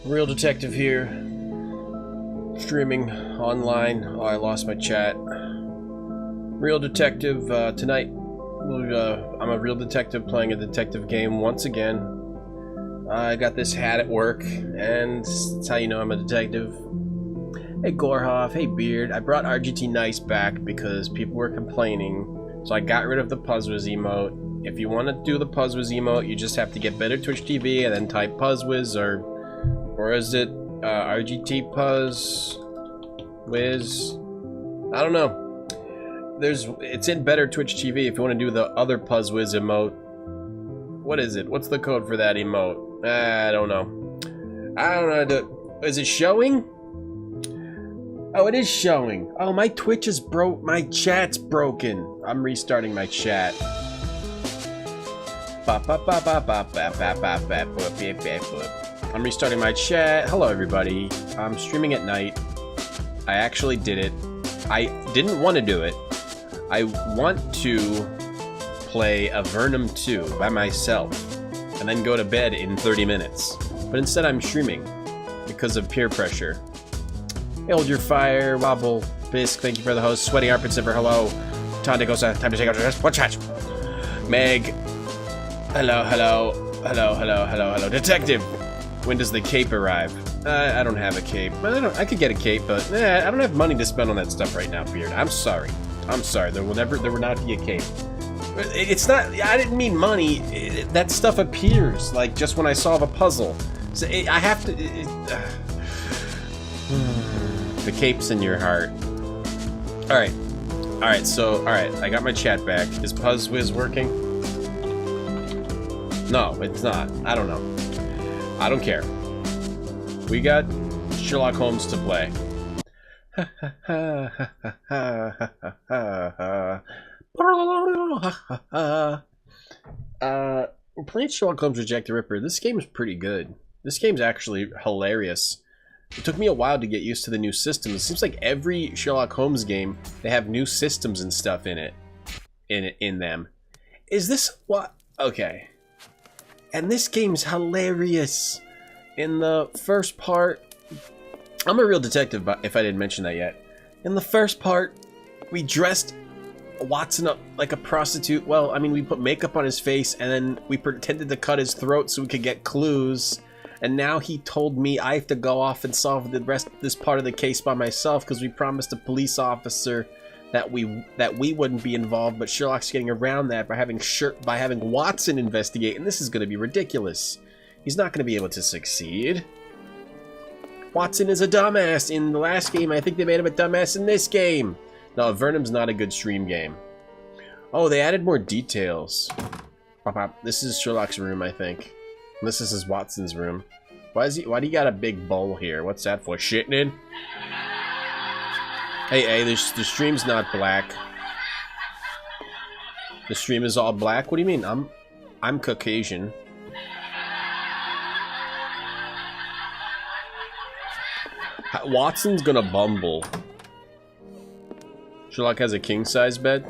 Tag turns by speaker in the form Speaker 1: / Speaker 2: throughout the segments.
Speaker 1: Real Detective here. Streaming online. Oh, I lost my chat. Real Detective, tonight, I'm a real detective playing a detective game once again. I got this hat at work, and that's how you know I'm a detective. Hey Gorhoff, hey Beard. I brought RGT Nice back because people were complaining, so I got rid of the Puzzwiz emote. If you want to do the Puzzwiz emote, you just have to get better Twitch TV and then type Puzzwiz, or is it RGT Puzz Wiz? I don't know. It's in better Twitch TV if you want to do the other Puzzwiz emote. What is it? What's the code for that emote? I don't know. Is it showing? Oh, it is showing. Oh, my Twitch is broke. My chat's broken. I'm restarting my chat. I'm restarting my chat. Hello, everybody. I'm streaming at night. I actually did it. I didn't want to do it. I want to play a Vernum 2 by myself and then go to bed in 30 minutes. But instead, I'm streaming because of peer pressure. Hold your fire, Wobble, Bisk, thank you for the host. Sweaty Arpit Zipper, hello. Tandegosa, time to take out your watch chat. Meg, hello, hello, hello, hello, hello, hello. Detective, when does the cape arrive? I don't have a cape. I could get a cape, but I don't have money to spend on that stuff right now, Beard. I'm sorry. I'm sorry. There will not be a cape. It's not. I didn't mean money. That stuff appears like just when I solve a puzzle. So I have to. The cape's in your heart. All right. So I got my chat back. Is Puzzwiz working? No, it's not. I don't know. I don't care. We got Sherlock Holmes to play. We're playing Sherlock Holmes Reject the Ripper. This game is pretty good. This game's actually hilarious. It took me a while to get used to the new systems. It seems like every Sherlock Holmes game, they have new systems and stuff in them. Is this what? Okay. And this game's hilarious. In the first part, I'm a real detective, but if I didn't mention that yet. In the first part, we dressed Watson up like a prostitute. Well, I mean, we put makeup on his face, and then we pretended to cut his throat so we could get clues. And now he told me I have to go off and solve the rest of this part of the case by myself because we promised a police officer that we wouldn't be involved. But Sherlock's getting around that by having Watson investigate, and this is going to be ridiculous. He's not going to be able to succeed. Watson is a dumbass in the last game. I think they made him a dumbass in this game. No, Vernum's not a good stream game. Oh, they added more details. This is Sherlock's room, I think. This is Watson's room. Why do you got a big bowl here? What's that for? Shitting in? Hey, the stream's not black. The stream is all black? What do you mean? I'm Caucasian. Watson's gonna bumble. Sherlock has a king-size bed.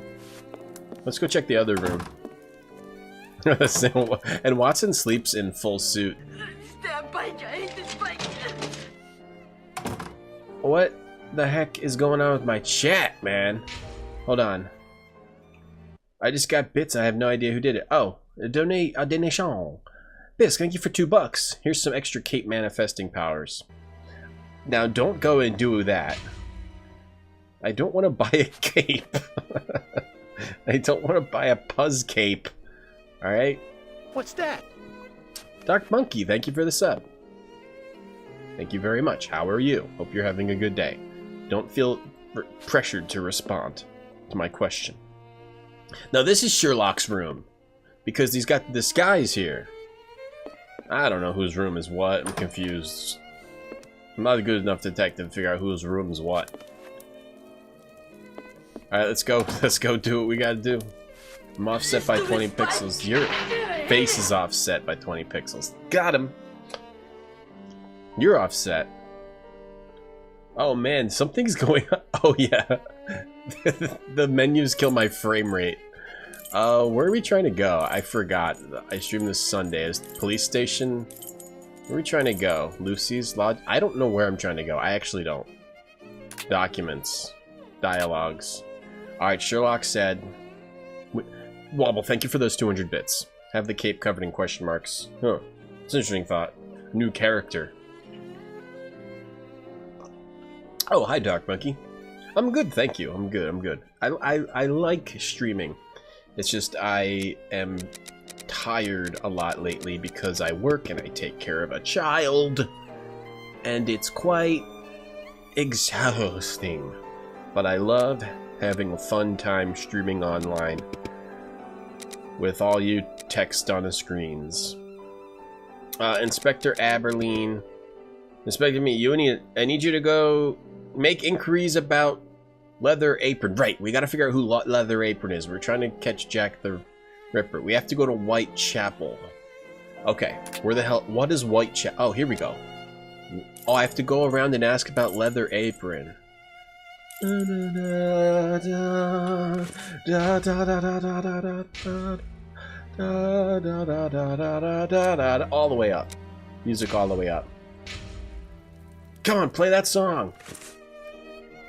Speaker 1: Let's go check the other room. And Watson sleeps in full suit. What the heck is going on with my chat, man? Hold on. I just got bits. I have no idea who did it. Oh, a donation. Bisk, thank you for $2. Here's some extra cape manifesting powers. Now, don't go and do that. I don't want to buy a cape. I don't want to buy a Puzz cape. Alright?
Speaker 2: What's that?
Speaker 1: Dark Monkey, thank you for the sub. Thank you very much. How are you? Hope you're having a good day. Don't feel pressured to respond to my question. Now, this is Sherlock's room. Because he's got this guy's here. I don't know whose room is what. I'm confused. I'm not a good enough detective to figure out whose room is what. Alright, let's go. Let's go do what we gotta do. I'm offset by 20 pixels. Your face is offset by 20 pixels. Got him! You're offset. Oh man, something's going on. Oh yeah. The menus kill my frame rate. Where are we trying to go? I forgot. I streamed this Sunday. Is the police station? Where are we trying to go? Lucy's Lodge? I don't know where I'm trying to go. I actually don't. Documents. Dialogues. Alright, Sherlock said... Wobble, thank you for those 200 bits. Have the cape covered in question marks. Huh. It's an interesting thought. New character. Oh, hi, Dark Monkey. I'm good, thank you. I'm good. I like streaming. It's just I am tired a lot lately because I work and I take care of a child. And it's quite exhausting. But I love having a fun time streaming online with all you text on the screens. Inspector Aberline. Inspector me, I need you to go make inquiries about Leather Apron. Right, we gotta figure out who Leather Apron is. We're trying to catch Jack the Ripper. We have to go to Whitechapel. Okay, where the hell? What is Whitechapel? Oh, here we go. Oh, I have to go around and ask about Leather Apron. All the way up. Music all the way up. Come on, play that song.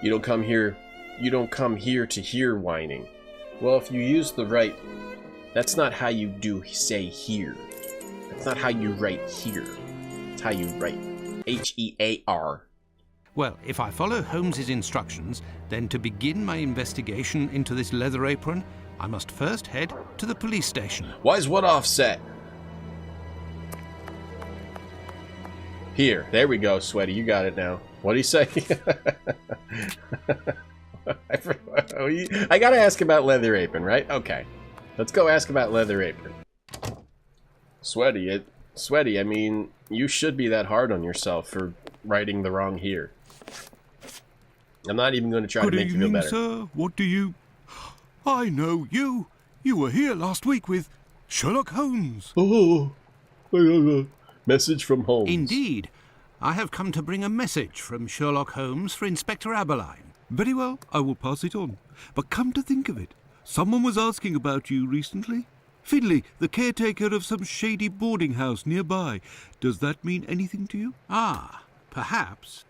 Speaker 1: You don't come here to hear whining. Well, if you use the right... That's not how you say here. That's not how you write here. It's how you write. H-E-A-R.
Speaker 2: Well, if I follow Holmes's instructions, then to begin my investigation into this Leather Apron, I must first head to the police station.
Speaker 1: Why is what offset? Here, there we go, Sweaty. You got it now. What do you say? I gotta ask about Leather Apron, right? Okay. Let's go ask about Leather Apron. Sweaty, I mean, you should be that hard on yourself for writing the wrong here. I'm not even going to try to make you feel better.
Speaker 3: Good evening, sir. What do you... I know you. You were here last week with Sherlock Holmes.
Speaker 1: Oh, message from Holmes.
Speaker 2: Indeed. I have come to bring a message from Sherlock Holmes for Inspector Aberline.
Speaker 3: Very well, I will pass it on. But come to think of it, someone was asking about you recently. Finley, the caretaker of some shady boarding house nearby. Does that mean anything to you?
Speaker 2: Ah, perhaps.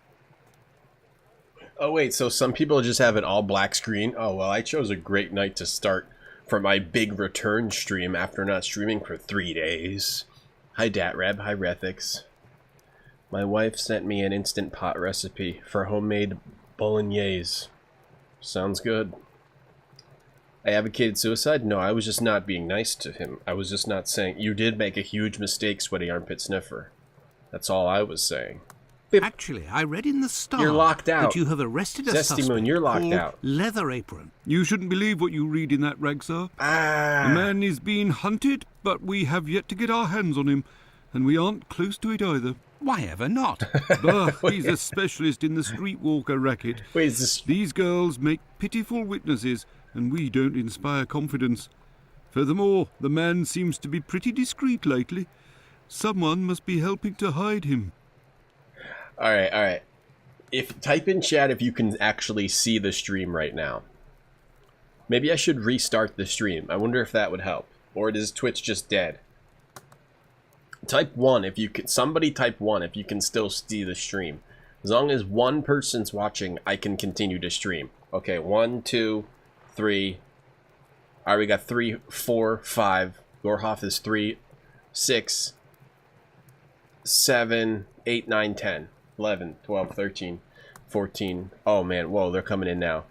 Speaker 1: Oh wait, so some people just have an all black screen? Oh well, I chose a great night to start for my big return stream after not streaming for 3 days. Hi Datreb, hi Rethix. My wife sent me an Instant Pot recipe for homemade bolognese. Sounds good. I advocated suicide? No, I was just not being nice to him. I was just not saying, you did make a huge mistake, Sweaty Armpit Sniffer. That's all I was saying.
Speaker 2: Actually, I read in the Star
Speaker 1: You're locked out.
Speaker 2: that you have arrested a
Speaker 1: Zesty
Speaker 2: suspect
Speaker 1: Moon, you're locked
Speaker 2: called
Speaker 1: out.
Speaker 2: Leather Apron.
Speaker 3: You shouldn't believe what you read in that rag, sir.
Speaker 1: Ah.
Speaker 3: The man is being hunted, but we have yet to get our hands on him, and we aren't close to it either.
Speaker 2: Why ever not?
Speaker 3: Bah, he's a specialist in the streetwalker racket.
Speaker 1: Wait, is this...
Speaker 3: These girls make pitiful witnesses, and we don't inspire confidence. Furthermore, the man seems to be pretty discreet lately. Someone must be helping to hide him.
Speaker 1: Alright. Type in chat if you can actually see the stream right now. Maybe I should restart the stream. I wonder if that would help. Or is Twitch just dead? Type 1 if you can. Somebody type 1 if you can still see the stream. As long as one person's watching, I can continue to stream. Okay, 1, 2, 3. Alright, we got 3, 4, 5. Gorhoff is 3, 6, 7, 8, 9, 10, 11, 12, 13, 14. Oh man, whoa, they're coming in now.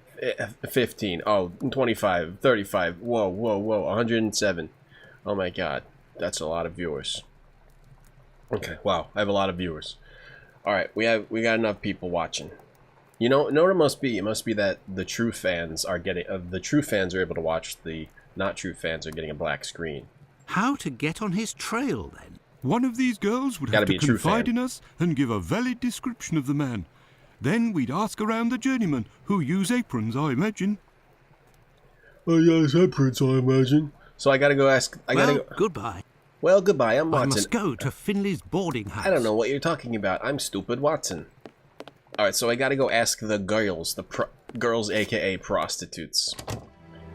Speaker 1: 15. Oh, 25, 35. Whoa, 107. Oh my god, that's a lot of viewers. Okay, wow, I have a lot of viewers. Alright, we got enough people watching. You know what it must be? It must be that the true fans are getting the true fans are able to watch, the not true fans are getting a black screen.
Speaker 2: How to get on his trail, then?
Speaker 3: One of these girls would have to confide in us and give a valid description of the man. Then we'd ask around the journeymen, who use aprons, I imagine.
Speaker 1: Oh yes, aprons, I imagine. So I gotta go ask.
Speaker 2: Goodbye.
Speaker 1: Well, goodbye. I'm Watson.
Speaker 2: I must go to Finley's boarding house.
Speaker 1: I don't know what you're talking about. I'm stupid Watson. Alright, so I gotta go ask the girls, girls aka prostitutes.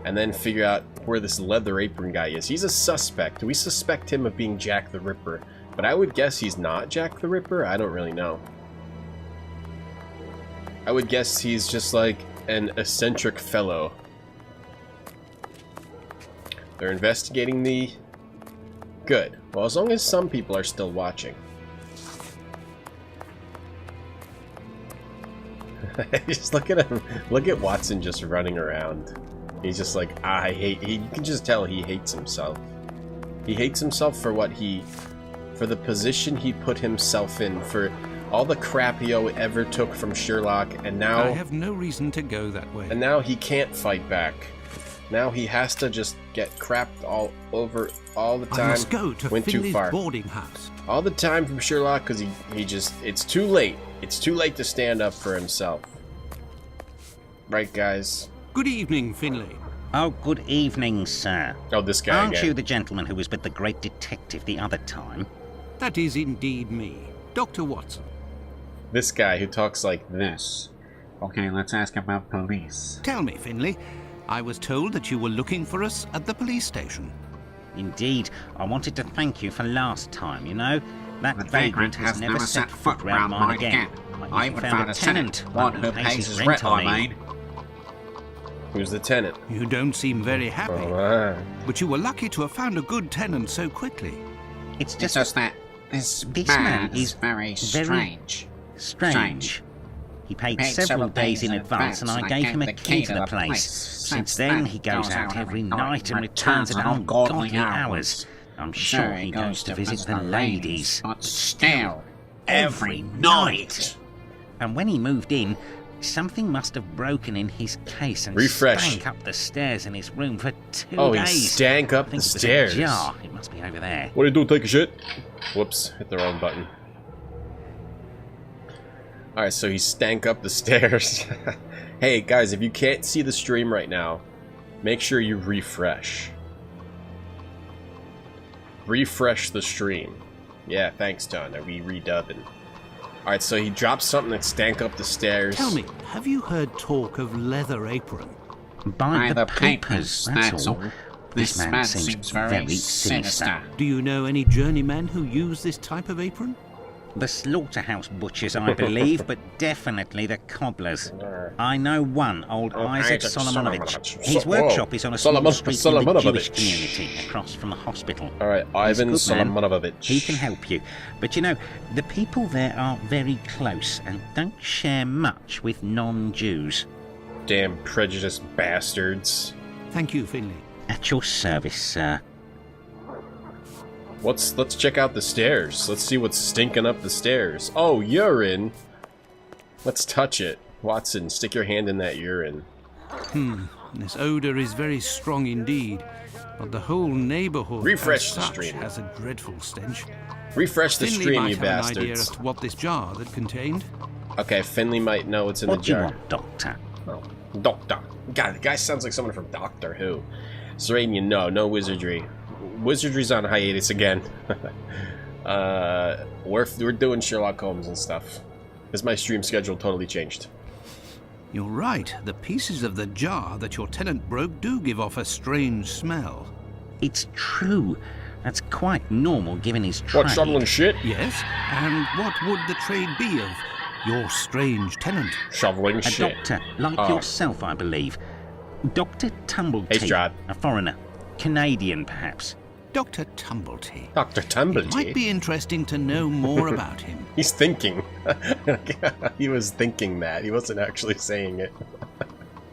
Speaker 1: And then figure out where this Leather Apron guy is. He's a suspect. We suspect him of being Jack the Ripper. But I would guess he's not Jack the Ripper. I don't really know. I would guess he's just like an eccentric fellow. They're investigating the... Good. Well, as long as some people are still watching. Just look at him. Look at Watson just running around. He's just like, I hate... You can just tell he hates himself. He hates himself for what he... For the position he put himself in. For all the crap he ever took from Sherlock. And now...
Speaker 2: I have no reason to go that way.
Speaker 1: And now he can't fight back. Now he has to just get crapped all over all the time.
Speaker 2: I must go to
Speaker 1: Went
Speaker 2: Finley's
Speaker 1: too far.
Speaker 2: boarding house.
Speaker 1: All the time from Sherlock because he just... It's too late. It's too late to stand up for himself. Right, guys?
Speaker 2: Good evening, Finley.
Speaker 4: Oh, good evening, sir.
Speaker 1: Oh, this guy
Speaker 4: Aren't
Speaker 1: again.
Speaker 4: you the gentleman who was with the great detective the other time?
Speaker 2: That is indeed me, Dr. Watson.
Speaker 1: This guy who talks like this.
Speaker 5: Okay, let's ask about police.
Speaker 2: Tell me, Finley, I was told that you were looking for us at the police station.
Speaker 4: Indeed, I wanted to thank you for last time, you know. That
Speaker 5: The
Speaker 4: vagrant
Speaker 5: vagrant
Speaker 4: has never set foot round mine again.
Speaker 5: I even found a tenant, one who pays his rent, I mean.
Speaker 1: Who's the tenant?
Speaker 2: You don't seem very happy,
Speaker 1: Oh,
Speaker 2: but you were lucky to have found a good tenant so quickly.
Speaker 4: It's
Speaker 5: It's
Speaker 4: just
Speaker 5: just that this man is very strange.
Speaker 4: strange. He paid several days in advance and I gave him a key to the place. Since then, he goes out every night and returns at ungodly hours. I'm sure he goes to visit the ladies.
Speaker 5: But still, every night.
Speaker 4: And when he moved in, something must have broken in his case and
Speaker 1: Refresh.
Speaker 4: stank up the stairs in his room for 2
Speaker 1: Oh,
Speaker 4: days.
Speaker 1: he stank
Speaker 4: I
Speaker 1: up the
Speaker 4: think it was a
Speaker 1: stairs.
Speaker 4: jar. It must be over there.
Speaker 1: What do you do? Take a shit? Whoops, hit the wrong button. Alright, so he stank up the stairs. Hey, guys, if you can't see the stream right now, make sure you refresh. Refresh the stream. Yeah, thanks, Don. Are we redubbing? Alright, so he dropped something that stank up the stairs.
Speaker 2: Tell me, have you heard talk of Leather Apron?
Speaker 4: By the papers, that's all.
Speaker 5: This man seems very sinister.
Speaker 2: Do you know any journeymen who use this type of apron?
Speaker 4: The slaughterhouse butchers, I believe, but definitely the cobblers. I know one, old Isaac Solomonovich. His workshop is on a small street in the Jewish community, across from the hospital.
Speaker 1: Alright, Ivan
Speaker 4: He's a good man.
Speaker 1: Solomonovich.
Speaker 4: He can help you. But you know, the people there are very close and don't share much with non-Jews.
Speaker 1: Damn prejudiced bastards.
Speaker 2: Thank you, Finley.
Speaker 4: At your service, sir.
Speaker 1: Let's check out the stairs. Let's see what's stinking up the stairs. Oh, urine. Let's touch it. Watson, stick your hand in that urine.
Speaker 2: This odor is very strong indeed, but the whole neighborhood
Speaker 1: Refresh
Speaker 2: as
Speaker 1: the
Speaker 2: such
Speaker 1: stream.
Speaker 2: has a dreadful stench.
Speaker 1: Refresh the
Speaker 2: Finley
Speaker 1: stream,
Speaker 2: might
Speaker 1: you
Speaker 2: have an idea as
Speaker 1: bastards.
Speaker 2: to what this jar that contained.
Speaker 1: Okay, Finley might know what's in
Speaker 4: What
Speaker 1: the
Speaker 4: do you
Speaker 1: jar.
Speaker 4: want, Doctor?
Speaker 1: Oh, Doctor. God, the guy sounds like someone from Doctor Who. Serenian, no wizardry. Wizardry's on hiatus again. We're doing Sherlock Holmes and stuff. Because my stream schedule totally changed.
Speaker 2: You're right, the pieces of the jar that your tenant broke do give off a strange smell.
Speaker 4: It's true. That's quite normal given his trade.
Speaker 1: What, shoveling shit?
Speaker 2: Yes, and what would the trade be of your strange tenant?
Speaker 1: Shoveling
Speaker 4: A
Speaker 1: shit.
Speaker 4: doctor, like
Speaker 1: Oh.
Speaker 4: yourself, I believe. Dr. Tumblety.
Speaker 1: Hey, Strad.
Speaker 4: A foreigner. Canadian, perhaps.
Speaker 2: Dr. Tumblety.
Speaker 1: Dr.
Speaker 2: It
Speaker 1: Tumblety?
Speaker 2: might be interesting to know more about him.
Speaker 1: He's thinking. He was thinking that. He wasn't actually saying it.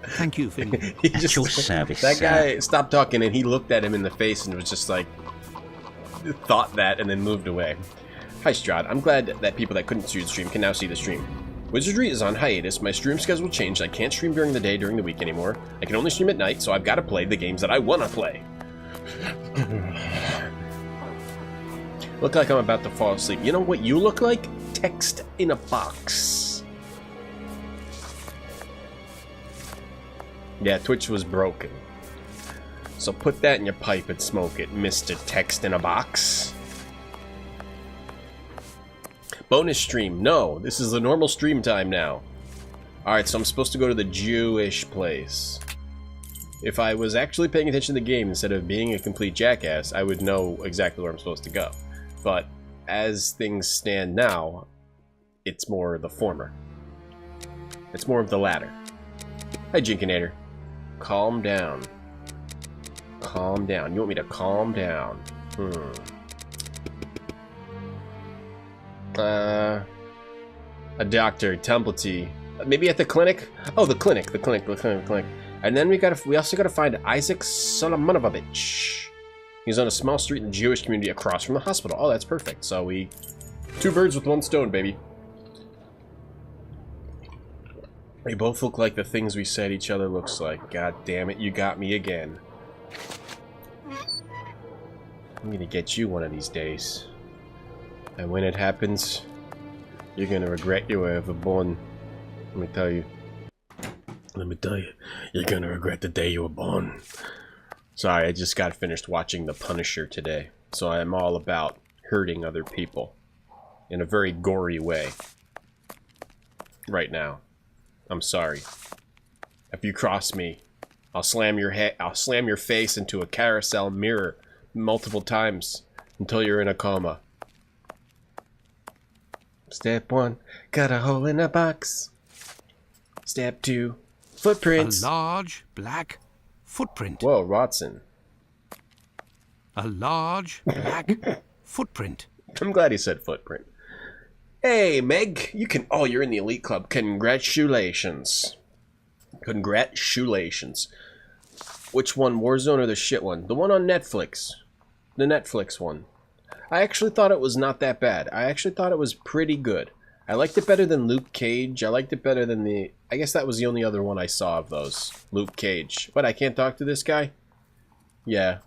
Speaker 2: Thank you, Finley.
Speaker 1: He
Speaker 4: At your service,
Speaker 1: That
Speaker 4: sir.
Speaker 1: guy stopped talking and he looked at him in the face and was just like, thought that and then moved away. Hi Strahd, I'm glad that people that couldn't see the stream can now see the stream. Wizardry is on hiatus, my stream schedule changed, I can't stream during the day during the week anymore. I can only stream at night, so I've got to play the games that I want to play. Look like I'm about to fall asleep. You know what you look like? Text in a box. Yeah, Twitch was broken. So put that in your pipe and smoke it, Mr. Text in a Box. Bonus stream. No, this is the normal stream time now. Alright, so I'm supposed to go to the Jewish place. If I was actually paying attention to the game instead of being a complete jackass, I would know exactly where I'm supposed to go. But as things stand now, it's more the former. It's more of the latter. Hi, Jinkinator. Calm down. Calm down. You want me to calm down? A doctor, Templety. Maybe at the clinic? Oh, the clinic. And then we also gotta find Isaac Solomonovich. He's on a small street in the Jewish community across from the hospital. Oh, that's perfect. So we... 2 birds with 1 stone, baby. We both look like the things we said each other looks like. God damn it, you got me again. I'm gonna get you one of these days. And when it happens, you're gonna regret you were ever born. Let me tell you. You're gonna regret the day you were born. Sorry, I just got finished watching The Punisher today. So I am all about hurting other people. In a very gory way. Right now. I'm sorry. If you cross me, I'll slam your face into a carousel mirror multiple times until you're in a coma. Step 1, got a hole in a box. Step 2, footprints.
Speaker 2: A large black footprint.
Speaker 1: Whoa, Watson.
Speaker 2: A large black footprint.
Speaker 1: I'm glad he said footprint. Hey, Meg, you can... Oh, you're in the elite club. Congratulations. Congratulations. Which one, Warzone or the shit one? The one on Netflix. The Netflix one. I actually thought it was not that bad. I actually thought it was pretty good. I liked it better than Luke Cage. I liked it better than the... I guess that was the only other one I saw of those. Luke Cage. What, I can't talk to this guy? Yeah.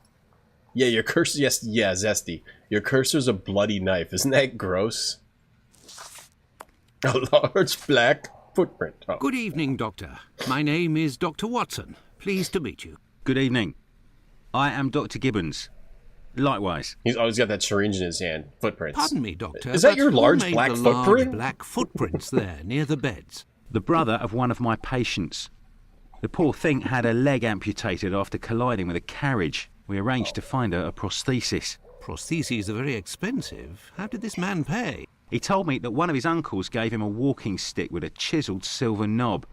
Speaker 1: Yeah, your cursor... Yes, yeah, Zesty. Your cursor's a bloody knife. Isn't that gross? A large black footprint. Oh.
Speaker 2: Good evening, Doctor. My name is Dr. Watson. Pleased to meet you.
Speaker 6: Good evening. I am Dr. Gibbons. Likewise.
Speaker 1: He's always got that syringe in his hand. Footprints.
Speaker 2: Pardon me, Doctor.
Speaker 1: Is that your
Speaker 2: who
Speaker 1: large
Speaker 2: made
Speaker 1: black
Speaker 2: the
Speaker 1: footprint?
Speaker 2: large black footprints there near the beds?
Speaker 6: The brother of one of my patients. The poor thing had a leg amputated after colliding with a carriage. We arranged to find her a prosthesis.
Speaker 2: Prostheses are very expensive. How did this man pay?
Speaker 6: He told me that one of his uncles gave him a walking stick with a chiselled silver knob.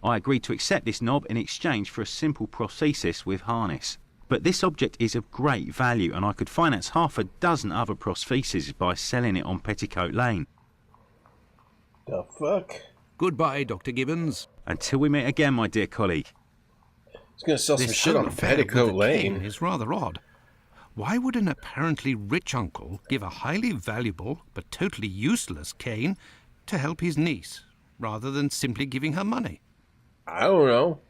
Speaker 6: I agreed to accept this knob in exchange for a simple prosthesis with harness. But this object is of great value, and I could finance half a dozen other prostheses by selling it on Petticoat Lane.
Speaker 1: The fuck?
Speaker 2: Goodbye, Dr. Gibbons.
Speaker 6: Until we meet again, my dear colleague.
Speaker 1: He's gonna sell some
Speaker 2: This
Speaker 1: shit
Speaker 2: whole
Speaker 1: on
Speaker 2: affair with
Speaker 1: Petticoat
Speaker 2: the
Speaker 1: Lane.
Speaker 2: king is rather odd. Why would an apparently rich uncle give a highly valuable but totally useless cane to help his niece, rather than simply giving her money?
Speaker 1: I don't know.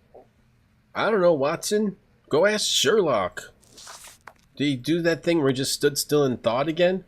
Speaker 1: I don't know, Watson. Go ask Sherlock. Did he do that thing where he just stood still and thought again?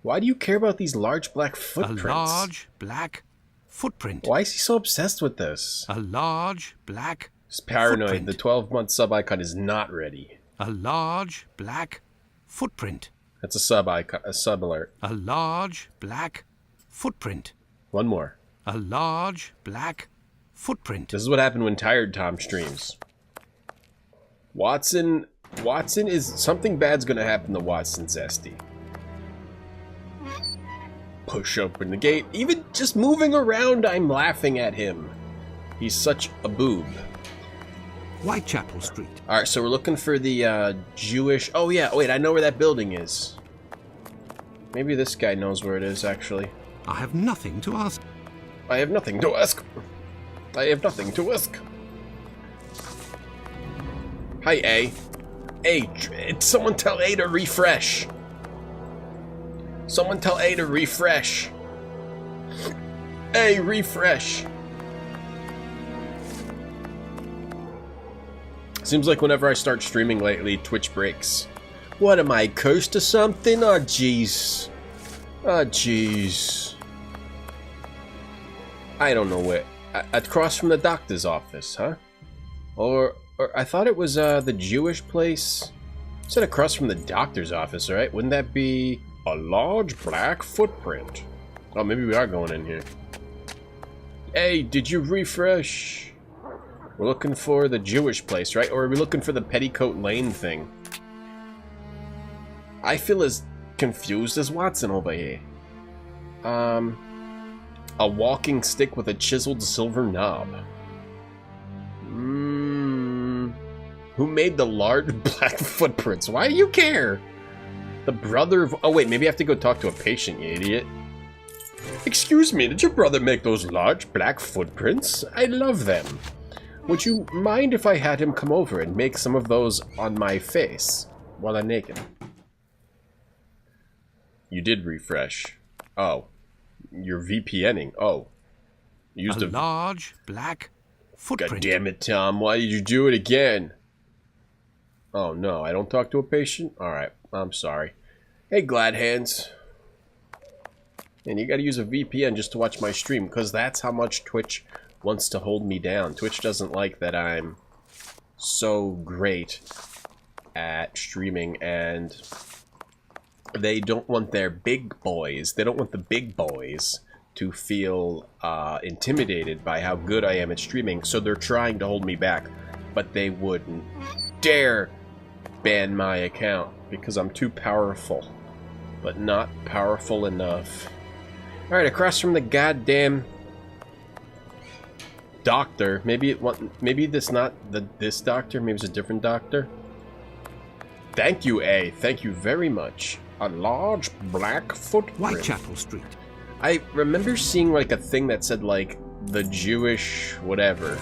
Speaker 1: Why do you care about these large black footprints?
Speaker 2: A large black footprint.
Speaker 1: Why is he so obsessed with this?
Speaker 2: A large black
Speaker 1: He's paranoid.
Speaker 2: footprint.
Speaker 1: The 12-month sub icon is not ready.
Speaker 2: A large black footprint.
Speaker 1: That's a sub icon, a sub alert.
Speaker 2: A large black footprint.
Speaker 1: One more.
Speaker 2: A large black footprint.
Speaker 1: This is what happened when Tired Tom streams. Watson is... Something bad's gonna happen to Watson Zesty. Push open the gate. Even just moving around, I'm laughing at him. He's such a boob.
Speaker 2: Whitechapel Street.
Speaker 1: Alright, so we're looking for the Jewish... Oh yeah, wait, I know where that building is. Maybe this guy knows where it is, actually.
Speaker 2: I have nothing to ask.
Speaker 1: I have nothing to ask. I have nothing to ask. Hi, A. A, someone tell A to refresh. Someone tell A to refresh. A, refresh. Seems like whenever I start streaming lately, Twitch breaks. What am I, cursed to something? Oh, jeez. Oh, jeez. I don't know where. Across from the doctor's office, huh? Or I thought it was the Jewish place. It said across from the doctor's office, right? Wouldn't that be a large black footprint? Oh, maybe we are going in here. Hey, did you refresh? We're looking for the Jewish place, right? Or are we looking for the Petticoat Lane thing? I feel as confused as Watson over here. A walking stick with a chiseled silver knob. Who made the large black footprints? Why do you care? The brother of... Oh, wait, maybe I have to go talk to a patient, you idiot. Excuse me, did your brother make those large black footprints? I love them. Would you mind if I had him come over and make some of those on my face while I'm naked? You did refresh. Oh. You're VPNing. Oh. You used
Speaker 2: a large black footprint.
Speaker 1: God damn it, Tom. Why did you do it again? Oh, no. I don't talk to a patient? Alright. I'm sorry. Hey, glad hands. And you gotta use a VPN just to watch my stream, because that's how much Twitch wants to hold me down. Twitch doesn't like that I'm so great at streaming, and they don't want their big boys, they don't want the big boys to feel intimidated by how good I am at streaming, so they're trying to hold me back, but they wouldn't dare ban my account because I'm too powerful, but not powerful enough. Alright, across from the goddamn doctor. Maybe this not this doctor, maybe it's a different doctor. Thank you, A. Thank you very much. A large black footprint.
Speaker 2: Whitechapel Street.
Speaker 1: I remember seeing like a thing that said like the Jewish whatever.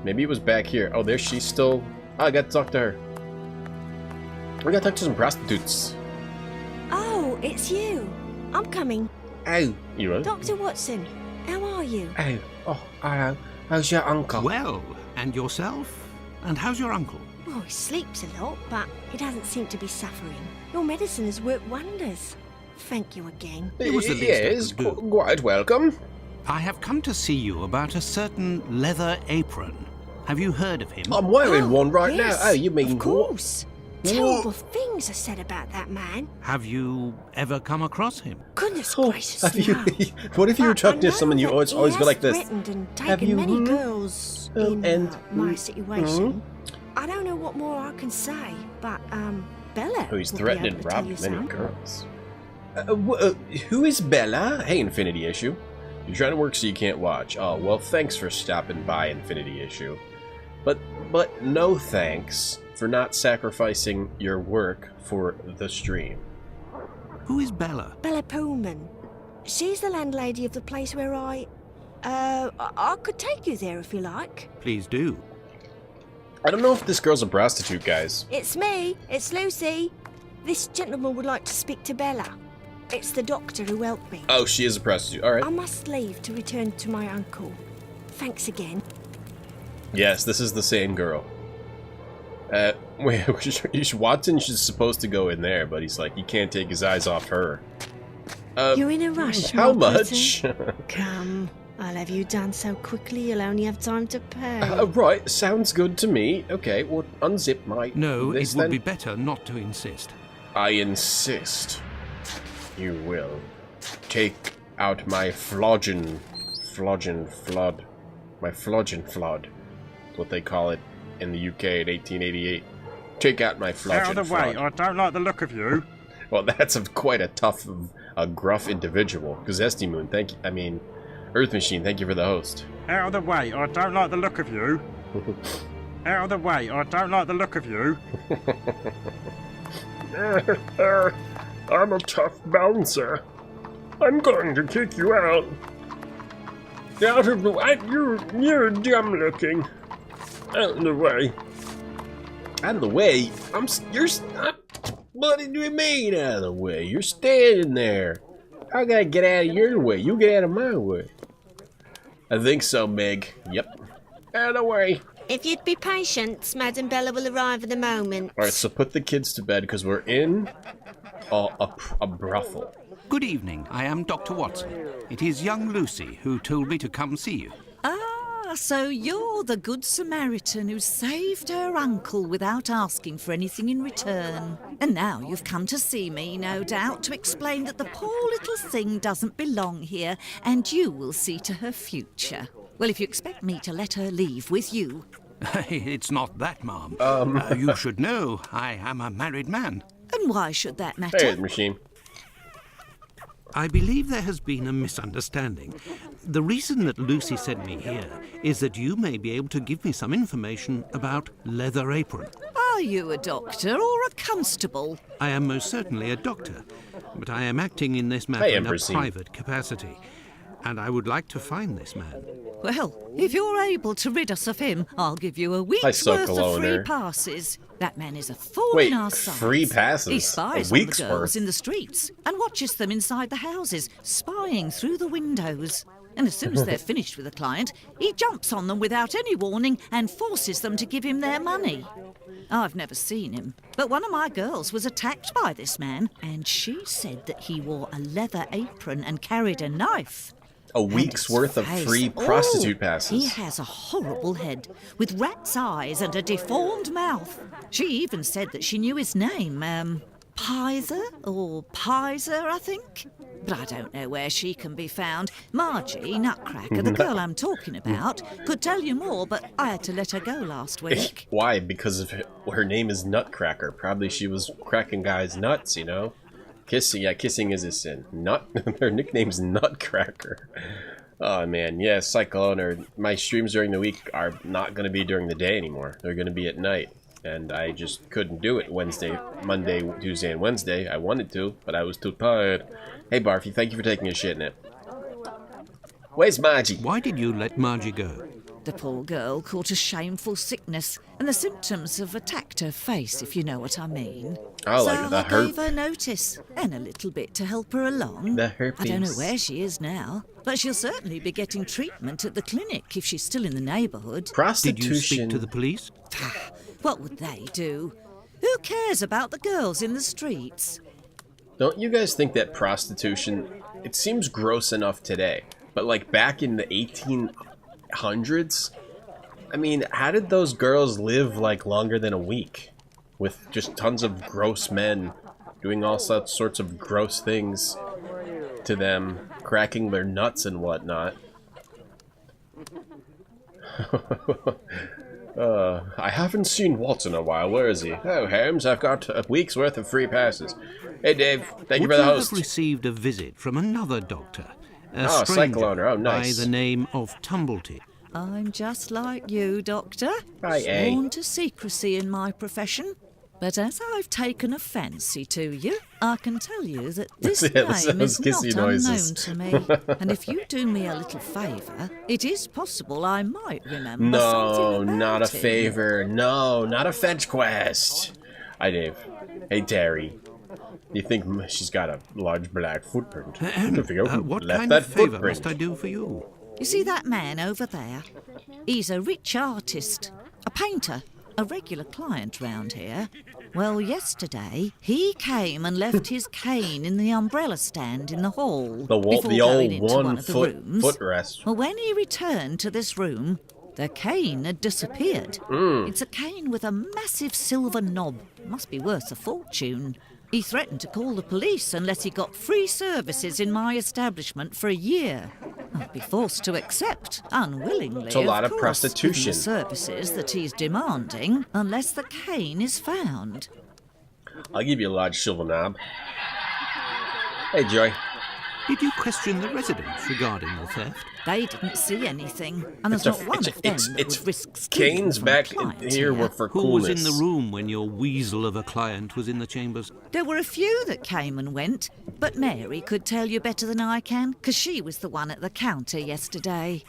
Speaker 1: Maybe it was back here. Oh, there she's still. Oh, I got to talk to her. We got to talk to some prostitutes.
Speaker 7: Oh, it's you. I'm coming.
Speaker 1: Oh, you right?
Speaker 7: Dr. Watson, how are you?
Speaker 1: Oh, hello. How's your uncle?
Speaker 2: Well, and yourself? And how's your uncle?
Speaker 7: Oh, he sleeps a lot, but he doesn't seem to be suffering. Your medicine has worked wonders. Thank you again.
Speaker 2: It was the least
Speaker 1: Yes,
Speaker 2: I could do.
Speaker 1: quite welcome.
Speaker 2: I have come to see you about a certain leather apron. Have you heard of him?
Speaker 1: I'm wearing one right
Speaker 7: yes,
Speaker 1: now. Oh, you mean
Speaker 7: of course. Terrible things are said about that man.
Speaker 2: Have you ever come across him?
Speaker 7: Goodness
Speaker 1: Oh,
Speaker 7: gracious,
Speaker 1: have you,
Speaker 7: no.
Speaker 1: what if you were
Speaker 7: But
Speaker 1: talking
Speaker 7: I
Speaker 1: to
Speaker 7: know
Speaker 1: someone you
Speaker 7: that
Speaker 1: always
Speaker 7: he
Speaker 1: go
Speaker 7: has
Speaker 1: like this?
Speaker 7: threatened and
Speaker 1: Have
Speaker 7: taken
Speaker 1: you,
Speaker 7: many girls in
Speaker 1: and,
Speaker 7: my situation. I don't know what more I can say, but Bella.
Speaker 1: Oh, he's
Speaker 7: will be
Speaker 1: threatened
Speaker 7: able
Speaker 1: and
Speaker 7: to tell
Speaker 1: robbed
Speaker 7: you
Speaker 1: many
Speaker 7: some.
Speaker 1: girls. Who is Bella? Hey, Infinity Issue. You're trying to work so you can't watch. Oh, well, thanks for stopping by, Infinity Issue. But no thanks for not sacrificing your work for the stream.
Speaker 2: Who is Bella?
Speaker 7: Bella Pullman. She's the landlady of the place where I could take you there if you like.
Speaker 2: Please do.
Speaker 1: I don't know if this girl's a prostitute, guys.
Speaker 7: It's me. It's Lucy. This gentleman would like to speak to Bella. It's the doctor who helped me.
Speaker 1: Oh, she is a prostitute. All right.
Speaker 7: I must leave to return to my uncle. Thanks again.
Speaker 1: Yes, this is the same girl. Wait, Watson's supposed to go in there, but he's like, he can't take his eyes off her.
Speaker 7: You're in a rush,
Speaker 1: How
Speaker 7: my
Speaker 1: much?
Speaker 7: pretty. Come, I'll have you done so quickly you'll only have time to pay.
Speaker 1: Right, sounds good to me. Okay, well, unzip my...
Speaker 2: No,
Speaker 1: this
Speaker 2: it would
Speaker 1: then.
Speaker 2: be better not to insist.
Speaker 1: I insist. You will. Take out my flood. My flodgen flood. That's what they call it in the UK in 1888. Take out my flodgen
Speaker 6: Out of the way, I don't like the look of you.
Speaker 1: Well, that's quite a tough, gruff individual. Gazesti Moon, thank you. I mean, Earth Machine, thank you for the host.
Speaker 6: Out of the way, I don't like the look of you. Out of the way, I don't like the look of you.
Speaker 1: I'm a tough bouncer. I'm going to kick you out. Out of the way. You're dumb looking. Out of the way. Out of the way? What do you mean out of the way? You're standing there. I gotta get out of your way. You get out of my way. I think so, Meg. Yep. Out of the way.
Speaker 7: If you'd be patient, Madam Bella will arrive in a moment.
Speaker 1: Alright, so put the kids to bed because we're in a brothel.
Speaker 2: Good evening. I am Dr. Watson. It is young Lucy who told me to come see you.
Speaker 8: Ah, so you're the Good Samaritan who saved her uncle without asking for anything in return. And now you've come to see me, no doubt, to explain that the poor little thing doesn't belong here, and you will see to her future. Well, if you expect me to let her leave with you...
Speaker 2: It's not that, Ma'am. You should know I am a married man.
Speaker 8: And why should that matter?
Speaker 1: Hey, machine.
Speaker 2: I believe there has been a misunderstanding. The reason that Lucy sent me here is that you may be able to give me some information about Leather Apron.
Speaker 8: Are you a doctor or a constable?
Speaker 2: I am most certainly a doctor, but I am acting in this matter in a private capacity, and I would like to find this man.
Speaker 8: Well, if you're able to rid us of him, I'll give you a week's worth of free passes. That man is a thorn in our side.
Speaker 1: Free passes?
Speaker 8: He spies on the girls in the streets and watches them inside the houses, spying through the windows. And as soon as they're finished with a client, he jumps on them without any warning and forces them to give him their money. I've never seen him, but one of my girls was attacked by this man, and she said that he wore a leather apron and carried a knife.
Speaker 1: A week's worth of free prostitute passes.
Speaker 8: He has a horrible head, with rat's eyes and a deformed mouth. She even said that she knew his name, Pizer or Pizer, I think. But I don't know where she can be found. Margie, Nutcracker, the girl I'm talking about, could tell you more, but I had to let her go last week.
Speaker 1: Why? Because of her name is Nutcracker. Probably she was cracking guys' nuts, you know? Kissing, yeah, kissing is a sin. Her nickname's Nutcracker. Oh man, yeah, Cyclone. My streams during the week are not going to be during the day anymore. They're going to be at night. And I just couldn't do it Monday, Tuesday, and Wednesday. I wanted to, but I was too tired. Hey Barfy, thank you for taking a shit in it. Where's Margie?
Speaker 2: Why did you let Margie go?
Speaker 8: The poor girl caught a shameful sickness, and the symptoms have attacked her face, if you know what I mean.
Speaker 1: Oh,
Speaker 8: so
Speaker 1: like the
Speaker 8: I
Speaker 1: herpes.
Speaker 8: gave her notice, and a little bit to help her along.
Speaker 1: The herpes.
Speaker 8: I don't know where she is now, but she'll certainly be getting treatment at the clinic if she's still in the neighbourhood.
Speaker 1: Prostitution.
Speaker 2: Did you speak to the police?
Speaker 8: What would they do? Who cares about the girls in the streets?
Speaker 1: Don't you guys think that prostitution, it seems gross enough today, but like back in the 1800s, I mean, how did those girls live like longer than a week? With just tons of gross men doing all sorts of gross things to them, cracking their nuts and whatnot. I haven't seen Walt in a while. Where is he? Oh, Holmes, I've got a week's worth of free passes. Hey, Dave. Thank you for the host.
Speaker 2: Would you have received a visit from another doctor? A
Speaker 1: Cycloner. Oh, nice.
Speaker 2: By the name of Tumblety.
Speaker 8: I'm just like you, Doctor.
Speaker 1: Hi,
Speaker 8: Sworn to secrecy in my profession. But as I've taken a fancy to you, I can tell you that this name is not unknown to me. And if you do me a little favour, it is possible I might remember something about
Speaker 1: not a
Speaker 8: it.
Speaker 1: favor. No, not a fetch quest. Hi, Dave. Hey, Terry. You think she's got a large black footprint?
Speaker 2: What kind of favour must I do for you?
Speaker 8: You see that man over there? He's a rich artist, a painter, a regular client round here. Well, yesterday, he came and left his cane in the umbrella stand in the hall before going into one of the rooms.
Speaker 1: Footrest.
Speaker 8: Well, when he returned to this room, the cane had disappeared. It's a cane with a massive silver knob. Must be worth a fortune. He threatened to call the police unless he got free services in my establishment for a year. I'd be forced to accept, unwillingly,
Speaker 1: It's a lot of
Speaker 8: course,
Speaker 1: prostitution.
Speaker 8: the services that he's demanding, unless the cane is found.
Speaker 1: I'll give you a large silver knob. Hey, Joy.
Speaker 2: Did you question the residents regarding the theft?
Speaker 8: They didn't see anything, and there's not one of them that would risk stealing
Speaker 1: Canes
Speaker 8: from
Speaker 1: back
Speaker 8: clients
Speaker 1: here were for
Speaker 2: Who
Speaker 1: coolness.
Speaker 2: was in the room when your weasel of a client was in the chambers?
Speaker 8: There were a few that came and went, but Mary could tell you better than I can, because she was the one at the counter yesterday.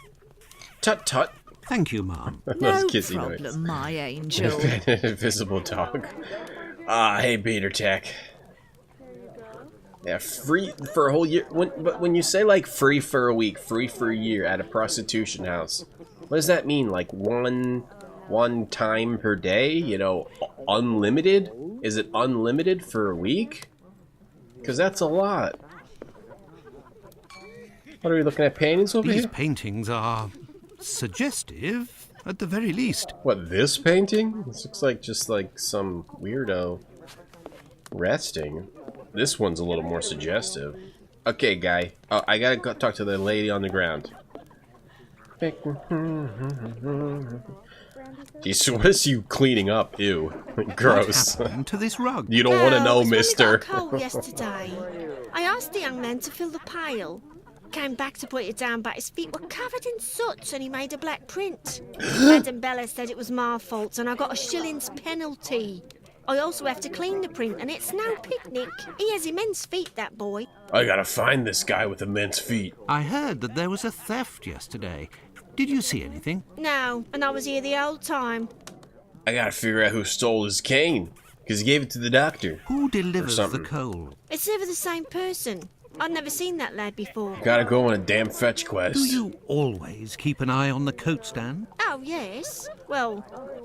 Speaker 1: Tut tut.
Speaker 2: Thank you, ma'am.
Speaker 8: No
Speaker 1: kissy
Speaker 8: problem,
Speaker 1: noise.
Speaker 8: my angel.
Speaker 1: Invisible dog. Hey, Peter Tech. Yeah, free for a whole year. But when you say like free for a week, free for a year at a prostitution house, what does that mean? Like one time per day? You know, unlimited? Is it unlimited for a week? Because that's a lot. What are we looking at? Paintings over
Speaker 2: These
Speaker 1: here?
Speaker 2: paintings are suggestive, at the very least.
Speaker 1: What, this painting? This looks like just like some weirdo resting. This one's a little more suggestive. Okay, guy. Oh, I gotta go talk to the lady on the ground. Jeez, what is you cleaning up? Ew. Gross.
Speaker 2: What happened to this rug?
Speaker 1: You don't want to know,
Speaker 7: It's when we
Speaker 1: mister.
Speaker 7: got a cold yesterday. I asked the young man to fill the pail. Came back to put it down, but his feet were covered in soot and he made a black print. Madam Bella said it was my fault and I got a shilling's penalty. I also have to clean the print and it's no picnic. He has immense feet, that boy.
Speaker 1: I gotta find this guy with immense feet.
Speaker 2: I heard that there was a theft yesterday. Did you see anything?
Speaker 7: No, and I was here the whole time.
Speaker 1: I gotta figure out who stole his cane, because he gave it to the doctor.
Speaker 2: Who delivers the coal?
Speaker 7: It's never the same person. I'd never seen that lad before.
Speaker 1: Gotta go on a damn fetch quest.
Speaker 2: Do you always keep an eye on the coat stand?
Speaker 7: Oh, yes. Well,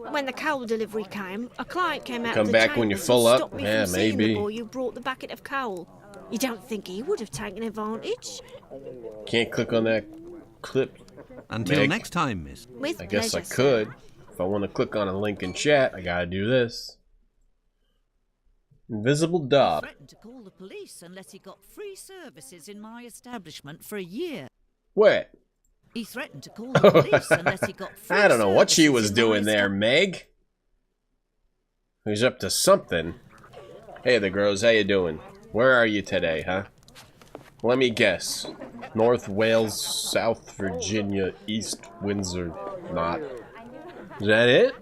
Speaker 7: when the coal delivery came, a client came out
Speaker 1: Come
Speaker 7: of the
Speaker 1: back when you're
Speaker 7: chambers
Speaker 1: full
Speaker 7: and
Speaker 1: up?
Speaker 7: stopped me
Speaker 1: Yeah,
Speaker 7: from seeing
Speaker 1: maybe.
Speaker 7: the boy who brought the bucket of coal. You don't think he would have taken advantage?
Speaker 1: Can't click on that clip.
Speaker 2: Until
Speaker 1: Meg.
Speaker 2: next time, miss.
Speaker 7: With
Speaker 1: I guess I
Speaker 7: pleasure,
Speaker 1: could. If I want to click on a link in chat, I gotta do this. Invisible dog.
Speaker 8: Threatened to call the police unless he got free services in my establishment for a year.
Speaker 1: What?
Speaker 8: He threatened to call the police unless he got free
Speaker 1: I don't know what she
Speaker 8: services
Speaker 1: was
Speaker 8: in
Speaker 1: doing
Speaker 8: my
Speaker 1: there, Meg. Who's up to something? Hey there, girls. How you doing? Where are you today, huh? Let me guess. North Wales, South Virginia, East Windsor. Not. Is that it?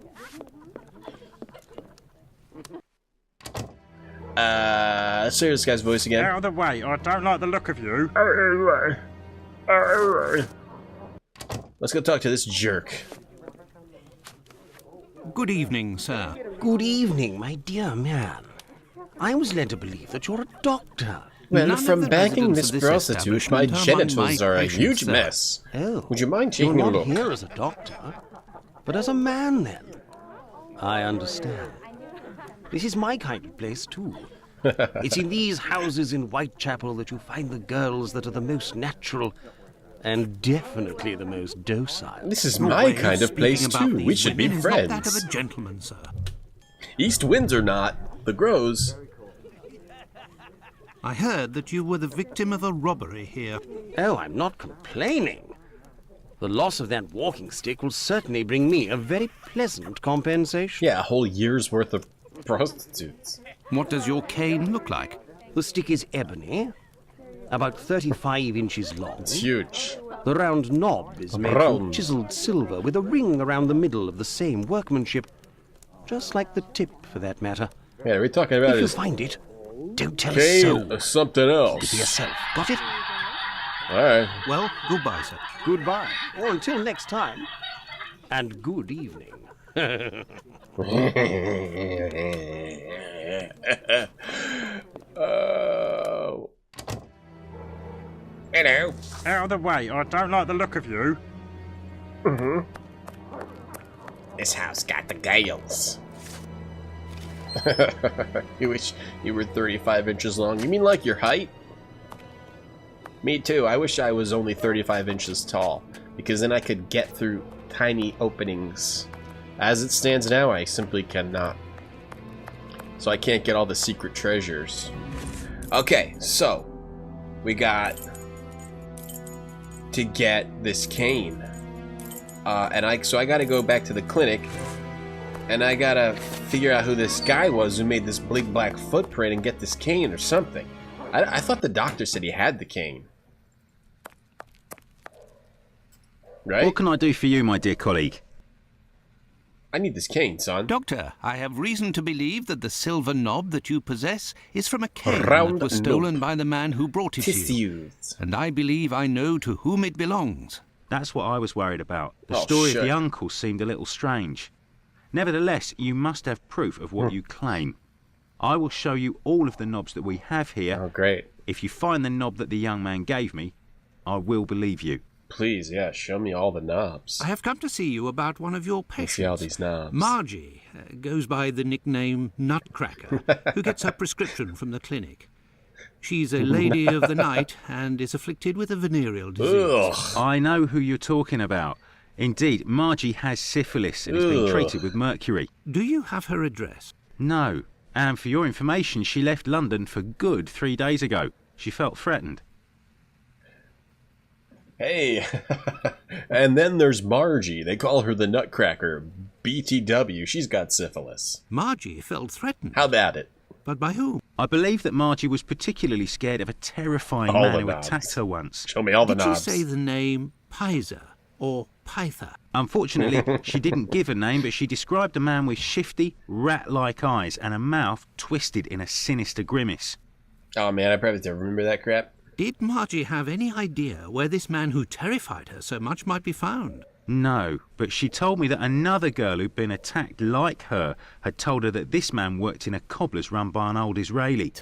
Speaker 1: Let's hear this guy's voice again.
Speaker 6: Out of the way, I don't like the look of you.
Speaker 1: Let's go talk to this jerk.
Speaker 2: Good evening, sir.
Speaker 9: Good evening, my dear man. I was led to believe that you're a doctor.
Speaker 1: Well,
Speaker 2: None of
Speaker 1: from
Speaker 2: the
Speaker 1: backing
Speaker 2: residents
Speaker 1: this
Speaker 2: of this
Speaker 1: prostitute, my
Speaker 2: establishment are
Speaker 1: genitals
Speaker 2: my
Speaker 1: are a
Speaker 2: patients,
Speaker 1: huge
Speaker 2: sir.
Speaker 1: mess.
Speaker 9: Oh,
Speaker 1: Would you mind
Speaker 9: you're
Speaker 1: taking a
Speaker 9: not
Speaker 1: look?
Speaker 9: here as a doctor, but as a man, then. I understand. This is my kind of place, too. It's in these houses in Whitechapel that you find the girls that are the most natural and definitely the most docile.
Speaker 1: This is
Speaker 2: Your
Speaker 1: my
Speaker 2: way
Speaker 1: kind of
Speaker 2: speaking
Speaker 1: place
Speaker 2: about
Speaker 1: too. We
Speaker 2: these
Speaker 1: should be
Speaker 2: women is not that of
Speaker 1: friends.
Speaker 2: a gentleman, sir.
Speaker 1: East Windsor not. The Grows.
Speaker 2: I heard that you were the victim of a robbery here.
Speaker 9: Oh, I'm not complaining. The loss of that walking stick will certainly bring me a very pleasant compensation.
Speaker 1: Yeah, a whole year's worth of prostitutes.
Speaker 2: What does your cane look like?
Speaker 9: The stick is ebony, about 35 inches long.
Speaker 1: It's huge.
Speaker 9: The round knob is made from
Speaker 1: Round.
Speaker 9: chiseled silver with a ring around the middle of the same workmanship. Just like the tip, for that matter.
Speaker 1: Yeah, we're talking about
Speaker 9: If you
Speaker 1: his
Speaker 9: find it, don't tell a
Speaker 1: cane
Speaker 9: soul.
Speaker 1: or something
Speaker 9: Keep it
Speaker 1: else.
Speaker 9: to yourself. Got it?
Speaker 1: Alright.
Speaker 2: Well, goodbye, sir.
Speaker 9: Goodbye. Or until next time. And good evening.
Speaker 1: Hello.
Speaker 6: Out of the way, I don't like the look of you.
Speaker 1: This house got the gales. You wish you were 35 inches long. You mean like your height? Me too. I wish I was only 35 inches tall, because then I could get through tiny openings. As it stands now, I simply cannot. So I can't get all the secret treasures. Okay, so we got to get this cane. So I gotta go back to the clinic, and I gotta figure out who this guy was who made this big black footprint and get this cane or something. I thought the doctor said he had the cane. Right?
Speaker 6: What can I do for you, my dear colleague?
Speaker 1: I need this cane, son.
Speaker 2: Doctor, I have reason to believe that the silver knob that you possess is from a cane
Speaker 1: Round
Speaker 2: that was
Speaker 1: knob.
Speaker 2: stolen by the man who brought it to you.
Speaker 1: Tissues.
Speaker 2: And I believe I know to whom it belongs.
Speaker 6: That's what I was worried about. The
Speaker 1: Oh,
Speaker 6: story
Speaker 1: shit.
Speaker 6: of the uncle seemed a little strange. Nevertheless, you must have proof of what you claim. I will show you all of the knobs that we have here.
Speaker 1: Oh, great.
Speaker 6: If you find the knob that the young man gave me, I will believe you.
Speaker 1: Please, yeah, show me all the knobs.
Speaker 2: I have come to see you about one of your
Speaker 1: Let's
Speaker 2: patients.
Speaker 1: see all these knobs.
Speaker 2: Margie goes by the nickname Nutcracker, who gets her prescription from the clinic. She's a lady of the night and is afflicted with a venereal disease.
Speaker 1: Ugh.
Speaker 6: I know who you're talking about. Indeed, Margie has syphilis and is being
Speaker 1: Ugh.
Speaker 6: treated with mercury.
Speaker 2: Do you have her address?
Speaker 6: No. And for your information, she left London for good 3 days ago. She felt threatened.
Speaker 1: Hey. And then there's Margie. They call her the Nutcracker. BTW. She's got syphilis.
Speaker 2: Margie felt threatened.
Speaker 1: How about it?
Speaker 2: But by whom?
Speaker 6: I believe that Margie was particularly scared of a terrifying
Speaker 1: All
Speaker 6: man
Speaker 1: the
Speaker 6: who
Speaker 1: knobs.
Speaker 6: attacked her once.
Speaker 1: Show me all the
Speaker 2: Did
Speaker 1: knobs.
Speaker 2: she say the name Pizer or Pyther?
Speaker 6: Unfortunately, she didn't give a name, but she described a man with shifty, rat-like eyes and a mouth twisted in a sinister grimace.
Speaker 1: Oh man, I probably don't remember that crap.
Speaker 2: Did Margie have any idea where this man who terrified her so much might be found?
Speaker 6: No, but she told me that another girl who'd been attacked like her had told her that this man worked in a cobbler's run by an old Israeli.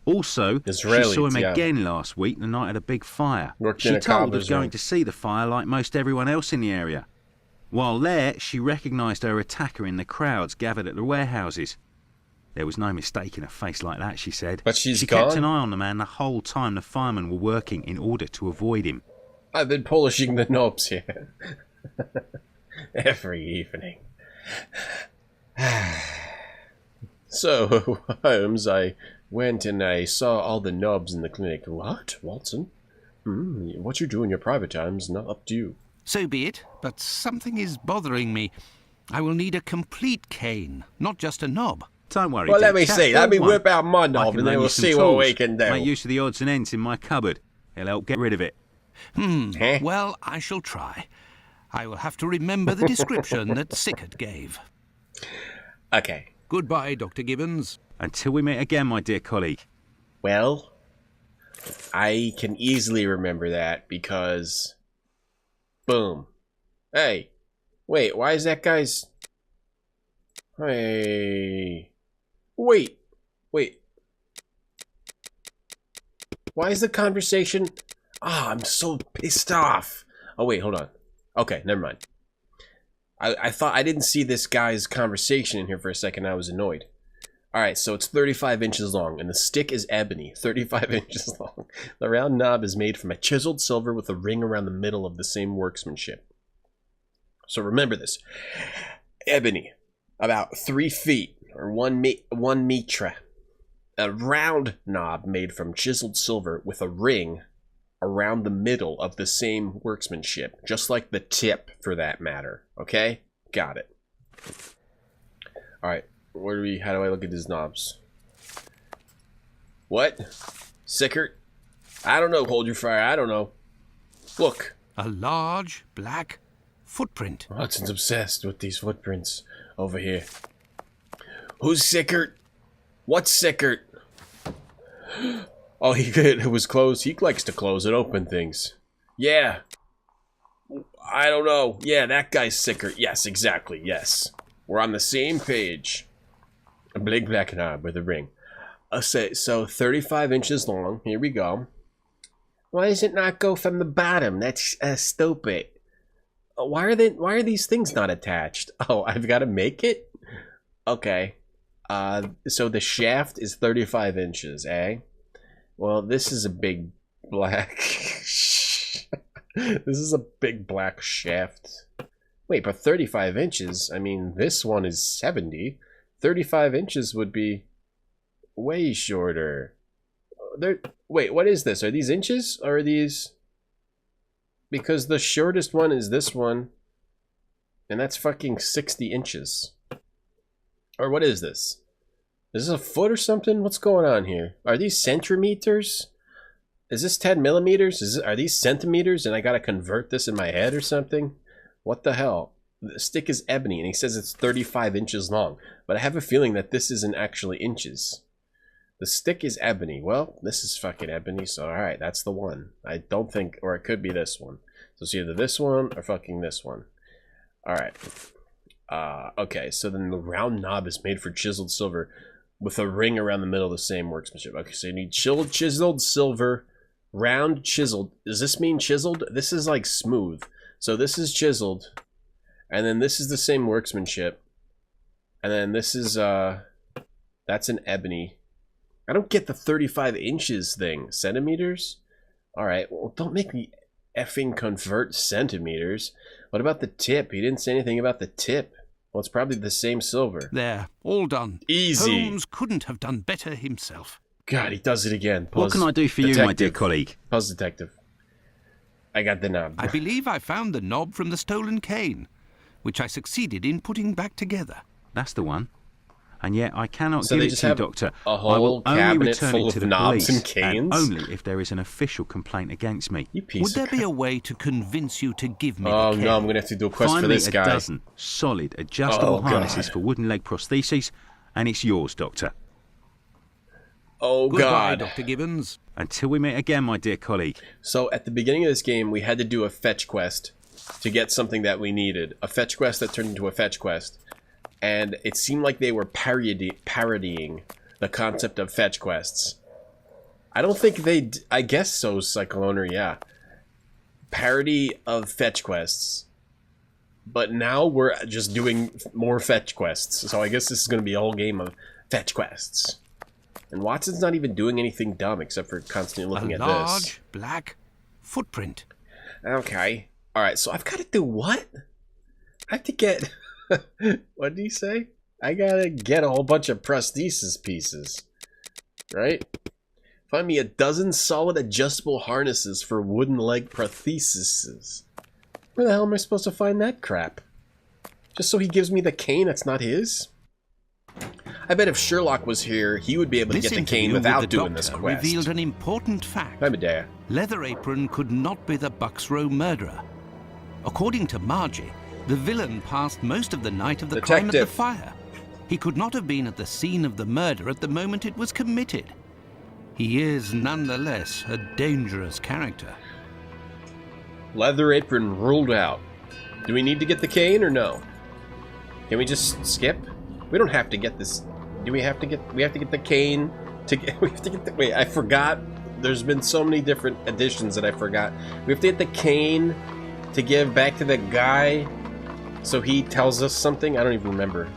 Speaker 6: Also, she saw him
Speaker 1: yeah.
Speaker 6: again last week, the night of the big fire.
Speaker 1: Worked in
Speaker 6: She
Speaker 1: a
Speaker 6: told
Speaker 1: cobbler's
Speaker 6: of going
Speaker 1: run.
Speaker 6: to see the fire like most everyone else in the area. While there, she recognised her attacker in the crowds gathered at the warehouses. There was no mistaking a face like that, she said.
Speaker 1: But she's
Speaker 6: She kept
Speaker 1: gone?
Speaker 6: an eye on the man the whole time the firemen were working in order to avoid him.
Speaker 1: I've been polishing the knobs here. Every evening. So, Holmes, I went and I saw all the knobs in the clinic. What, Watson? What you do in your private time is not up to you.
Speaker 2: So be it, but something is bothering me. I will need a complete cane, not just a knob.
Speaker 6: Don't worry,
Speaker 1: Well,
Speaker 6: dear
Speaker 1: let me
Speaker 6: chap,
Speaker 1: see. Let me
Speaker 6: don't worry.
Speaker 1: whip out my
Speaker 6: I
Speaker 1: knob
Speaker 6: can
Speaker 1: and then
Speaker 6: lend
Speaker 1: we'll
Speaker 6: you some
Speaker 1: see what
Speaker 6: tools.
Speaker 1: we can do.
Speaker 6: Make use of the odds and ends in my cupboard. It'll help get rid of it.
Speaker 1: Huh?
Speaker 2: Well, I shall try. I will have to remember the description that Sickert gave.
Speaker 1: Okay.
Speaker 2: Goodbye, Dr. Gibbons.
Speaker 6: Until we meet again, my dear colleague.
Speaker 1: Well, I can easily remember that because... Boom. Hey. Wait, why is that guy's... Hey. Wait. Why is the conversation... Ah, I'm so pissed off. Oh, wait, hold on. Okay, never mind. I thought I didn't see this guy's conversation in here for a second. I was annoyed. Alright, so it's 35 inches long, and the stick is ebony, 35 inches long. The round knob is made from a chiseled silver with a ring around the middle of the same workmanship. So remember this. Ebony, about 3 feet, or 1 metre. A round knob made from chiseled silver with a ring around the middle of the same workmanship, just like the tip for that matter. Okay? Got it. Alright, how do I look at these knobs? What? Sickert? I don't know, hold your fire, I don't know. Look.
Speaker 2: A large black footprint.
Speaker 1: Watson's obsessed with these footprints over here. Who's Sickert? What's Sickert? Oh, it was closed. He likes to close and open things. Yeah. I don't know. Yeah, that guy's Sickert. Yes, exactly. Yes. We're on the same page. A big black knob with a ring. So 35 inches long. Here we go. Why does it not go from the bottom? That's stupid. Why are these things not attached? Oh, I've got to make it? Okay. So the shaft is 35 inches, eh? Well, this is a big black... This is a big black shaft. Wait, but 35 inches? I mean, this one is 70. 35 inches would be way shorter. Wait, what is this? Are these inches? Or are these... Because the shortest one is this one. And that's fucking 60 inches. Or what is this? Is this a foot or something? What's going on here? Are these centimeters? Is this 10 millimeters? Are these centimeters and I gotta convert this in my head or something? What the hell? The stick is ebony and he says it's 35 inches long. But I have a feeling that this isn't actually inches. The stick is ebony. Well, this is fucking ebony, so alright, that's the one. I don't think, or it could be this one. So it's either this one or fucking this one. Alright. Okay, so then the round knob is made for chiseled silver with a ring around the middle of the same workmanship. Okay, so you need chiseled silver, round chiseled. Does this mean chiseled? This is like smooth. So this is chiseled, and then this is the same workmanship, and then this is, that's an ebony. I don't get the 35 inches thing. Centimeters? Alright, well, don't make me effing convert centimeters. What about the tip? He didn't say anything about the tip. Well, it's probably the same silver.
Speaker 2: There, all done.
Speaker 1: Easy.
Speaker 2: Holmes couldn't have done better himself.
Speaker 1: God, he does it again.
Speaker 6: What can I do for you, my dear colleague?
Speaker 1: Pause detective. I got the knob.
Speaker 2: I believe I found the knob from the stolen cane, which I succeeded in putting back together.
Speaker 6: That's the one. And yet I cannot
Speaker 1: So
Speaker 6: give
Speaker 1: they
Speaker 6: it
Speaker 1: just
Speaker 6: to you,
Speaker 1: have
Speaker 6: Doctor.
Speaker 1: a
Speaker 6: I
Speaker 1: whole
Speaker 6: will only
Speaker 1: cabinet
Speaker 6: return
Speaker 1: full
Speaker 6: it to
Speaker 1: of
Speaker 6: the
Speaker 1: knobs
Speaker 6: police,
Speaker 1: and canes?
Speaker 6: only if there is an official complaint against me.
Speaker 1: You piece
Speaker 2: Would there
Speaker 1: of
Speaker 2: be a way to convince you to give me
Speaker 1: Oh
Speaker 2: the cane?
Speaker 1: no, I'm gonna have to do a quest
Speaker 6: Find
Speaker 1: for
Speaker 6: me
Speaker 1: this
Speaker 6: a
Speaker 1: guy.
Speaker 6: dozen solid adjustable
Speaker 1: Oh,
Speaker 6: harnesses
Speaker 1: God.
Speaker 6: for wooden leg prostheses, and it's yours, Doctor.
Speaker 1: Oh
Speaker 2: Goodbye,
Speaker 1: god.
Speaker 2: Dr. Gibbons.
Speaker 6: Until we meet again, my dear colleague.
Speaker 1: So at the beginning of this game, we had to do a fetch quest to get something that we needed. A fetch quest that turned into a fetch quest. And it seemed like they were parodying the concept of fetch quests. I don't think they... I guess so, Cycloner, yeah. Parody of fetch quests. But now we're just doing more fetch quests. So I guess this is going to be a whole game of fetch quests. And Watson's not even doing anything dumb except for constantly looking at
Speaker 2: A
Speaker 1: this.
Speaker 2: large black footprint.
Speaker 1: Okay. Alright, so I've got to do what? I have to get... what did he say? I gotta get a whole bunch of prosthesis pieces. Right? Find me a dozen solid adjustable harnesses for wooden leg prostheses. Where the hell am I supposed to find that crap? Just so he gives me the cane that's not his? I bet if Sherlock was here, he would be able to
Speaker 2: This
Speaker 1: get the cane
Speaker 2: interview with
Speaker 1: without
Speaker 2: the
Speaker 1: doing this
Speaker 2: doctor
Speaker 1: quest.
Speaker 2: revealed an important fact.
Speaker 1: Hi, Medea.
Speaker 2: Leather Apron could not be the Bucks Row murderer. According to Margie, the villain passed most of the night of the crime at the
Speaker 1: Detective.
Speaker 2: fire. He could not have been at the scene of the murder at the moment it was committed. He is nonetheless a dangerous character.
Speaker 1: Leather Apron ruled out. Do we need to get the cane or no? Can we just skip? We don't have to get this. Do we have to get? We have to get the cane to get. We have to get the. Wait, I forgot. There's been so many different additions that I forgot. We have to get the cane to give back to the guy, so he tells us something. I don't even remember.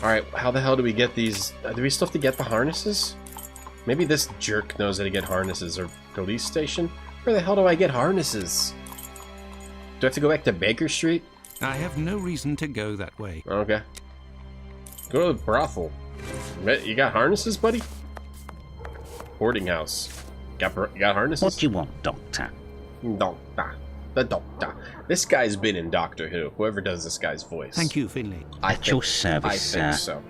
Speaker 1: All right, how the hell do we get these? Do we still have to get the harnesses? Maybe this jerk knows how to get harnesses. Or police station? Where the hell do I get harnesses? Do I have to go back to Baker Street?
Speaker 2: I have no reason to go that way.
Speaker 1: Okay. Go to the brothel. You got harnesses, buddy? Boarding house. You got harnesses?
Speaker 4: What do you want, Doctor?
Speaker 1: Doctor. The Doctor. This guy's been in Doctor Who. Whoever does this guy's voice.
Speaker 2: Thank you, Finley.
Speaker 4: At your service,
Speaker 1: I
Speaker 4: sir.
Speaker 1: think so.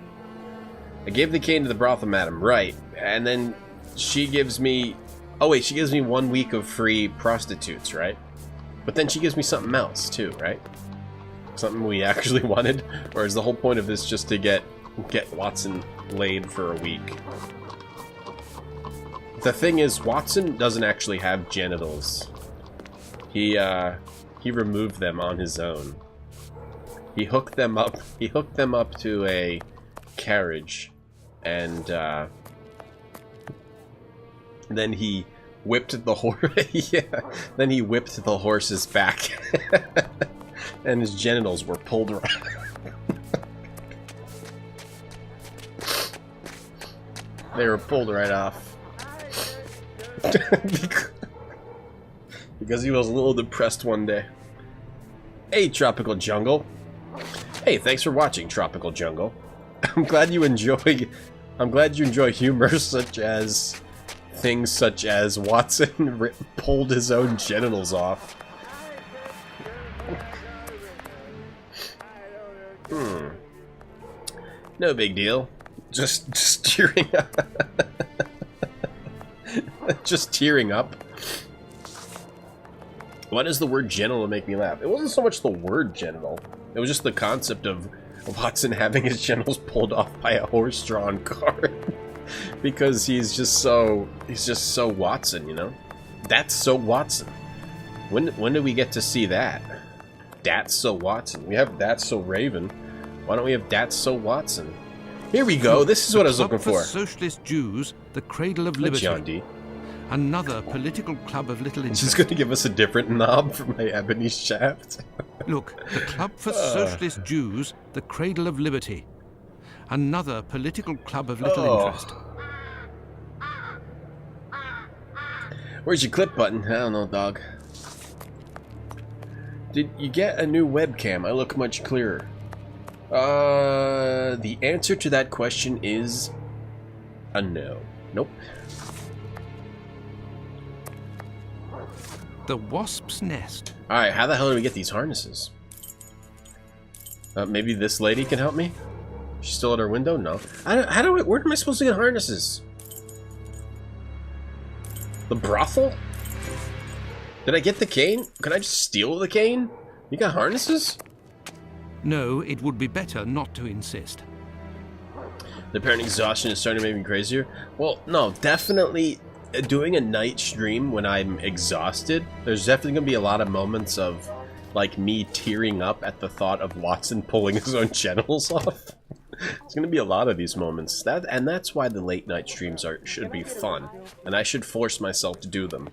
Speaker 1: I gave the cane to the brothel madam, right? And then she gives me... Oh wait, she gives me 1 week of free prostitutes, right? But then she gives me something else too, right? Something we actually wanted? Or is the whole point of this just to get Watson laid for a week? The thing is, Watson doesn't actually have genitals. He removed them on his own. He hooked them up. He hooked them up to a carriage, and then he whipped the horse. Yeah. Then he whipped the horse's back, and his genitals were pulled around. They were pulled right off. Because he was a little depressed one day. Hey, Tropical Jungle. Hey, thanks for watching, Tropical Jungle. I'm glad you enjoy humor such as things such as Watson pulled his own genitals off. No big deal. Just tearing up. Just tearing up. Why does the word genital make me laugh? It wasn't so much the word genital. It was just the concept of Watson having his genitals pulled off by a horse-drawn cart. Because he's just so Watson, you know? That's so Watson. When do we get to see that? That's so Watson. We have That's so Raven. Why don't we have That's so Watson? Here we go. This is what I was looking for.
Speaker 2: Socialist Jews, the cradle of
Speaker 1: Hi,
Speaker 2: liberty.
Speaker 1: John D.
Speaker 2: Another political club of little interest.
Speaker 1: She's going to give us a different knob for my ebony shaft.
Speaker 2: Look, the Club for Socialist Jews, the cradle of liberty. Another political club of little interest.
Speaker 1: Where's your clip button? I don't know, dog. Did you get a new webcam? I look much clearer. The answer to that question is a no. Nope.
Speaker 2: The wasp's nest.
Speaker 1: Alright, how the hell do we get these harnesses? Maybe this lady can help me? She's still at her window? No. Where am I supposed to get harnesses? The brothel? Did I get the cane? Can I just steal the cane? You got harnesses?
Speaker 2: No, it would be better not to insist.
Speaker 1: The apparent exhaustion is starting to make me crazier. Well, no, definitely doing a night stream when I'm exhausted, there's definitely going to be a lot of moments of, like, me tearing up at the thought of Watson pulling his own genitals off. There's going to be a lot of these moments. That's why the late night streams should be fun, and I should force myself to do them.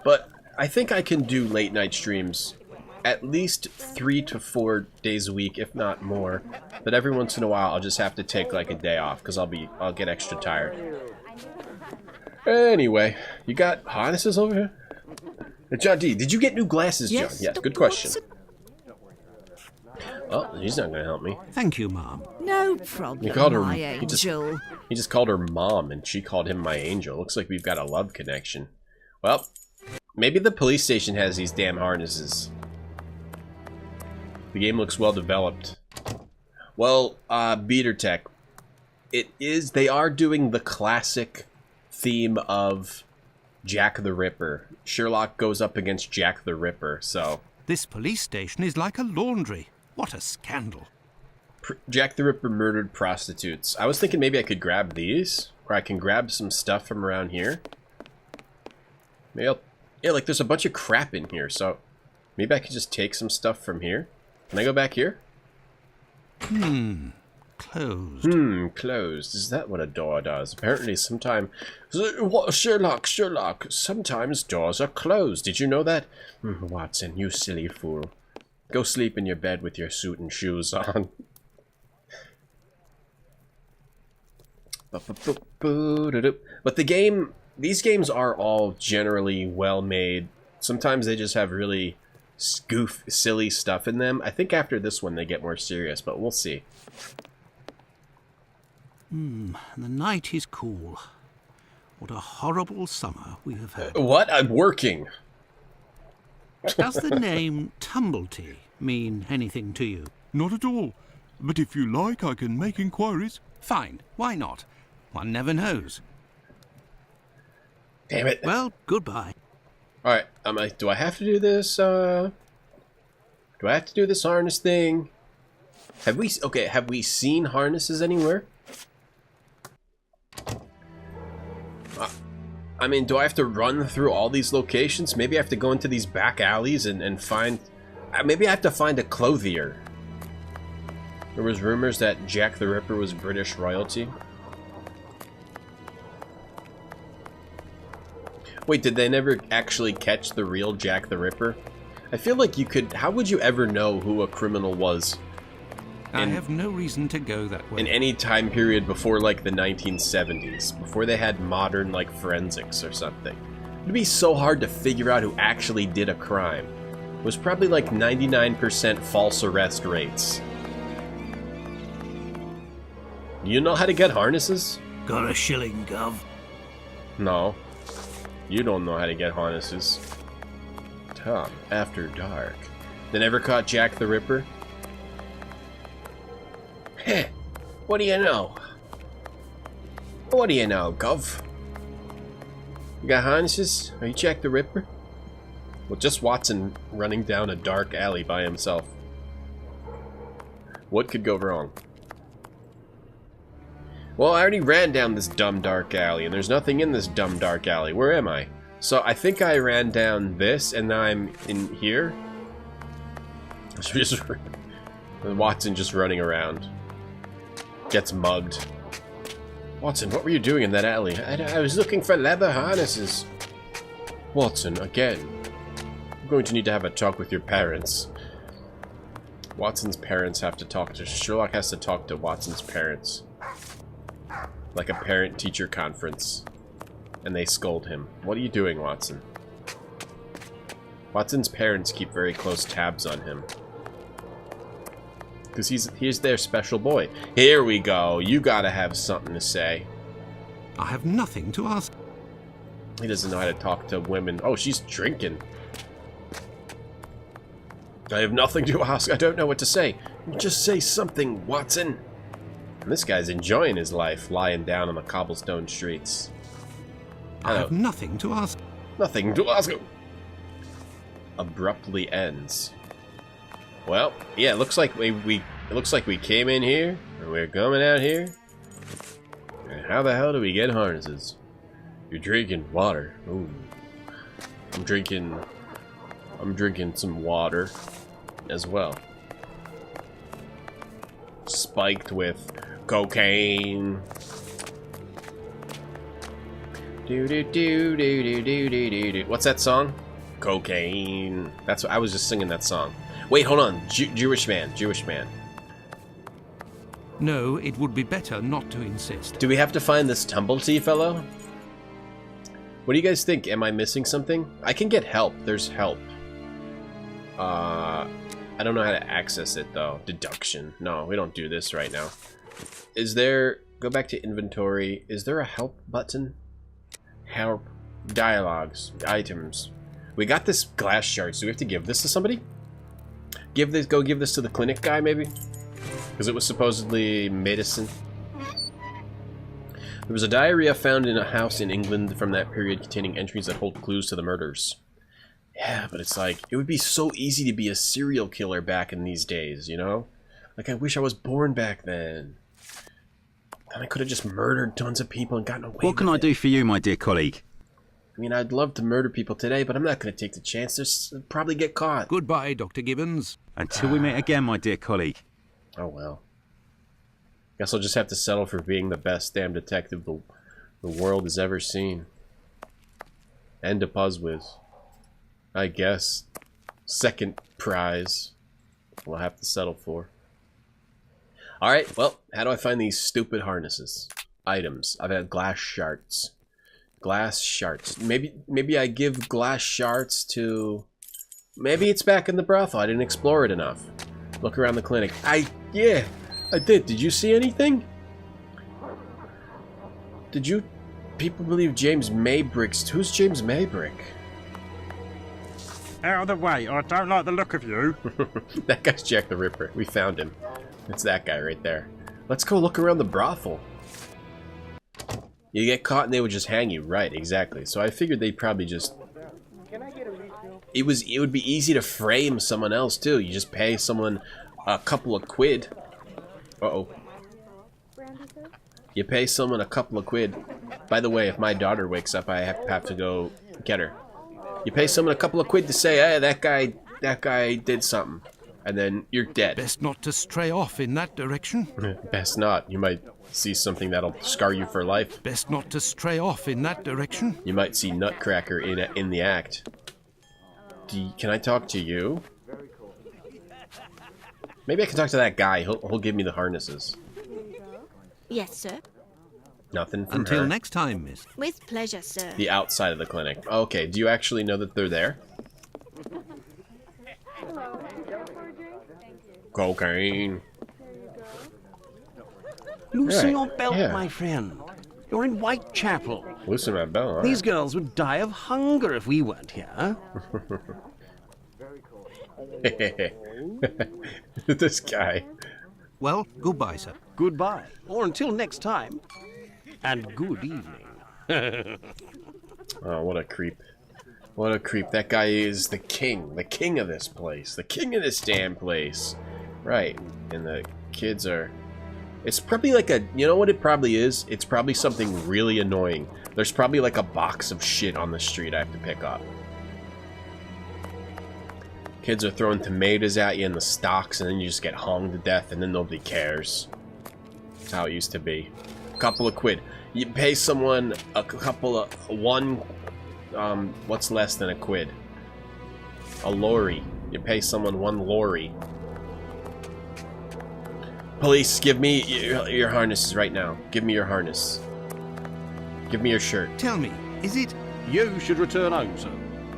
Speaker 1: But I think I can do late night streams at least 3 to 4 days a week, if not more. But every once in a while, I'll just have to take like a day off because I'll get extra tired. Anyway, you got harnesses over here? John D, did you get new glasses, John?
Speaker 8: Yes,
Speaker 1: Yeah, good question. Oh, he's not going to help me.
Speaker 2: Thank you, Mom.
Speaker 8: No problem,
Speaker 1: You called her,
Speaker 8: my angel.
Speaker 1: He just called her Mom, and she called him my angel. Looks like we've got a love connection. Well, maybe the police station has these damn harnesses. The game looks well developed. Well, Beater Tech, they are doing the classic theme of Jack the Ripper. Sherlock goes up against Jack the Ripper, so...
Speaker 2: This police station is like a laundry. What a scandal.
Speaker 1: Jack the Ripper murdered prostitutes. I was thinking maybe I could grab these, or I can grab some stuff from around here. Maybe yeah, like there's a bunch of crap in here, so maybe I could just take some stuff from here. Can I go back here?
Speaker 2: Closed.
Speaker 1: Closed. Is that what a door does? Apparently sometimes... Sherlock, sometimes doors are closed. Did you know that? Watson, you silly fool. Go sleep in your bed with your suit and shoes on. But these games are all generally well made. Sometimes they just have really silly stuff in them. I think after this one they get more serious, but we'll see.
Speaker 2: The night is cool. What a horrible summer we have had.
Speaker 1: What? I'm working.
Speaker 2: Does the name Tumblety mean anything to you?
Speaker 3: Not at all. But if you like, I can make inquiries.
Speaker 2: Fine, why not? One never knows.
Speaker 1: Damn it.
Speaker 2: Well, goodbye.
Speaker 1: Alright, do I have to do this, do I have to do this harness thing? Have we seen harnesses anywhere? I mean, do I have to run through all these locations? Maybe I have to go into these back alleys and find... maybe I have to find a clothier. There was rumors that Jack the Ripper was British royalty. Wait, did they never actually catch the real Jack the Ripper? I feel like you could... How would you ever know who a criminal was?
Speaker 2: I have no reason to go that way.
Speaker 1: In any time period before, like, the 1970s. Before they had modern, like, forensics or something. It'd be so hard to figure out who actually did a crime. It was probably, like, 99% false arrest rates. Do you know how to get harnesses?
Speaker 2: Got a shilling, Gov?
Speaker 1: No. You don't know how to get harnesses. Tom, after dark. They never caught Jack the Ripper? Heh, what do you know? What do you know, Gov? You got harnesses? Are you Jack the Ripper? Well, just Watson running down a dark alley by himself. What could go wrong? Well, I already ran down this dumb dark alley, and there's nothing in this dumb dark alley. Where am I? So I think I ran down this, and now I'm in here. Watson just running around. Gets mugged. Watson, what were you doing in that alley? I was looking for leather harnesses. Watson, again. I'm going to need to have a talk with your parents. Watson's parents have to talk to... Sherlock has to talk to Watson's parents. Like a parent-teacher conference. And they scold him. What are you doing, Watson? Watson's parents keep very close tabs on him. Because he's their special boy. Here we go. You gotta have something to say.
Speaker 2: I have nothing to ask.
Speaker 1: He doesn't know how to talk to women. Oh, she's drinking. I have nothing to ask. I don't know what to say. Just say something, Watson. And this guy's enjoying his life, lying down on the cobblestone streets.
Speaker 2: I have nothing to ask.
Speaker 1: Nothing to ask him. Abruptly ends. Well, yeah, it looks like we came in here and we're coming out here. And how the hell do we get harnesses? You're drinking water. Ooh. I'm drinking some water as well. Spiked with cocaine. Do do do do do do do do. What's that song? Cocaine. That's what I was just singing that song. Wait, hold on. Jewish man.
Speaker 2: No, it would be better not to insist.
Speaker 1: Do we have to find this Tumblety fellow? What do you guys think? Am I missing something? I can get help. There's help. I don't know how to access it though. Deduction. No, we don't do this right now. Is there... Go back to inventory. Is there a help button? Help. Dialogues. Items. We got this glass shard, so we have to give this to somebody? Go give this to the clinic guy, maybe? Because it was supposedly medicine. There was a diarrhea found in a house in England from that period containing entries that hold clues to the murders. Yeah, but it's like, it would be so easy to be a serial killer back in these days, you know? Like, I wish I was born back then. And I could have just murdered tons of people and gotten away with it.
Speaker 6: What can I do for you, my dear colleague?
Speaker 1: I mean, I'd love to murder people today, but I'm not going to take the chance. They'll probably get caught.
Speaker 2: Goodbye, Dr. Gibbons.
Speaker 6: Until we meet again, my dear colleague.
Speaker 1: Oh, well. Guess I'll just have to settle for being the best damn detective the world has ever seen. And to puzz with. I guess. Second prize. We'll have to settle for. Alright, well, how do I find these stupid harnesses? Items. I've had glass shards. Glass shards. Maybe I give glass shards to... Maybe it's back in the brothel. I didn't explore it enough. Look around the clinic. Yeah, I did. Did you see anything? Did you... People believe James Maybrick's... Who's James Maybrick?
Speaker 6: Out of the way. I don't like the look of you.
Speaker 1: That guy's Jack the Ripper. We found him. It's that guy right there. Let's go look around the brothel. You get caught and they would just hang you. Right, exactly. So I figured they'd probably just... It would be easy to frame someone else too. You just pay someone a couple of quid. Uh-oh. You pay someone a couple of quid. By the way, if my daughter wakes up, I have to go get her. You pay someone a couple of quid to say, hey, that guy did something. And then you're dead.
Speaker 2: Best not to stray off in that direction.
Speaker 1: Best not. You might see something that'll scar you for life.
Speaker 2: Best not to stray off in that direction.
Speaker 1: You might see Nutcracker in the act. Can I talk to you? Maybe I can talk to that guy. He'll give me the harnesses.
Speaker 7: Yes, sir.
Speaker 1: Nothing from
Speaker 2: Until
Speaker 1: her.
Speaker 2: next time, miss.
Speaker 7: With pleasure, sir.
Speaker 1: The outside of the clinic. Okay, do you actually know that they're there? Cocaine.
Speaker 9: Loosen
Speaker 1: Right,
Speaker 9: your belt,
Speaker 1: yeah.
Speaker 9: my friend. You're in Whitechapel.
Speaker 1: Loosen my belt. All
Speaker 9: These
Speaker 1: right.
Speaker 9: girls would die of hunger if we weren't here.
Speaker 1: This guy.
Speaker 2: Well, goodbye, sir.
Speaker 9: Goodbye, or until next time. And good evening.
Speaker 1: Oh, what a creep. What a creep. That guy is the king. The king of this place. The king of this damn place. Right. And the kids are... It's probably like a... You know what it probably is? It's probably something really annoying. There's probably like a box of shit on the street I have to pick up. Kids are throwing tomatoes at you in the stocks and then you just get hung to death and then nobody cares. That's how it used to be. A couple of quid. You pay someone a couple of... what's less than a quid? A lorry. You pay someone one lorry. Police, give me your harnesses right now. Give me your harness. Give me your shirt.
Speaker 2: Tell me, is it...
Speaker 9: You should return home, sir.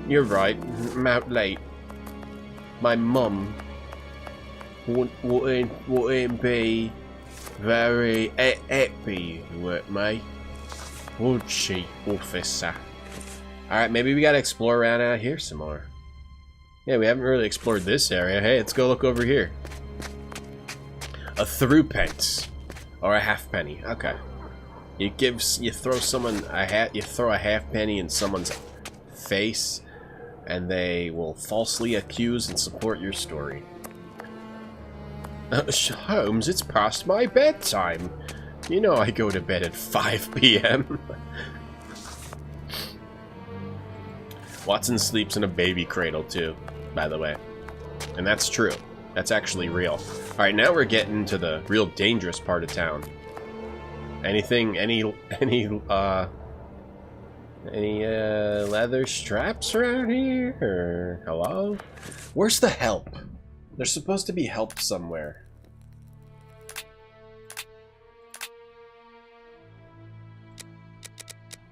Speaker 1: You're right. I'm out late. My mum wouldn't be very happy with me, would she, officer? Alright, maybe we gotta explore around out here some more. Yeah, we haven't really explored this area. Hey, let's go look over here. A threepence. Or a halfpenny. Okay. You throw someone you throw a halfpenny in someone's face, and they will falsely accuse and support your story. Holmes, it's past my bedtime. You know I go to bed at 5 p.m. Watson sleeps in a baby cradle too, by the way. And that's true. That's actually real. Alright, now we're getting to the real dangerous part of town. Any leather straps around here? Or, hello? Where's the help? There's supposed to be help somewhere.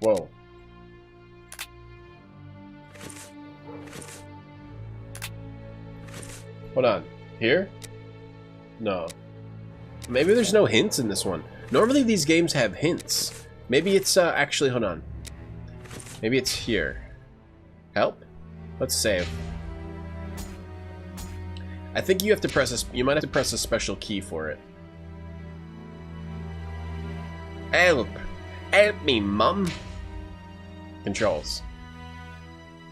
Speaker 1: Whoa. Hold on. Here? No. Maybe there's no hints in this one. Normally these games have hints. Maybe it's, actually, hold on. Maybe it's here. Help? Let's save. I think you have to press you might have to press a special key for it. Help! Help me, mum! Controls.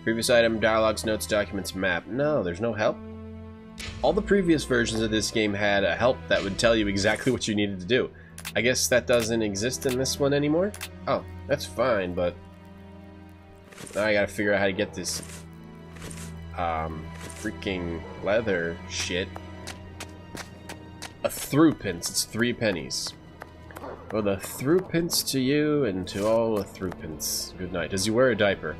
Speaker 1: Previous item, dialogues, notes, documents, map. No, there's no help. All the previous versions of this game had a help that would tell you exactly what you needed to do. I guess that doesn't exist in this one anymore? Oh, that's fine, but now I gotta figure out how to get this freaking leather shit. A threepence, it's 3 pennies. Well, the threepence to you and to all the threepence. Good night. Does he wear a diaper?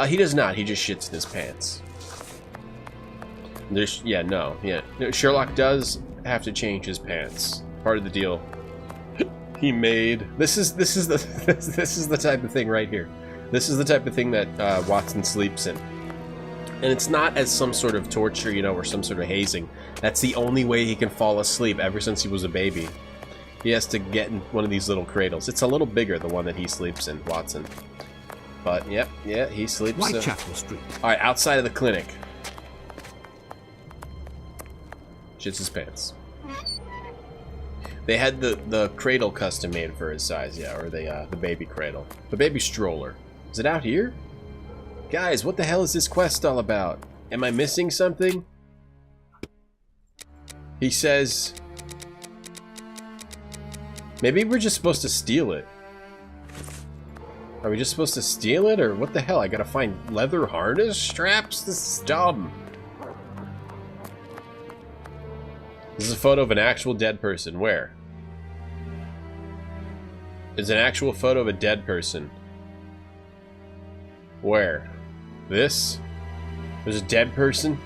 Speaker 1: He does not, he just shits in his pants. There's, yeah, no, yeah. Sherlock does have to change his pants. Part of the deal. He made. This is the type of thing right here. This is the type of thing that Watson sleeps in, and it's not as some sort of torture, you know, or some sort of hazing. That's the only way he can fall asleep ever since he was a baby. He has to get in one of these little cradles. It's a little bigger, the one that he sleeps in, Watson. But yep, yeah, he sleeps.
Speaker 2: Whitechapel Street.
Speaker 1: All right, outside of the clinic. Shits his pants. They had the cradle custom made for his size, yeah, or the baby cradle. The baby stroller. Is it out here? Guys, what the hell is this quest all about? Am I missing something? He says... Maybe we're just supposed to steal it. Are we just supposed to steal it, or what the hell? I gotta find leather harness straps? This is dumb. This is a photo of an actual dead person. Where? It's an actual photo of a dead person. Where? This? There's a dead person?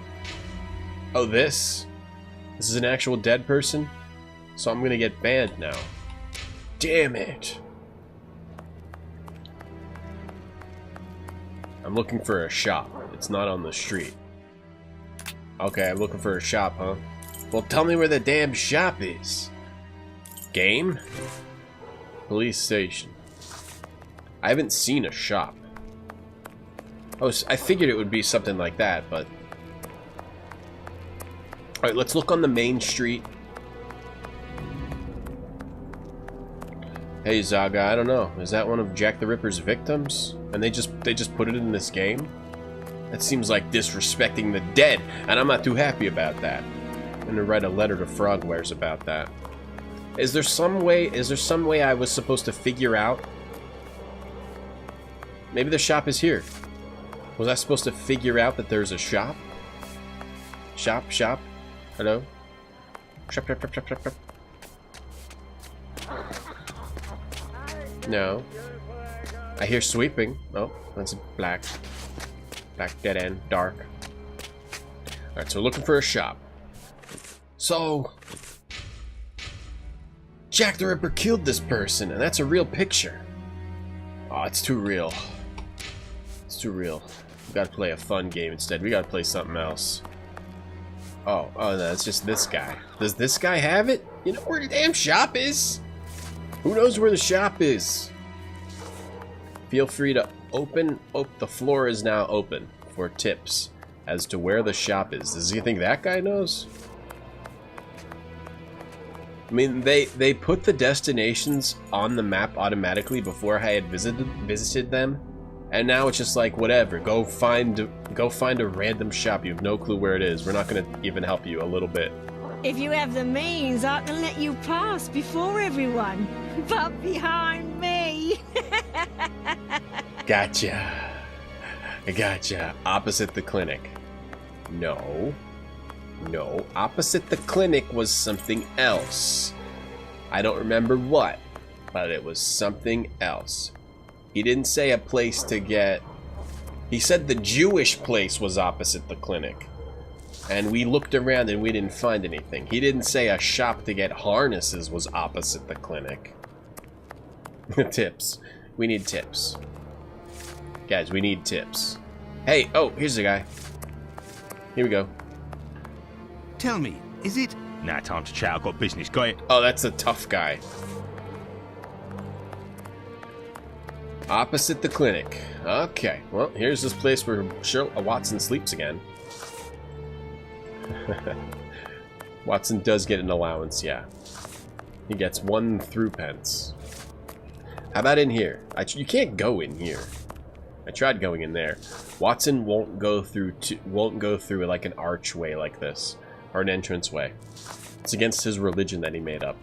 Speaker 1: Oh, this? This is an actual dead person? So I'm gonna get banned now. Damn it! I'm looking for a shop. It's not on the street. Okay, I'm looking for a shop, huh? Well, tell me where the damn shop is. Game? Police station. I haven't seen a shop. I figured it would be something like that, but... Alright, let's look on the main street. Hey, Zaga, I don't know. Is that one of Jack the Ripper's victims? And they just put it in this game? That seems like disrespecting the dead, and I'm not too happy about that. I'm gonna write a letter to Frogwares about that. Is there some way I was supposed to figure out? Maybe the shop is here. Was I supposed to figure out that there's a shop? Shop? Hello? Shop. No. I hear sweeping. Oh, that's a black dead end, dark. Alright, so we're looking for a shop. So, Jack the Ripper killed this person, and that's a real picture. Oh, it's too real. It's too real. We gotta play a fun game instead. We gotta play something else. Oh, no, it's just this guy. Does this guy have it? You know where the damn shop is? Who knows where the shop is? Feel free to open. Oh, the floor is now open for tips as to where the shop is. Does he think that guy knows? I mean, they put the destinations on the map automatically before I had visited them, and now it's just like, whatever. Go find a random shop. You have no clue where it is. We're not gonna even help you a little bit.
Speaker 7: If you have the means, I can let you pass before everyone, but behind me.
Speaker 1: Gotcha. I gotcha. Opposite the clinic. No. No. Opposite the clinic was something else. I don't remember what, but it was something else. He didn't say a place to get... He said the Jewish place was opposite the clinic. And we looked around and we didn't find anything. He didn't say a shop to get harnesses was opposite the clinic. Tips. We need tips. Guys, we need tips. Hey, oh, here's the guy. Here we go.
Speaker 2: Tell me, is it...
Speaker 6: Nah, time to chat. I've got business. Got it?
Speaker 1: Oh, that's a tough guy. Opposite the clinic. Okay, well, here's this place where Sherlock Watson sleeps again. Watson does get an allowance, yeah. He gets 1 through pence. How about in here? You can't go in here. I tried going in there. Watson won't go through like an archway like this, or an entranceway. It's against his religion that he made up.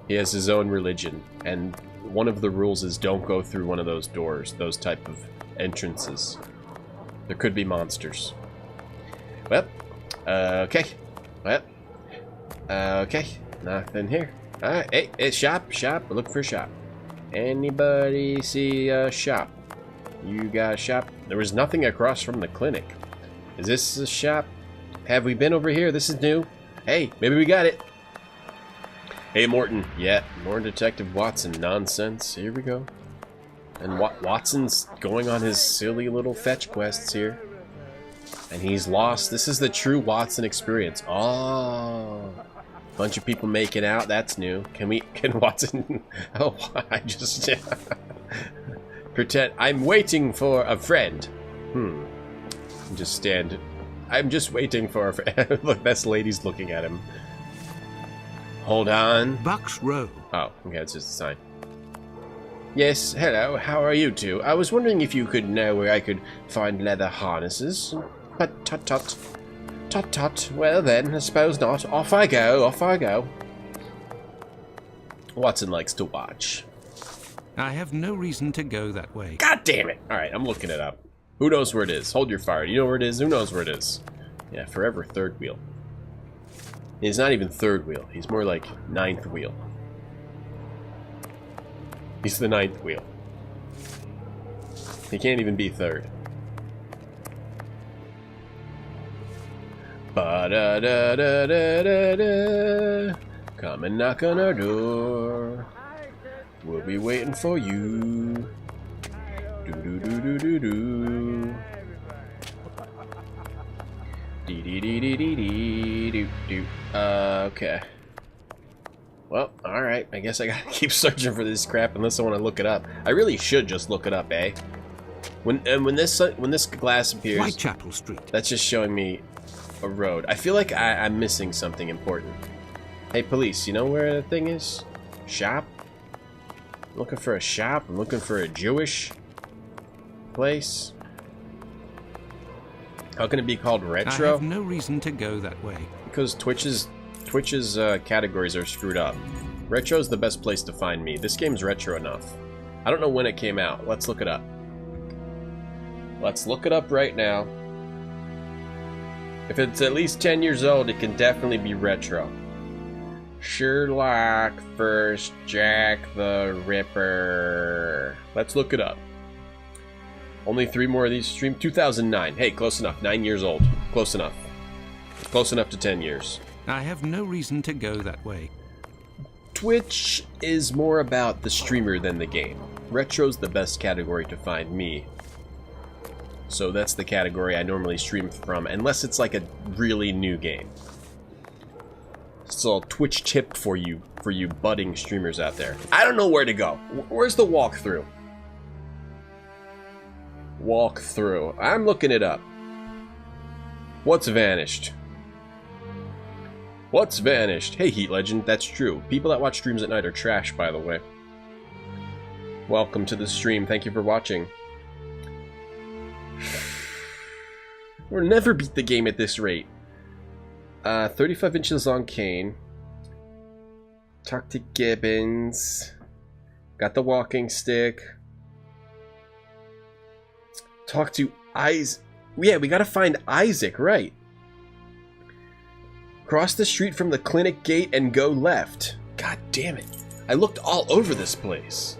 Speaker 1: He has his own religion, and one of the rules is don't go through one of those doors, those type of entrances. There could be monsters. Well, okay. Well, okay. Nothing here. Alright, hey, it's shop. Look for a shop. Anybody see a shop? You got a shop? There was nothing across from the clinic. Is this a shop? Have we been over here? This is new. Hey, maybe we got it. Hey, Morton. Yeah, more Detective Watson nonsense. Here we go. And Watson's going on his silly little fetch quests here. And he's lost. This is the true Watson experience. Oh, bunch of people making out. That's new. Can Watson? Oh, I just pretend I'm waiting for a friend. I'm just waiting for a friend. Look, this lady's looking at him. Hold on.
Speaker 2: Bucks Row.
Speaker 1: Oh, okay, it's just a sign. Yes, hello. How are you two? I was wondering if you could know where I could find leather harnesses. But tut. Well then, I suppose not. Off I go. Watson likes to watch.
Speaker 2: I have no reason to go that way.
Speaker 1: God damn it! Alright, I'm looking it up. Who knows where it is? Hold your fire. You know where it is? Who knows where it is? Yeah, forever third wheel. He's not even third wheel. He's more like 9th wheel. He's the 9th wheel. He can't even be third. Ba-da-da-da-da-da. Come and knock on our door. We'll be waiting for you. Do-do-do-do-do-do. Dee-dee-dee-dee-dee-dee-doo-doo. Okay. Well, alright. I guess I gotta keep searching for this crap unless I want to look it up. I really should just look it up, eh? When this glass appears...
Speaker 2: Whitechapel Street.
Speaker 1: That's just showing me a road. I feel like I'm missing something important. Hey, police, you know where the thing is? Shop? I'm looking for a shop. I'm looking for a Jewish place. How can it be called retro?
Speaker 2: I have no reason to go that way.
Speaker 1: Because Twitch's categories are screwed up. Retro's the best place to find me. This game's retro enough. I don't know when it came out. Let's look it up. Let's look it up right now. If it's at least 10 years old, it can definitely be retro. Sherlock vs. Jack the Ripper. Let's look it up. Only 3 more of these streamed. 2009. Hey, close enough. 9 years old. Close enough. Close enough to 10 years.
Speaker 2: I have no reason to go that way.
Speaker 1: Twitch is more about the streamer than the game. Retro's the best category to find me. So that's the category I normally stream from, unless it's like a really new game. It's a Twitch tip for you budding streamers out there. I don't know where to go. Where's the walkthrough? Walkthrough. I'm looking it up. What's vanished? What's vanished? Hey, Heat Legend, that's true. People that watch streams at night are trash, by the way. Welcome to the stream. Thank you for watching. We'll never beat the game at this rate. 35 inches long cane. Talk to Gibbons. Got the walking stick. Talk to Isaac. Yeah, we gotta find Isaac, right? Cross the street from the clinic gate and go left. God damn it. I looked all over this place.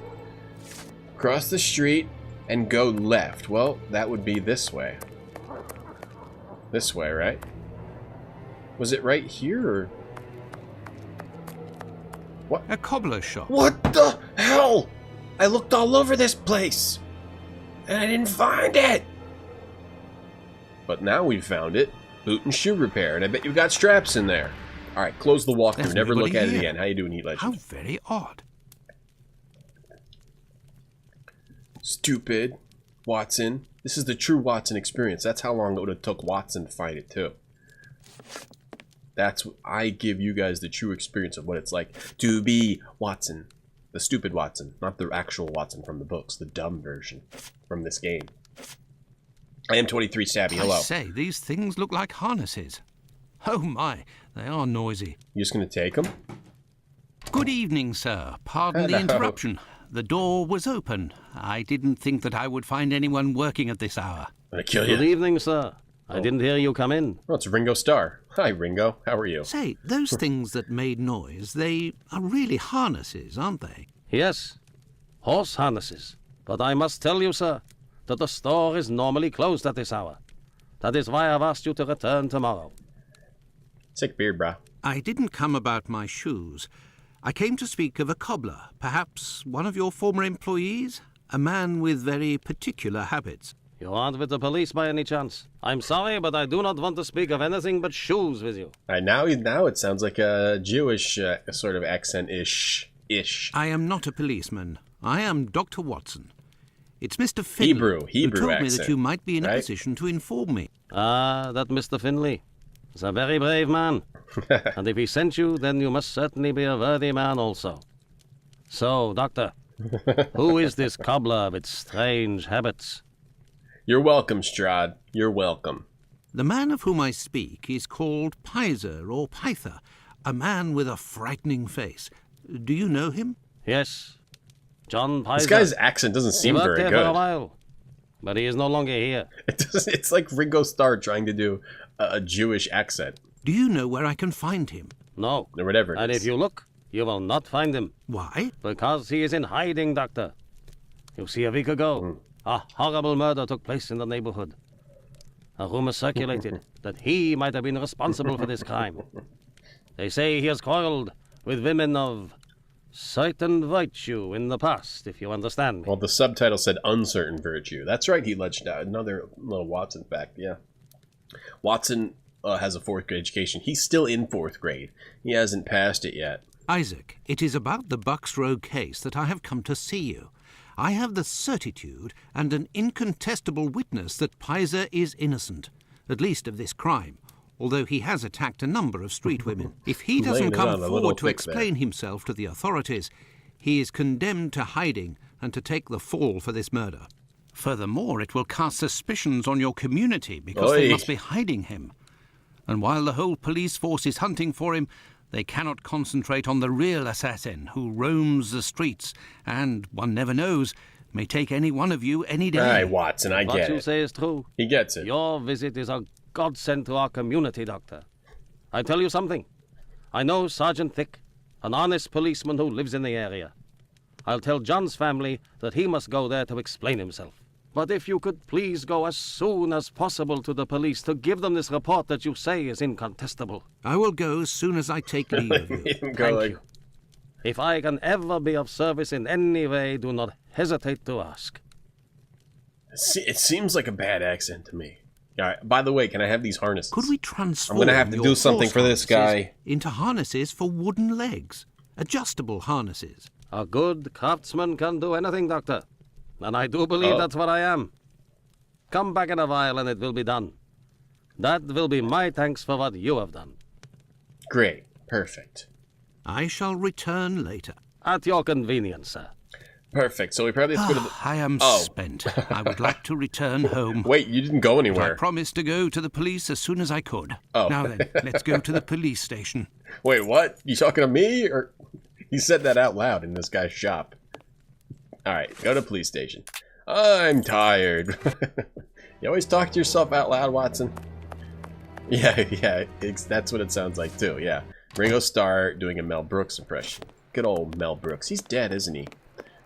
Speaker 1: Cross the street and go left. Well, that would be this way. This way, right? Was it right here, or... What?
Speaker 2: A cobbler shop.
Speaker 1: What the hell? I looked all over this place, and I didn't find it. But now we found it. Boot and shoe repair, and I bet you've got straps in there. Alright, close the walkthrough. Never look at it again. How you doing, Heat Legend?
Speaker 2: How very odd.
Speaker 1: Stupid. Watson. This is the true Watson experience. That's how long it would have took Watson to find it, too. That's what I give you guys, the true experience of what it's like to be Watson. The stupid Watson, not the actual Watson from the books, the dumb version from this game. I am 23 Stabby, hello.
Speaker 2: I say, these things look like harnesses. Oh my, they are noisy.
Speaker 1: You just gonna take them?
Speaker 2: Good evening, sir. Pardon the interruption. The door was open. I didn't think that I would find anyone working at this hour.
Speaker 1: I'm gonna kill you.
Speaker 9: Good evening, sir. I didn't hear you come in.
Speaker 1: Oh, it's Ringo Starr. Hi, Ringo. How are you?
Speaker 2: Say, those things that made noise, they are really harnesses, aren't they?
Speaker 9: Yes, horse harnesses. But I must tell you, sir, that the store is normally closed at this hour. That is why I've asked you to return tomorrow.
Speaker 1: Sick beard, brah.
Speaker 2: I didn't come about my shoes. I came to speak of a cobbler, perhaps one of your former employees? A man with very particular habits.
Speaker 9: You aren't with the police by any chance? I'm sorry, but I do not want to speak of anything but shoes with you.
Speaker 1: Now it sounds like a Jewish sort of accent-ish.
Speaker 2: I am not a policeman. I am Dr. Watson. It's Mr. Finley who told
Speaker 1: accent,
Speaker 2: me that you might be in a position to inform me.
Speaker 9: Ah, that Mr. Finley is a very brave man. And if he sent you, then you must certainly be a worthy man also. So, Doctor, who is this cobbler with strange habits?
Speaker 1: You're welcome, Strahd. You're welcome.
Speaker 2: The man of whom I speak is called Pizer or Pyther, a man with a frightening face. Do you know him?
Speaker 9: Yes, John Pizer.
Speaker 1: This guy's accent doesn't seem very good.
Speaker 9: He worked there for a while, but he is no longer here.
Speaker 1: It's like Ringo Starr trying to do a Jewish accent.
Speaker 2: Do you know where I can find him?
Speaker 9: No.
Speaker 1: Or whatever it
Speaker 9: and
Speaker 1: is.
Speaker 9: If you look, you will not find him.
Speaker 2: Why?
Speaker 9: Because he is in hiding, Doctor. You see, a week ago, a horrible murder took place in the neighborhood. A rumor circulated that he might have been responsible for this crime. They say he has quarreled with women of certain virtue in the past, if you understand me.
Speaker 1: Well, the subtitle said uncertain virtue. That's right, he ledged out. Another little Watson fact, yeah. Watson has a 4th grade education. He's still in 4th grade. He hasn't passed it yet.
Speaker 2: Isaac, it is about the Bucks Road case that I have come to see you. I have the certitude and an incontestable witness that Pizer is innocent, at least of this crime, although he has attacked a number of street women. If he doesn't come forward to explain himself to the authorities, he is condemned to hiding and to take the fall for this murder. Furthermore, it will cast suspicions on your community because they must be hiding him. And while the whole police force is hunting for him, they cannot concentrate on the real assassin who roams the streets and, one never knows, may take any one of you any day.
Speaker 1: Aye, Watson, I get it.
Speaker 9: What you say is true.
Speaker 1: He gets it.
Speaker 9: Your visit is a godsend to our community, Doctor. I tell you something. I know Sergeant Thick, an honest policeman who lives in the area. I'll tell John's family that he must go there to explain himself. But if you could please go as soon as possible to the police to give them this report that you say is incontestable.
Speaker 2: I will go as soon as I take leave of you.
Speaker 9: Thank you. If I can ever be of service in any way, do not hesitate to ask.
Speaker 1: It seems like a bad accent to me. All right, by the way, can I have these harnesses?
Speaker 2: Could we transform
Speaker 1: I'm going to have to do something for this guy.
Speaker 2: Into harnesses for wooden legs? Adjustable harnesses?
Speaker 9: A good craftsman can do anything, Doctor. And I do believe that's what I am. Come back in a while and it will be done. That will be my thanks for what you have done.
Speaker 1: Great. Perfect.
Speaker 2: I shall return later.
Speaker 9: At your convenience, sir.
Speaker 1: Perfect. So we probably have to go to the...
Speaker 2: I am spent. I would like to return home.
Speaker 1: Wait, you didn't go
Speaker 2: But I
Speaker 1: anywhere.
Speaker 2: promised to go to the police as soon as I could.
Speaker 1: Oh.
Speaker 2: Now then, let's go to the police station.
Speaker 1: Wait, what? You talking to me? Or he said that out loud in this guy's shop. Alright, go to police station. I'm tired. You always talk to yourself out loud, Watson. Yeah, that's what it sounds like too, yeah. Ringo Starr doing a Mel Brooks impression. Good old Mel Brooks. He's dead, isn't he?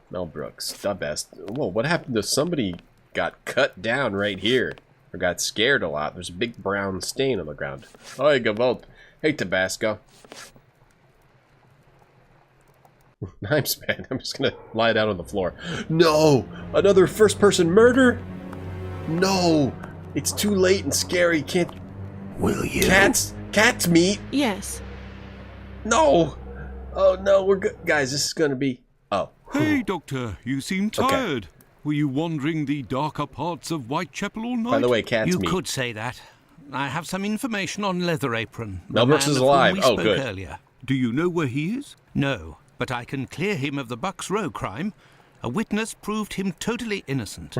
Speaker 1: Mel Brooks, the best. Whoa, what happened to somebody got cut down right here? Or got scared a lot. There's a big brown stain on the ground. Oi, Gavolt. Hey, Tabasco. I'm spent. I'm just gonna lie down on the floor. No! Another first-person murder? No! It's too late and scary. Can't...
Speaker 9: Will you?
Speaker 1: Cats meat?
Speaker 7: Yes.
Speaker 1: No! Oh, no, we're good. Guys, this is gonna be... Oh.
Speaker 3: Hey, Doctor, you seem tired. Were you wandering the darker parts of Whitechapel all night?
Speaker 1: By the way, cats
Speaker 2: You
Speaker 1: meat.
Speaker 2: could say that. I have some information on Leather Apron.
Speaker 1: Mel
Speaker 2: the
Speaker 1: Brooks
Speaker 2: man
Speaker 1: is
Speaker 2: of whom
Speaker 1: alive.
Speaker 2: we
Speaker 1: Oh,
Speaker 2: spoke
Speaker 1: good.
Speaker 2: Earlier.
Speaker 3: Do you know where he is?
Speaker 2: No, but I can clear him of the Bucks Row crime. A witness proved him totally innocent.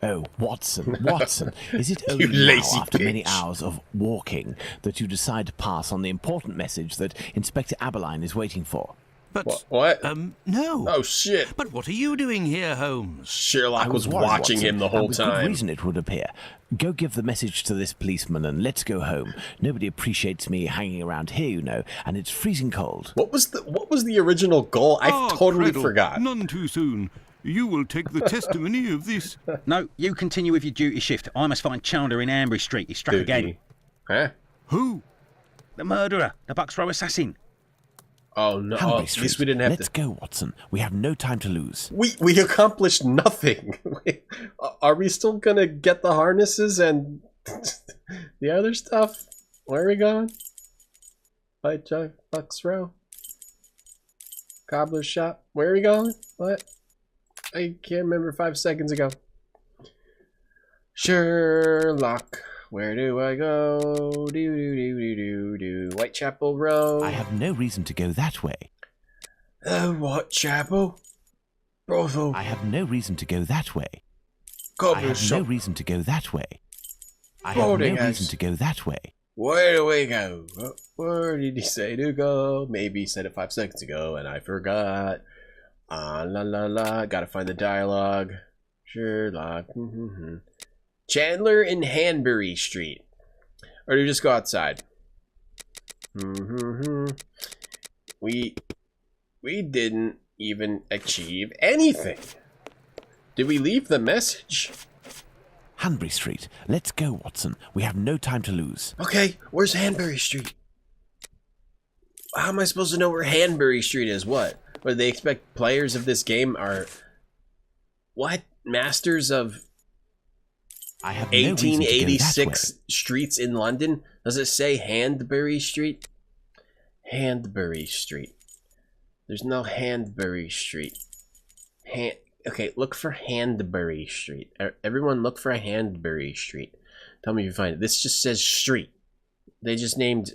Speaker 10: Oh, Watson, Watson, is it
Speaker 1: You
Speaker 10: only now,
Speaker 1: lazy
Speaker 10: after many
Speaker 1: bitch.
Speaker 10: hours of walking, that you decide to pass on the important message that Inspector Aberline is waiting for?
Speaker 2: But,
Speaker 1: What?
Speaker 2: no.
Speaker 1: Oh, shit.
Speaker 2: But what are you doing here, Holmes?
Speaker 1: Sherlock
Speaker 10: I
Speaker 1: was
Speaker 10: worried,
Speaker 1: watching
Speaker 10: Watson,
Speaker 1: him the whole
Speaker 10: and with good
Speaker 1: time.
Speaker 10: reason, it would appear. Go give the message to this policeman and let's go home. Nobody appreciates me hanging around here, you know, and it's freezing cold.
Speaker 1: What was the original goal? I totally
Speaker 3: Creddle,
Speaker 1: forgot.
Speaker 3: None too soon. You will take the testimony of this.
Speaker 6: No, you continue with your duty shift. I must find Chandler in Ambury Street. He's struck again.
Speaker 1: Huh?
Speaker 3: Who?
Speaker 6: The murderer, the Bucks Row assassin.
Speaker 1: Oh no!
Speaker 10: Hanbury
Speaker 1: Oh, at
Speaker 10: Street.
Speaker 1: least we didn't have
Speaker 10: Let's
Speaker 1: to.
Speaker 10: go, Watson. We have no time to lose.
Speaker 1: We accomplished nothing. Are we still gonna get the harnesses and the other stuff? Where are we going? Bucks Row. Cobbler's shop. Where are we going? What? I can't remember 5 seconds ago. Sherlock. Where do I go? Do. Whitechapel Road.
Speaker 10: I have no reason to go that way.
Speaker 1: Whitechapel? Brothel.
Speaker 10: I have no reason to go that way. I
Speaker 1: Cobbler's
Speaker 10: have no
Speaker 1: shop.
Speaker 10: reason to go that way. I have no
Speaker 1: Boarding
Speaker 10: reason
Speaker 1: house.
Speaker 10: to go that way.
Speaker 1: Where do we go? Where did he say to go? Maybe he said it 5 seconds ago and I forgot. Ah, la la la. Gotta find the dialogue. Sherlock. Chandler in Hanbury Street. Or do we just go outside? We didn't even achieve anything. Did we leave the message?
Speaker 10: Hanbury Street. Let's go, Watson. We have no time to lose.
Speaker 1: Okay, where's Hanbury Street? How am I supposed to know where Hanbury Street is? What? Or they expect players of this game are... What? Masters of
Speaker 10: I have no reason to go that
Speaker 1: 1886
Speaker 10: way.
Speaker 1: streets in London? Does it say Handbury Street? Handbury Street. There's no Handbury Street. Okay, look for Handbury Street. Everyone look for Handbury Street. Tell me if you find it. This just says street. They just named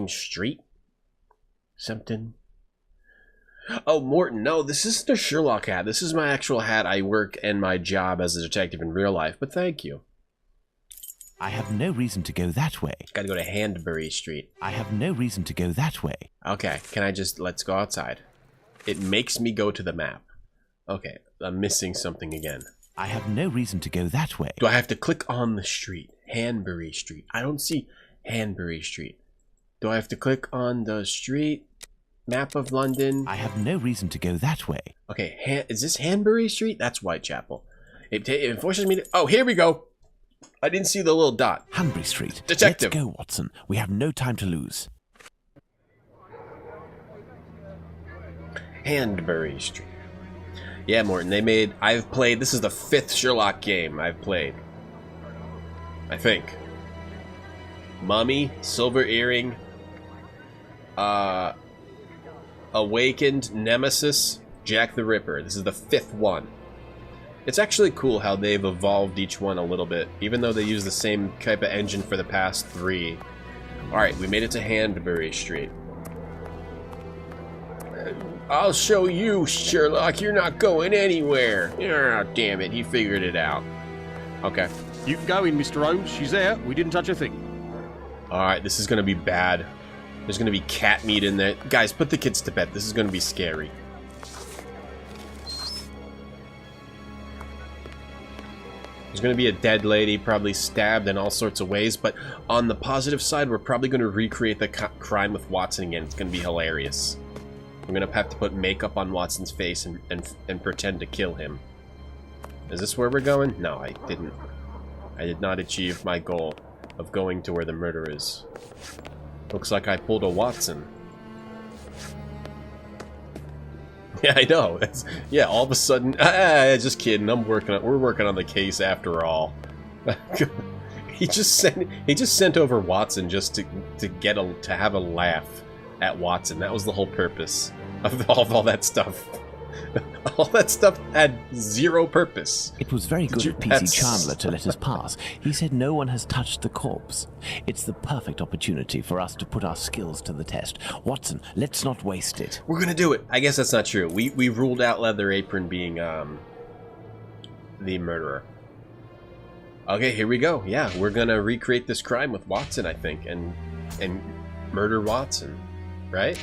Speaker 1: street? Something. Oh, Morton, no, this isn't a Sherlock hat. This is my actual hat. I work and my job as a detective in real life, but thank you.
Speaker 10: I have no reason to go that way.
Speaker 1: Gotta go to Handbury Street.
Speaker 10: I have no reason to go that way.
Speaker 1: Okay, can I just... Let's go outside. It makes me go to the map. Okay, I'm missing something again.
Speaker 10: I have no reason to go that way.
Speaker 1: Do I have to click on the street? Hanbury Street. I don't see Hanbury Street. Do I have to click on the street? Map of London.
Speaker 10: I have no reason to go that way.
Speaker 1: Okay, is this Hanbury Street? That's Whitechapel. It forces me to... Oh, here we go. I didn't see the little dot.
Speaker 10: Hanbury Street.
Speaker 1: Detective.
Speaker 10: Let's go, Watson. We have no time to lose.
Speaker 1: Hanbury Street. Yeah, Morton, I've played... This is the 5th Sherlock game I've played. I think. Mummy, Silver Earring, Awakened, Nemesis, Jack the Ripper. This is the 5th one. It's actually cool how they've evolved each one a little bit, even though they use the same type of engine for the past 3. Alright, we made it to Hanbury Street. I'll show you, Sherlock. You're not going anywhere. Oh, damn it. He figured it out. Okay.
Speaker 11: You can go in, Mr. Holmes. She's there. We didn't touch a thing.
Speaker 1: Alright, this is going to be bad. There's going to be cat meat in there. Guys, put the kids to bed. This is going to be scary. There's going to be a dead lady, probably stabbed in all sorts of ways, but on the positive side, we're probably going to recreate the crime with Watson again. It's going to be hilarious. We're going to have to put makeup on Watson's face and pretend to kill him. Is this where we're going? No, I didn't. I did not achieve my goal of going to where the murder is. Looks like I pulled a Watson. Yeah, I know. Yeah, all of a sudden, just kidding. We're working on the case after all. he just sent over Watson just to have a laugh at Watson. That was the whole purpose of all that stuff. All that stuff had zero purpose.
Speaker 10: It was very good of PC Chandler to let us pass. He said no one has touched the corpse. It's the perfect opportunity for us to put our skills to the test. Watson, let's not waste it.
Speaker 1: We're gonna do it. I guess that's not true. We ruled out Leather Apron being the murderer. Okay, here we go. Yeah, we're gonna recreate this crime with Watson, I think, and murder Watson, right?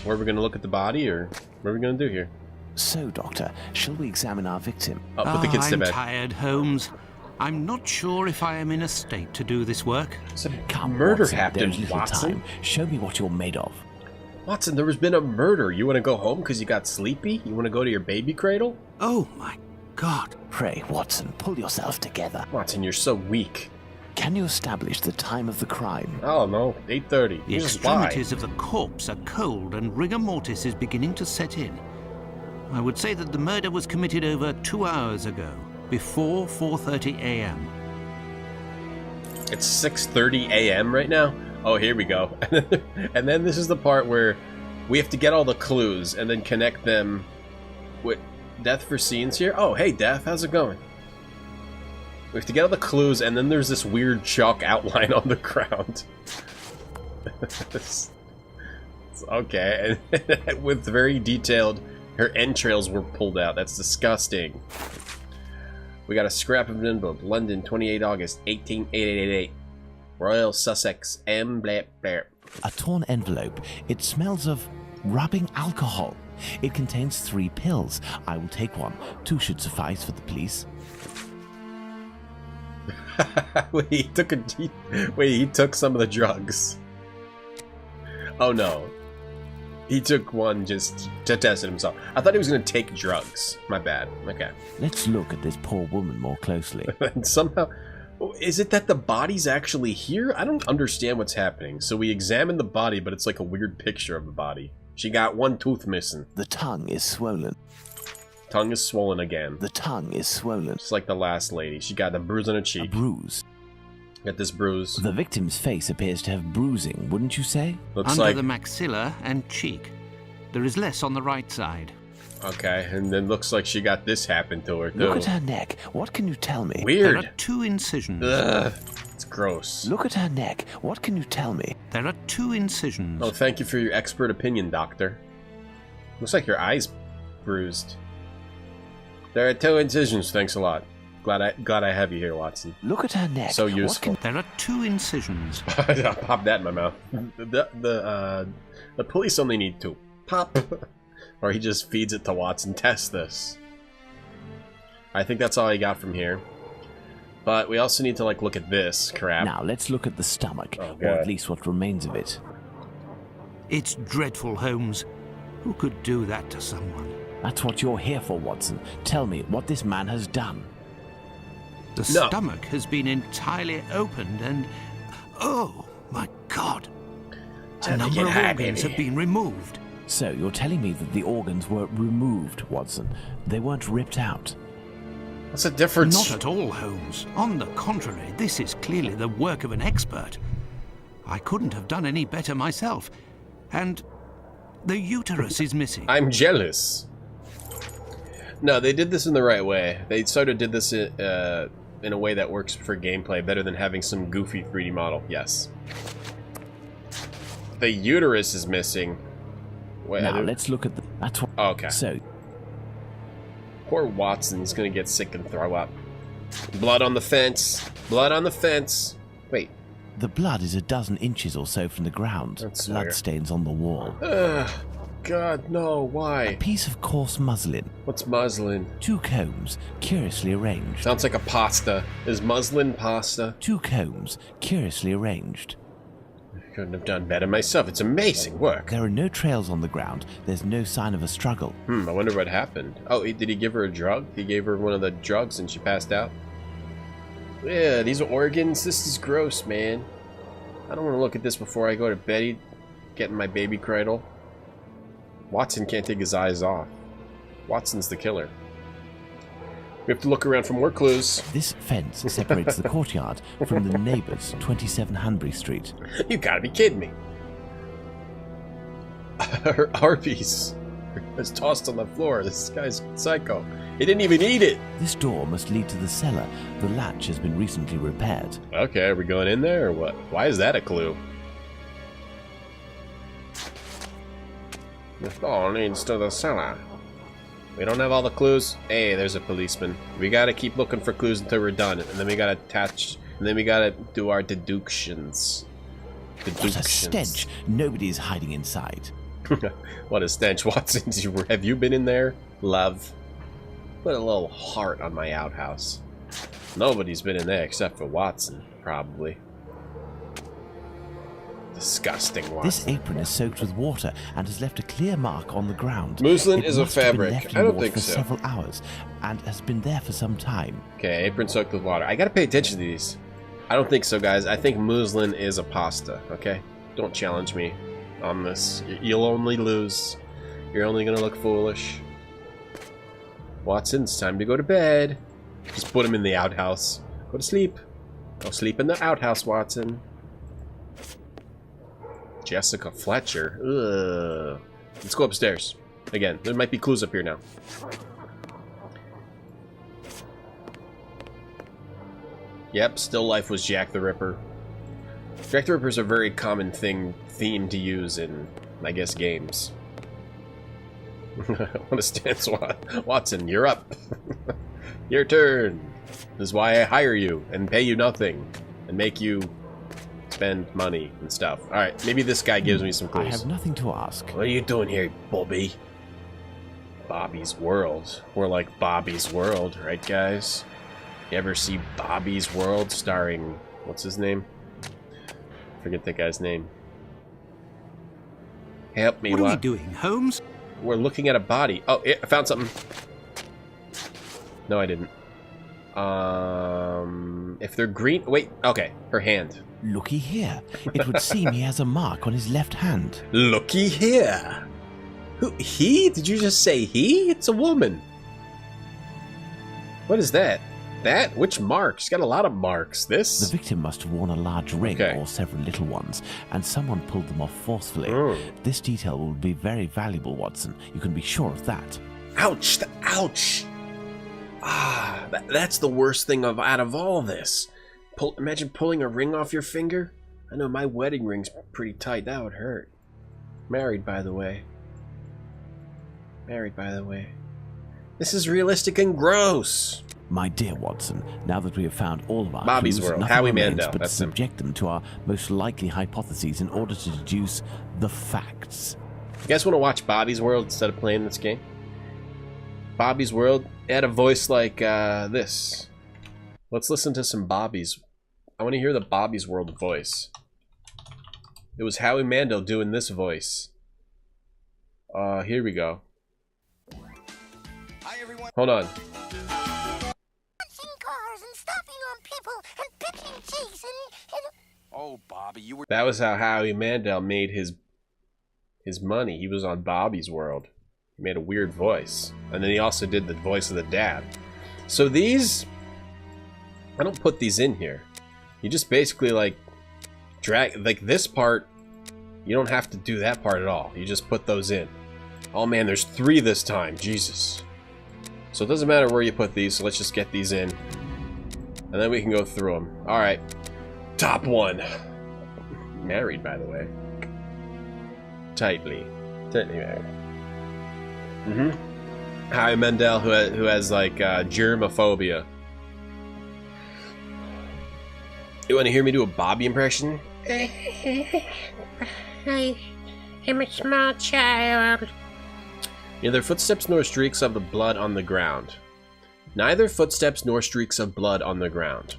Speaker 1: Where are we gonna look at the body, or what are we gonna do here?
Speaker 10: So, Doctor, shall we examine our victim?
Speaker 1: Oh, put the kids to bed.
Speaker 2: I'm tired, Holmes. I'm not sure if I am in a state to do this work.
Speaker 10: Come,
Speaker 1: murder
Speaker 10: Watson,
Speaker 1: happened,
Speaker 10: there's little
Speaker 1: Watson.
Speaker 10: time. Show me what you're made of.
Speaker 1: Watson, there has been a murder. You want to go home because you got sleepy? You want to go to your baby cradle?
Speaker 2: Oh, my God.
Speaker 10: Pray, Watson, pull yourself together.
Speaker 1: Watson, you're so weak.
Speaker 10: Can you establish the time of the crime?
Speaker 1: Oh, no. 8:30.
Speaker 2: The extremities of the corpse are cold and rigor mortis is beginning to set in. I would say that the murder was committed over 2 hours ago, before 4:30 a.m.
Speaker 1: It's 6:30 a.m. right now? Oh, here we go. And then this is the part where we have to get all the clues and then connect them with Death for Scenes here. Oh, hey, Death. How's it going? We have to get all the clues, and then there's this weird chalk outline on the ground. Okay, and with very detailed... Her entrails were pulled out. That's disgusting. We got a scrap of an envelope. London, 28 August, 18888. Royal Sussex, M. Blair.
Speaker 10: A torn envelope. It smells of rubbing alcohol. It contains 3 pills. I will take one. 2 should suffice for the police.
Speaker 1: Wait, he took some of the drugs. Oh no. He took one just to test it himself. I thought he was going to take drugs. My bad. Okay.
Speaker 10: Let's look at this poor woman more closely.
Speaker 1: And somehow... Is it that the body's actually here? I don't understand what's happening. So we examine the body, but it's like a weird picture of the body. She got 1 tooth missing.
Speaker 10: The tongue is swollen.
Speaker 1: Tongue is swollen again.
Speaker 10: The tongue is swollen.
Speaker 1: Just like the last lady. She got a bruise on her cheek.
Speaker 10: A bruise.
Speaker 1: Got this bruise.
Speaker 10: The victim's face appears to have bruising, wouldn't you say?
Speaker 1: Looks
Speaker 2: Under
Speaker 1: like...
Speaker 2: the maxilla and cheek. There is less on the right side.
Speaker 1: Okay, and then looks like she got this happen to her, too.
Speaker 10: Look at her neck. What can you tell me?
Speaker 1: Weird.
Speaker 2: There are 2 incisions.
Speaker 1: Ugh, it's gross.
Speaker 10: Look at her neck. What can you tell me?
Speaker 2: There are 2 incisions.
Speaker 1: Oh, thank you for your expert opinion, doctor. Looks like your eye's bruised. There are 2 incisions, thanks a lot. Glad I have you here, Watson.
Speaker 10: Look at her neck.
Speaker 1: So useful.
Speaker 2: There are 2 incisions.
Speaker 1: I'll pop that in my mouth. The police only need 2. Pop. Or he just feeds it to Watson. Test this. I think that's all I got from here. But we also need to, like, look at this crap.
Speaker 10: Now, let's look at the stomach.
Speaker 1: Oh,
Speaker 10: or at least what remains of it.
Speaker 2: It's dreadful, Holmes. Who could do that to someone?
Speaker 10: That's what you're here for, Watson. Tell me what this man has done.
Speaker 2: The stomach has been entirely opened and... Oh, my God. A number of organs have been removed.
Speaker 10: So, you're telling me that the organs were removed, Watson. They weren't ripped out.
Speaker 1: What's the difference?
Speaker 2: Not at all, Holmes. On the contrary, this is clearly the work of an expert. I couldn't have done any better myself. And the uterus is missing.
Speaker 1: I'm jealous. No, they did this in the right way. They sort of did this in a way that works for gameplay better than having some goofy 3D model. Yes. The uterus is missing. Wait,
Speaker 10: now let's look at the... That's what...
Speaker 1: Okay.
Speaker 10: So...
Speaker 1: Poor Watson's gonna get sick and throw up. Blood on the fence. Blood on the fence. Wait.
Speaker 10: The blood is a dozen inches or so from the ground.
Speaker 1: That's
Speaker 10: blood
Speaker 1: weird.
Speaker 10: stains on the wall.
Speaker 1: Ugh. God, no. Why?
Speaker 10: A piece of coarse muslin.
Speaker 1: What's muslin?
Speaker 10: 2 combs, curiously arranged.
Speaker 1: Sounds like a pasta. Is muslin pasta?
Speaker 10: 2 combs, curiously arranged.
Speaker 1: I couldn't have done better myself. It's amazing work.
Speaker 10: There are no trails on the ground. There's no sign of a struggle.
Speaker 1: I wonder what happened. Oh, did he give her a drug? He gave her one of the drugs and she passed out? Yeah, these are organs. This is gross, man. I don't want to look at this before I go to bed. Get in my baby cradle. Watson can't take his eyes off. Watson's the killer. We have to look around for more clues.
Speaker 10: This fence separates the courtyard from the neighbours, 27 Hanbury Street.
Speaker 1: You gotta be kidding me. Her Arby's is tossed on the floor. This guy's psycho. He didn't even eat it.
Speaker 10: This door must lead to the cellar. The latch has been recently repaired.
Speaker 1: Okay, are we going in there or what? Why is that a clue? The door leads to the cellar. We don't have all the clues. Hey, there's a policeman. We gotta keep looking for clues until we're done, and then we gotta attach, and then we gotta do our deductions.
Speaker 10: What a stench! Nobody's hiding inside.
Speaker 1: What a stench, Watson. Have you been in there, love? Put a little heart on my outhouse. Nobody's been in there except for Watson, probably. Disgusting, Watson.
Speaker 10: This apron is soaked with water and has left a clear mark on the ground.
Speaker 1: Muslin
Speaker 10: it
Speaker 1: is a
Speaker 10: must have been
Speaker 1: fabric.
Speaker 10: left in
Speaker 1: I don't
Speaker 10: water
Speaker 1: think
Speaker 10: for
Speaker 1: so.
Speaker 10: several hours and has been there for some time.
Speaker 1: Okay, apron soaked with water. I gotta pay attention to these. I don't think so, guys. I think muslin is a pasta, okay? Don't challenge me on this. You'll only lose. You're only gonna look foolish. Watson, it's time to go to bed. Just put him in the outhouse. Go to sleep. Go sleep in the outhouse, Watson. Jessica Fletcher. Ugh. Let's go upstairs. Again, there might be clues up here now. Yep, still life was Jack the Ripper. Jack the Ripper is a very common theme to use in, I guess, games. What a stance, Watson. You're up. Your turn. This is why I hire you and pay you nothing and make you spend money and stuff. Alright, maybe this guy gives me some clues.
Speaker 10: I have nothing to ask.
Speaker 1: What are you doing here, Bobby? Bobby's World. We're like Bobby's World, right, guys? You ever see Bobby's World starring... what's his name? Forget that guy's name. Help me,
Speaker 2: What are we doing, Holmes?
Speaker 1: We're looking at a body. Oh, yeah, I found something. No, I didn't. If they're green... wait, okay, her hand.
Speaker 10: Looky here. It would seem he has a mark on his left hand.
Speaker 1: Looky here. Who? He? Did you just say he? It's a woman. What is that? That? Which mark? She's got a lot of marks. This?
Speaker 10: The victim must have worn a large ring
Speaker 1: Okay.
Speaker 10: or several little ones, and someone pulled them off forcefully. This detail will be very valuable, Watson. You can be sure of that.
Speaker 1: Ouch! Ouch! Ah, that's the worst thing out of all this. Imagine pulling a ring off your finger. I know my wedding ring's pretty tight. That would hurt. Married, by the way. Married, by the way. This is realistic and gross.
Speaker 10: My dear Watson, now that we have found all of our
Speaker 1: Bobby's
Speaker 10: clues,
Speaker 1: World,
Speaker 10: nothing
Speaker 1: Howie
Speaker 10: remains
Speaker 1: Mandel,
Speaker 10: but to
Speaker 1: that's him.
Speaker 10: subject them to our most likely hypotheses in order to deduce the facts.
Speaker 1: You guys want to watch Bobby's World instead of playing this game? Bobby's World had a voice like this. Let's listen to some Bobby's. I want to hear the Bobby's World voice. It was Howie Mandel doing this voice. Here we go.
Speaker 12: Hi, everyone.
Speaker 1: Hold on.
Speaker 12: Cars and stopping on people and picking cheeks and... Oh, Bobby, you were...
Speaker 1: That was how Howie Mandel made his money. He was on Bobby's World. He made a weird voice. And then he also did the voice of the dad. So these... I don't put these in here. You just basically, like, drag... like, this part, you don't have to do that part at all. You just put those in. Oh, man, there's 3 this time. Jesus. So it doesn't matter where you put these, so let's just get these in. And then we can go through them. Alright. Top 1. Married, by the way. tightly. Hi, Mendel, who has like germophobia. You want to hear me do a Bobby impression?
Speaker 12: I am a small child.
Speaker 1: Neither footsteps nor streaks of the blood on the ground. Neither footsteps nor streaks of blood on the ground.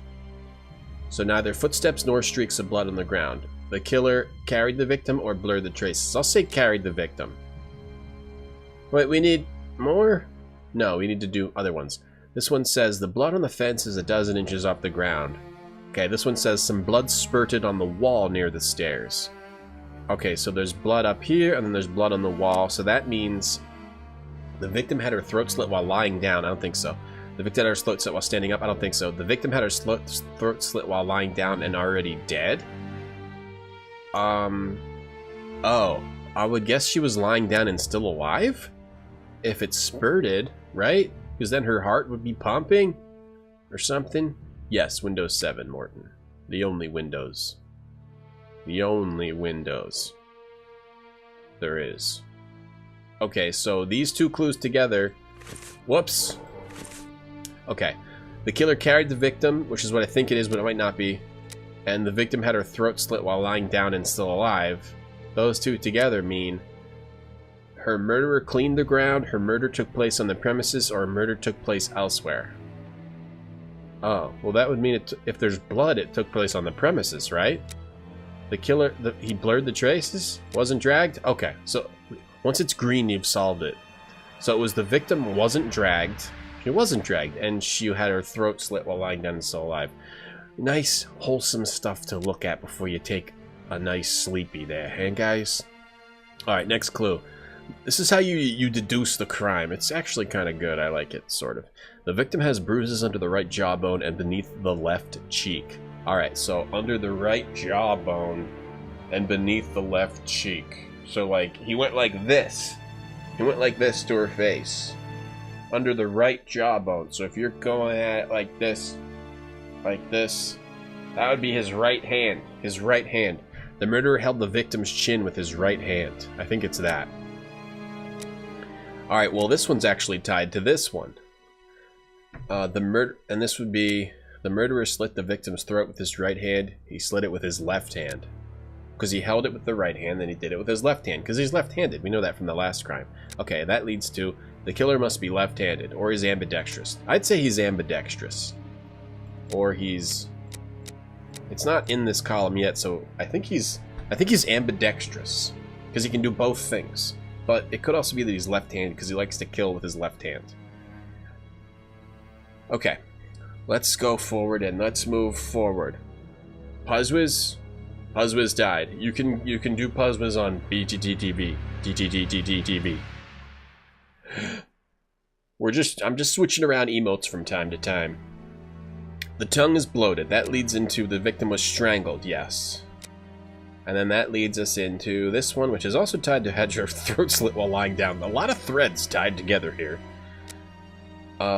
Speaker 1: So neither footsteps nor streaks of blood on the ground. The killer carried the victim or blurred the traces. I'll say carried the victim. Wait, we need more? No, we need to do other ones. This one says the blood on the fence is 12 inches off the ground. Okay, this one says some blood spurted on the wall near the stairs. Okay, so there's blood up here and then there's blood on the wall. So that means the victim had her throat slit while lying down. I don't think so. The victim had her throat slit while standing up. I don't think so. The victim had her throat slit while lying down and already dead. Oh, I would guess she was lying down and still alive? If it spurted, right? Because then her heart would be pumping or something. Yes, Windows 7, Morton. The only Windows. The only Windows there is. Okay, so these two clues together. Whoops. Okay. The killer carried the victim, which is what I think it is, but it might not be. And the victim had her throat slit while lying down and still alive. Those two together mean her murderer cleaned the ground, her murder took place on the premises, or her murder took place elsewhere. Oh, well that would mean if there's blood, it took place on the premises, right? The killer, he blurred the traces? Wasn't dragged? Okay, so once it's green, you've solved it. So it was the victim wasn't dragged. She wasn't dragged, and she had her throat slit while lying down and still alive. Nice, wholesome stuff to look at before you take a nice sleepy there, hey guys? Alright, next clue. This is how you deduce the crime. It's actually kind of good. I like it, sort of. The victim has bruises under the right jawbone and beneath the left cheek. Alright, so under the right jawbone and beneath the left cheek. So, like, he went like this. He went like this to her face. Under the right jawbone. So if you're going at it like this, that would be his right hand. His right hand. The murderer held the victim's chin with his right hand. I think it's that. Alright, well this one's actually tied to this one. And this would be, the murderer slit the victim's throat with his right hand. He slit it with his left hand. Because he held it with the right hand, then he did it with his left hand. Because he's left-handed. We know that from the last crime. Okay, that leads to, the killer must be left-handed, or he's ambidextrous. I'd say he's ambidextrous. Or he's... It's not in this column yet, so I think he's ambidextrous. Because he can do both things. But it could also be that he's left-handed because he likes to kill with his left hand. Okay. Let's go forward and let's move forward. Puzzwiz? Puzzwiz died. You can do Puzzwiz on BTTTV. DTTTTV. I'm just switching around emotes from time to time. The tongue is bloated. That leads into the victim was strangled, yes. And then that leads us into this one, which is also tied to had her throat slit while lying down. A lot of threads tied together here.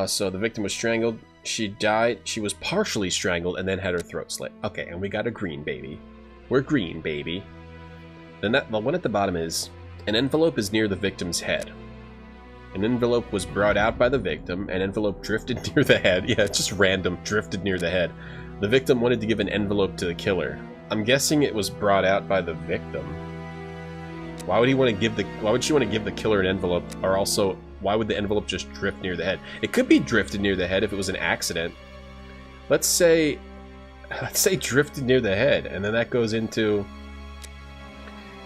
Speaker 1: So the victim was strangled. She died. She was partially strangled and then had her throat slit. Okay, and we got a green, baby. We're green, baby. Then the one at the bottom is, an envelope is near the victim's head. An envelope was brought out by the victim. An envelope drifted near the head. Yeah, it's just random. Drifted near the head. The victim wanted to give an envelope to the killer. I'm guessing it was brought out by the victim. Why would she want to give the killer an envelope? Or also, why would the envelope just drift near the head? It could be drifted near the head if it was an accident. Let's say drifted near the head, and then that goes into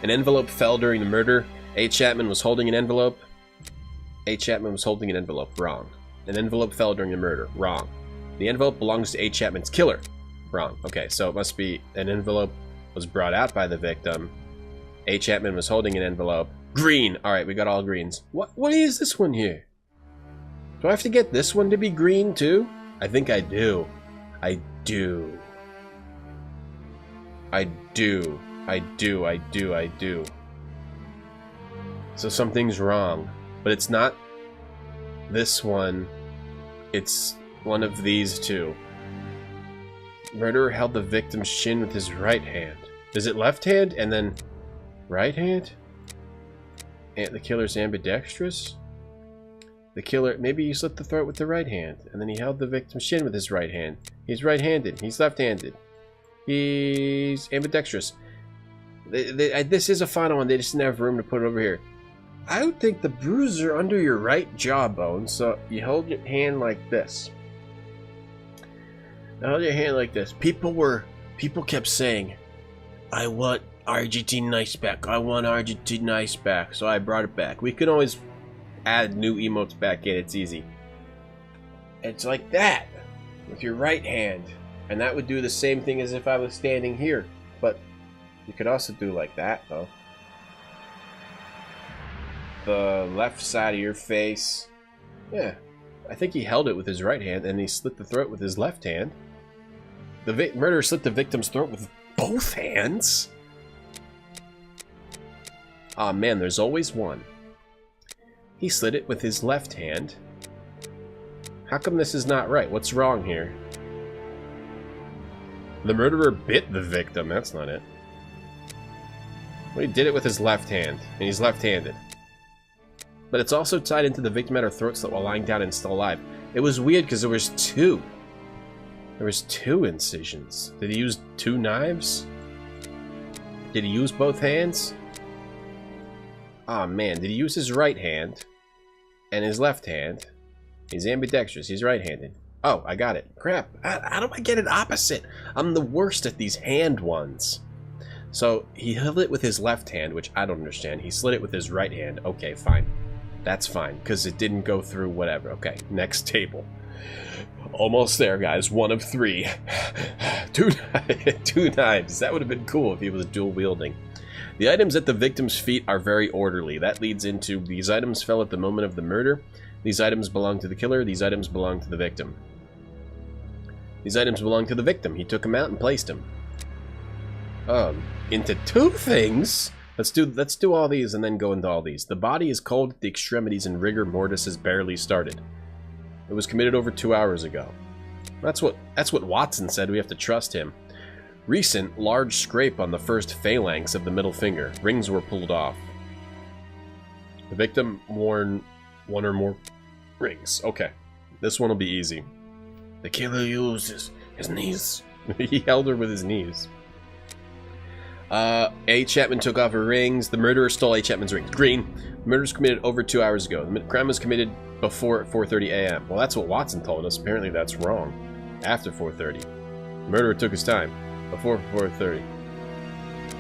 Speaker 1: an envelope fell during the murder. A. Chapman was holding an envelope. A. Chapman was holding an envelope. Wrong. An envelope fell during the murder. Wrong. The envelope belongs to A. Chapman's killer. Wrong. Okay, so it must be an envelope was brought out by the victim. A. Chapman was holding an envelope. Green! Alright, we got all greens. What is this one here? Do I have to get this one to be green too? I think I do. I do. So something's wrong. But it's not this one. It's one of these two. Murderer held the victim's chin with his right hand. Is it left hand and then right hand? the killer's ambidextrous? The killer, maybe he slit the throat with the right hand, and then he held the victim's shin with his right hand. He's right-handed. He's left-handed. He's ambidextrous. This is a final one. They just didn't have room to put it over here. I would think the bruises are under your right jawbone, so you hold your hand like this. Hold your hand like this. People kept saying, I want Argentine Nice back. I want Argentine Nice back. So I brought it back. We can always add new emotes back in. It's easy. It's like that with your right hand. And that would do the same thing as if I was standing here. But you could also do like that, though. The left side of your face. Yeah. I think he held it with his right hand and he slit the throat with his left hand. The murderer slit the victim's throat with both hands. Aw, man, there's always one. He slit it with his left hand. How come this is not right? What's wrong here? The murderer bit the victim. That's not it. Well, he did it with his left hand, and he's left-handed. But it's also tied into the victim at her throat while lying down and still alive. It was weird because there was two. There was two incisions. Did he use two knives? Did he use both hands? Aw, man. Did he use his right hand and his left hand? He's ambidextrous. He's right-handed. Oh, I got it. Crap. How do I get it opposite? I'm the worst at these hand ones. So, he held it with his left hand, which I don't understand. He slit it with his right hand. Okay, fine. That's fine, because it didn't go through whatever. Okay, next table. Almost there, guys. 1 of 3. Two knives. That would have been cool if he was dual wielding. The items at the victim's feet are very orderly. That leads into these items fell at the moment of the murder. These items belong to the killer. These items belong to the victim. These items belong to the victim. He took them out and placed them. Into 2 things. Let's do all these and then go into all these. The body is cold at the extremities and rigor mortis has barely started. It was committed over 2 hours ago. That's what Watson said. We have to trust him. Recent large scrape on the first phalanx of the middle finger. Rings were pulled off. The victim worn 1 or more rings. Okay. This one will be easy. The killer used his knees. He held her with his knees. A. Chapman took off her rings. The murderer stole A. Chapman's rings. Green. The murder was committed over 2 hours ago. The crime was committed before 4:30 a.m. Well, that's what Watson told us. Apparently that's wrong. After 4:30. The murderer took his time. Before 4:30.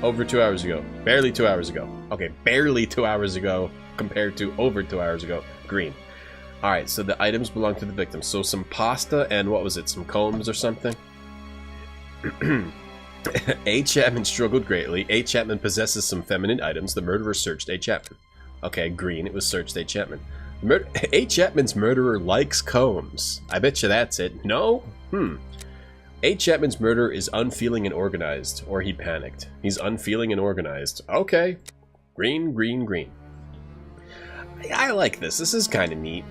Speaker 1: Over 2 hours ago. Barely 2 hours ago. Okay, barely 2 hours ago compared to over 2 hours ago. Green. Alright, so the items belong to the victim. So some pasta and what was it? Some combs or something? A. Chapman struggled greatly. A. Chapman possesses some feminine items. The murderer searched A. Chapman. Okay, green. It was searched A. Chapman. A. Chapman's murderer likes combs. I bet you that's it. No? A. Chapman's murderer is unfeeling and organized. Or he panicked. He's unfeeling and organized. Okay. Green, green, green. I like this. This is kind of neat.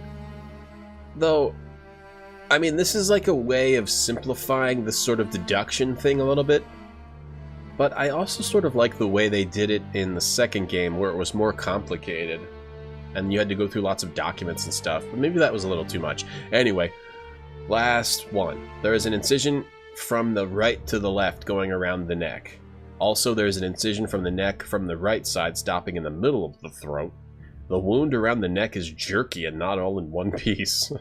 Speaker 1: Though, I mean, this is like a way of simplifying this sort of deduction thing a little bit. But I also sort of like the way they did it in the second game, where it was more complicated. And you had to go through lots of documents and stuff. But maybe that was a little too much. Anyway, last one. There is an incision from the right to the left going around the neck. Also, there's an incision from the neck from the right side stopping in the middle of the throat. The wound around the neck is jerky and not all in one piece.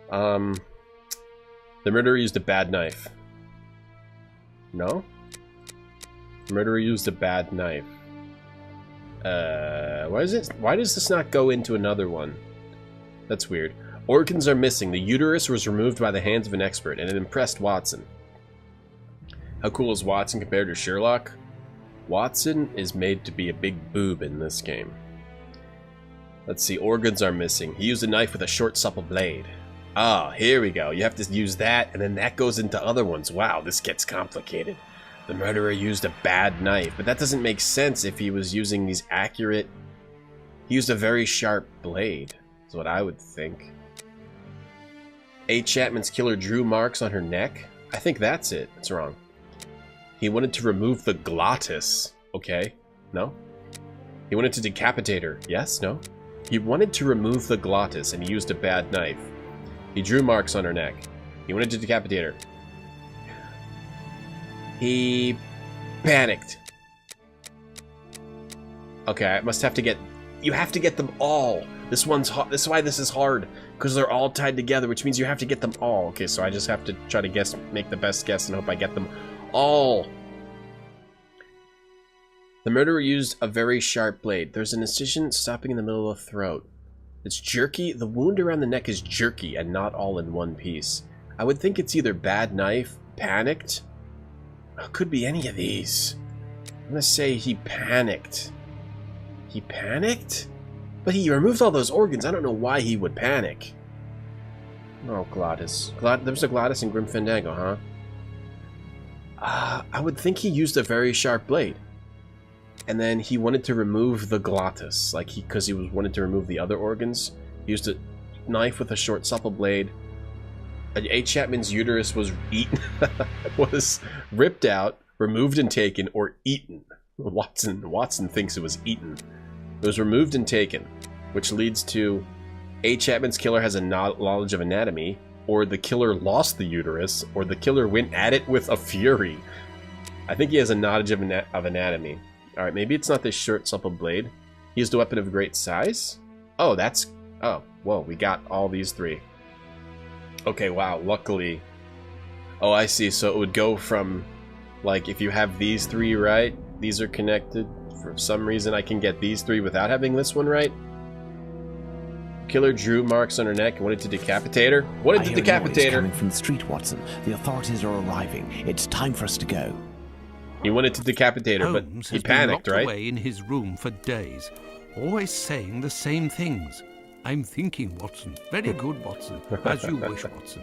Speaker 1: The murderer used a bad knife. No? The murderer used a bad knife. Why does this not go into another one? That's weird. Organs are missing. The uterus was removed by the hands of an expert, and it impressed Watson. How cool is Watson compared to Sherlock? Watson is made to be a big boob in this game. Let's see, organs are missing. He used a knife with a short, supple blade. Ah, here we go. You have to use that, and then that goes into other ones. Wow, this gets complicated. The murderer used a bad knife, but that doesn't make sense if he was using these accurate... He used a very sharp blade, is what I would think. A. Chapman's killer drew marks on her neck? I think that's it. It's wrong. He wanted to remove the glottis. Okay. No? He wanted to decapitate her. Yes? No? He wanted to remove the glottis, and he used a bad knife. He drew marks on her neck. He wanted to decapitate her. He panicked. Okay, I must have to get... You have to get them all. This one's hard. This is why this is hard. Because they're all tied together, which means you have to get them all. Okay, so I just have to try to guess, make the best guess, and hope I get them all. The murderer used a very sharp blade. There's an incision stopping in the middle of the throat. It's jerky. The wound around the neck is jerky and not all in one piece. I would think it's either bad knife, panicked. It could be any of these. I'm gonna say he panicked. He panicked? But he removed all those organs. I don't know why he would panic. Oh, Glottis. There's a Glottis in Grim Fandango, huh? I would think he used a very sharp blade. And then he wanted to remove the Glottis. Like, because he wanted to remove the other organs. He used a knife with a short, supple blade. A. Chapman's uterus was eaten. Was ripped out, removed and taken, or eaten. Watson thinks it was eaten. It was removed and taken, which leads to A. Chapman's killer has a knowledge of anatomy, or the killer lost the uterus, or the killer went at it with a fury. I think he has a knowledge of anatomy. Alright, maybe it's not this short, supple blade. He used a weapon of great size? Oh, that's... Oh, whoa, we got all these three. Okay, wow, luckily... Oh, I see, so it would go from... Like, if you have these three right, these are connected. For some reason, I can get these three without having this one right. Killer drew marks on her neck and wanted to decapitate her. Wanted to decapitate her.
Speaker 10: Coming from the street, Watson. The authorities are arriving. It's time for us to go.
Speaker 1: He wanted to decapitate her, but he panicked, right?
Speaker 2: Holmes has been locked away in his room for days, always saying the same things. I'm thinking, Watson. Very good, Watson. As you wish, Watson.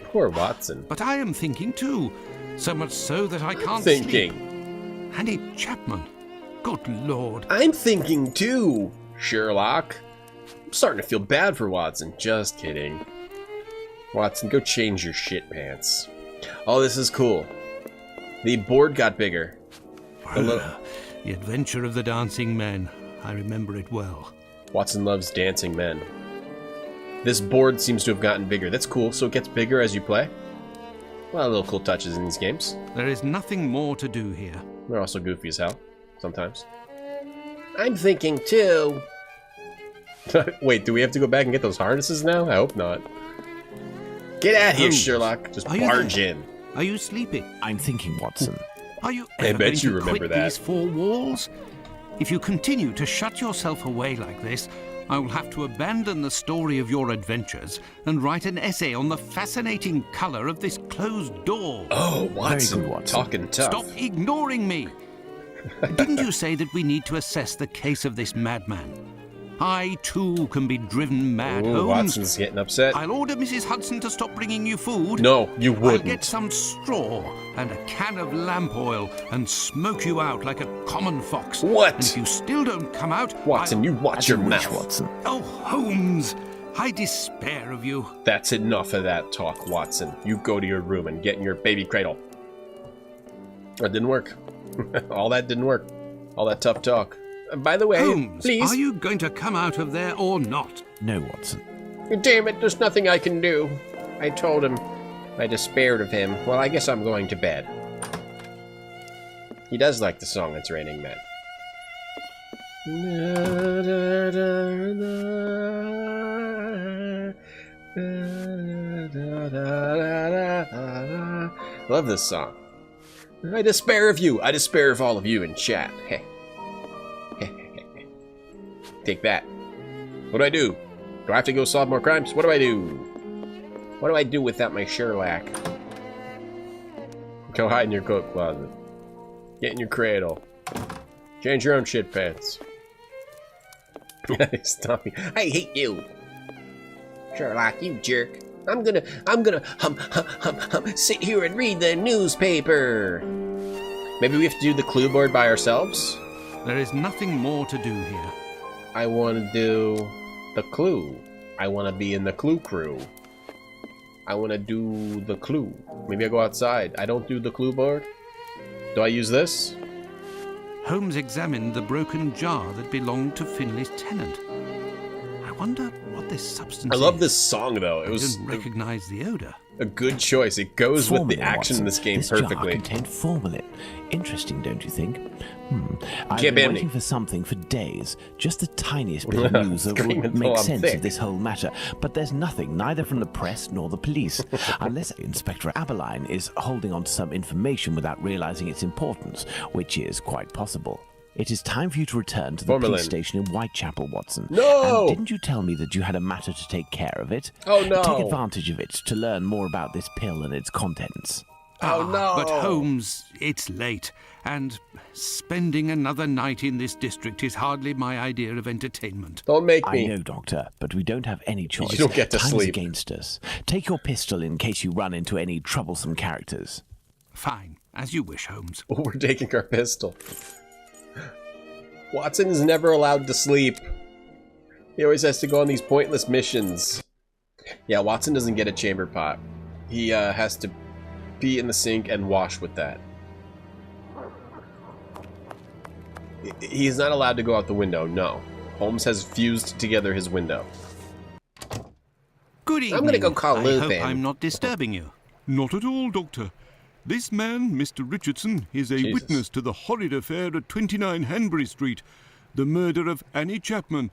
Speaker 1: Poor Watson.
Speaker 2: But I am thinking too. So much so that I can't sleep. And A. Chapman. Good Lord.
Speaker 1: I'm thinking too, Sherlock. I'm starting to feel bad for Watson. Just kidding. Watson, go change your shit pants. Oh, this is cool. The board got bigger.
Speaker 2: The Adventure of the Dancing Men. I remember it well.
Speaker 1: Watson loves dancing men. This board seems to have gotten bigger. That's cool, so it gets bigger as you play. Well, little cool touches in these games.
Speaker 2: There is nothing more to do here.
Speaker 1: They're also goofy as hell, sometimes. I'm thinking too. Wait, do we have to go back and get those harnesses now? I hope not. Get out here, Sherlock. Just barge in.
Speaker 2: Are you sleeping?
Speaker 10: I'm thinking, Watson.
Speaker 2: Are you ever going to quit these four walls? If you continue to shut yourself away like this, I will have to abandon the story of your adventures and write an essay on the fascinating colour of this closed door.
Speaker 1: Oh, Watson. Very good, Watson. Talking tough.
Speaker 2: Stop ignoring me. Didn't you say that we need to assess the case of this madman? I, too, can be driven mad, Holmes.
Speaker 1: Watson's getting upset.
Speaker 2: I'll order Mrs. Hudson to stop bringing you food.
Speaker 1: No, you wouldn't.
Speaker 2: I'll get some straw and a can of lamp oil and smoke you out like a common fox.
Speaker 1: What?
Speaker 2: And if you still don't come out...
Speaker 1: Watson, you watch your mouth.
Speaker 10: Watson.
Speaker 2: Oh, Holmes, I despair of you.
Speaker 1: That's enough of that talk, Watson. You go to your room and get in your baby cradle. That didn't work. All that didn't work. All that tough talk. By the way,
Speaker 2: Holmes,
Speaker 1: please...
Speaker 2: are you going to come out of there or not?
Speaker 10: No, Watson.
Speaker 1: Damn it, there's nothing I can do. I told him I despaired of him. Well, I guess I'm going to bed. He does like the song It's Raining Men. Love this song. I despair of you. I despair of all of you in chat. Hey. Take that. What do I do? Do I have to go solve more crimes? What do I do? What do I do without my Sherlock? Go hide in your coat closet. Get in your cradle. Change your own shit pants. Stop me. I hate you. Sherlock, you jerk. I'm gonna sit here and read the newspaper. Maybe we have to do the clue board by ourselves?
Speaker 2: There is nothing more to do here.
Speaker 1: I want to do the clue. I want to be in the clue crew. I want to do the clue. Maybe I go outside. I don't do the clue board. Do I use this?
Speaker 2: Holmes examined the broken jar that belonged to Finley's tenant. I wonder what this substance is.
Speaker 1: I love this song, though. It was...
Speaker 2: I didn't recognize the odor.
Speaker 1: A good choice. It goes with the action in this game perfectly.
Speaker 10: Jar contained formalin. Interesting, don't you think? I've been waiting for something for days. Just the tiniest bit of news that would make sense of this whole matter. But there's nothing, neither from the press nor the police. Unless Inspector Aberline is holding on to some information without realizing its importance, which is quite possible. It is time for you to return to the police station in Whitechapel, Watson.
Speaker 1: No!
Speaker 10: And didn't you tell me that you had a matter to take care of it?
Speaker 1: Oh, no.
Speaker 10: Take advantage of it to learn more about this pill and its contents.
Speaker 1: Oh, no.
Speaker 2: But Holmes, it's late, and spending another night in this district is hardly my idea of entertainment.
Speaker 1: Don't make me.
Speaker 10: I know, Doctor, but we don't have any choice.
Speaker 1: You don't get to
Speaker 10: Time's
Speaker 1: sleep.
Speaker 10: Against us. Take your pistol in case you run into any troublesome characters.
Speaker 2: Fine, as you wish, Holmes.
Speaker 1: We're taking our pistol. Watson is never allowed to sleep. He always has to go on these pointless missions. Yeah, Watson doesn't get a chamber pot. He has to pee in the sink and wash with that. He's not allowed to go out the window, no. Holmes has fused together his window.
Speaker 2: Good evening.
Speaker 1: I'm gonna go call Lupin.
Speaker 2: I hope I'm not disturbing you.
Speaker 3: Not at all, Doctor. This man, Mr. Richardson, is a witness to the horrid affair at 29 Hanbury Street, the murder of Annie Chapman.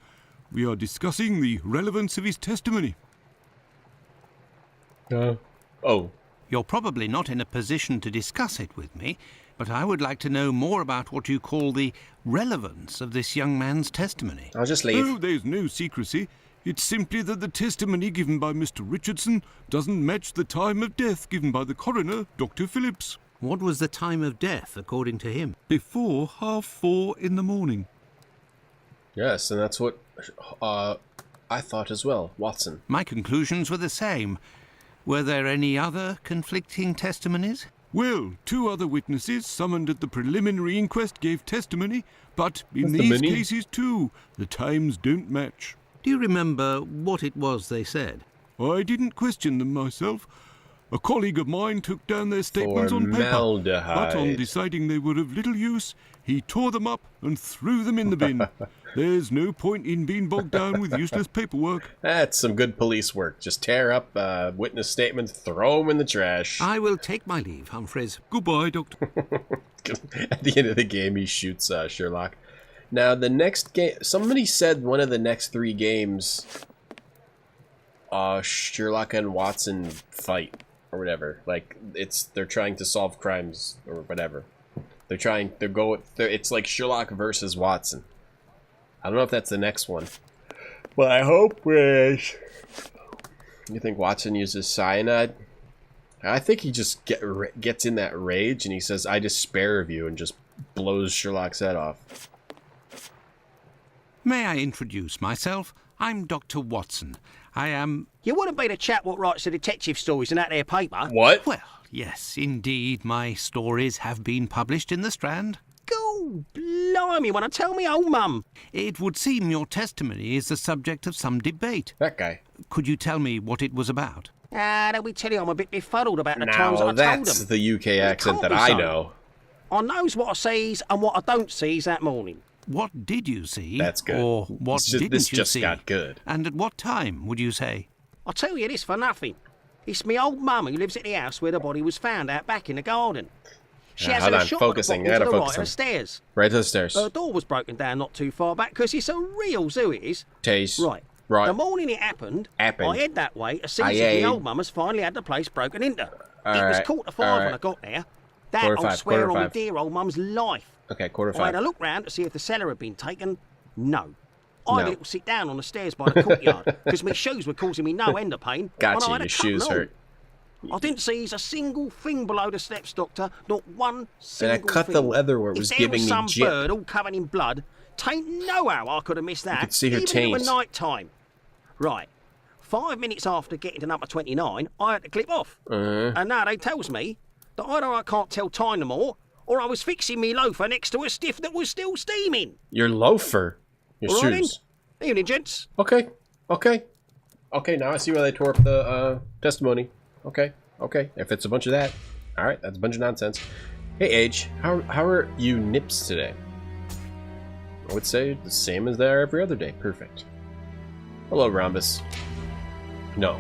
Speaker 3: We are discussing the relevance of his testimony.
Speaker 1: Oh.
Speaker 2: You're probably not in a position to discuss it with me, but I would like to know more about what you call the relevance of this young man's testimony.
Speaker 1: I'll just leave.
Speaker 3: Oh, there's no secrecy. It's simply that the testimony given by Mr. Richardson doesn't match the time of death given by the coroner, Dr. Phillips.
Speaker 2: What was the time of death, according to him?
Speaker 3: Before 4:30 in the morning.
Speaker 1: Yes, and that's what I thought as well, Watson.
Speaker 2: My conclusions were the same. Were there any other conflicting testimonies?
Speaker 3: Well, 2 other witnesses summoned at the preliminary inquest gave testimony, but in these cases too, the times don't match.
Speaker 2: Do you remember what it was they said?
Speaker 3: I didn't question them myself. A colleague of mine took down their statements on paper, but on deciding they were of little use, he tore them up and threw them in the bin. There's no point in being bogged down with useless paperwork.
Speaker 1: That's some good police work. Just tear up witness statements, throw them in the trash.
Speaker 2: I will take my leave, Humphreys.
Speaker 3: Goodbye, Doctor.
Speaker 1: At the end of the game, he shoots Sherlock. Now, the next game... Somebody said one of the next 3 games... Sherlock and Watson fight. Or whatever. Like, they're trying to solve crimes. Or whatever. It's like Sherlock versus Watson. I don't know if that's the next one. But I hope it... You think Watson uses cyanide? I think he just gets in that rage and he says, I despair of you, and just blows Sherlock's head off.
Speaker 2: May I introduce myself? I'm Dr. Watson. I am...
Speaker 9: You wouldn't be the chap what writes the detective stories in that there paper?
Speaker 1: What?
Speaker 2: Well, yes, indeed, my stories have been published in the Strand.
Speaker 9: Go blimey, wanna tell me old mum?
Speaker 2: It would seem your testimony is the subject of some debate.
Speaker 1: That guy.
Speaker 2: Could you tell me what it was about?
Speaker 9: Let me tell you, I'm a bit befuddled about the times I told them.
Speaker 1: That's the UK accent that I know.
Speaker 9: I knows what I sees and what I don't sees that morning.
Speaker 2: What did you see?
Speaker 1: That's good.
Speaker 2: Or what didn't you see?
Speaker 1: This just got good.
Speaker 2: And at what time, would you say?
Speaker 9: I'll tell you this for nothing. It's me old mum who lives at the house where the body was found out back in the garden. She has a shop at the bottom to the right of the stairs.
Speaker 1: Right to the stairs.
Speaker 9: Her door was broken down not too far back because it's a real zoo, it is.
Speaker 1: Taste.
Speaker 9: Right. The morning it happened, I head that way as soon as the old mum has finally had the place broken into. It was 4:45 when I got there. That I'll swear on my dear old mum's life.
Speaker 1: Okay, 4:45.
Speaker 9: I had a look round to see if the cellar had been taken. No. I had a little sit down on the stairs by the courtyard because my shoes were causing me no end of pain.
Speaker 1: Gotcha, your shoes hurt.
Speaker 9: I didn't seize a single thing below the steps, Doctor. Not one single thing.
Speaker 1: And I cut the leather where it was giving me
Speaker 9: some
Speaker 1: jip.
Speaker 9: bird all covered in blood, tain't no how I could have missed that.
Speaker 1: You could see her
Speaker 9: even
Speaker 1: taint.
Speaker 9: Even at night time. Right. 5 minutes after getting to number 29, I had to clip off. And now they tells me that either I can't tell time no more, or I was fixing me loafer next to a stiff that was still steaming.
Speaker 1: Your loafer? Your shoes?
Speaker 9: Evening, gents.
Speaker 1: Okay. Now I see why they tore up the testimony. Okay. If it's a bunch of that, all right, that's a bunch of nonsense. Hey, Age, how are you nips today? I would say the same as they are every other day. Perfect. Hello, Rhombus. No.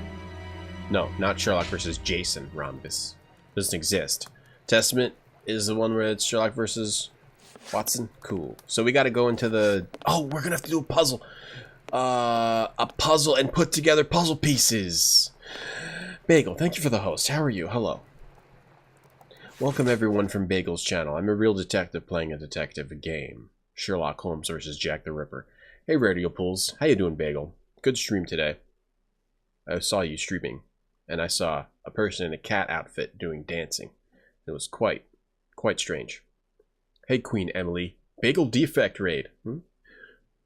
Speaker 1: No, not Sherlock versus Jason Rhombus. Doesn't exist. Testament is the one where it's Sherlock versus Watson. Cool. So we got to go into the... Oh, we're going to have to do a puzzle. A puzzle and put together puzzle pieces. Bagel, thank you for the host. How are you? Hello. Welcome everyone from Bagel's channel. I'm a real detective playing a detective game. Sherlock Holmes versus Jack the Ripper. Hey Radio Pools, how you doing, Bagel? Good stream today. I saw you streaming, and I saw a person in a cat outfit doing dancing. It was quite strange. Hey Queen Emily, Bagel Defect raid.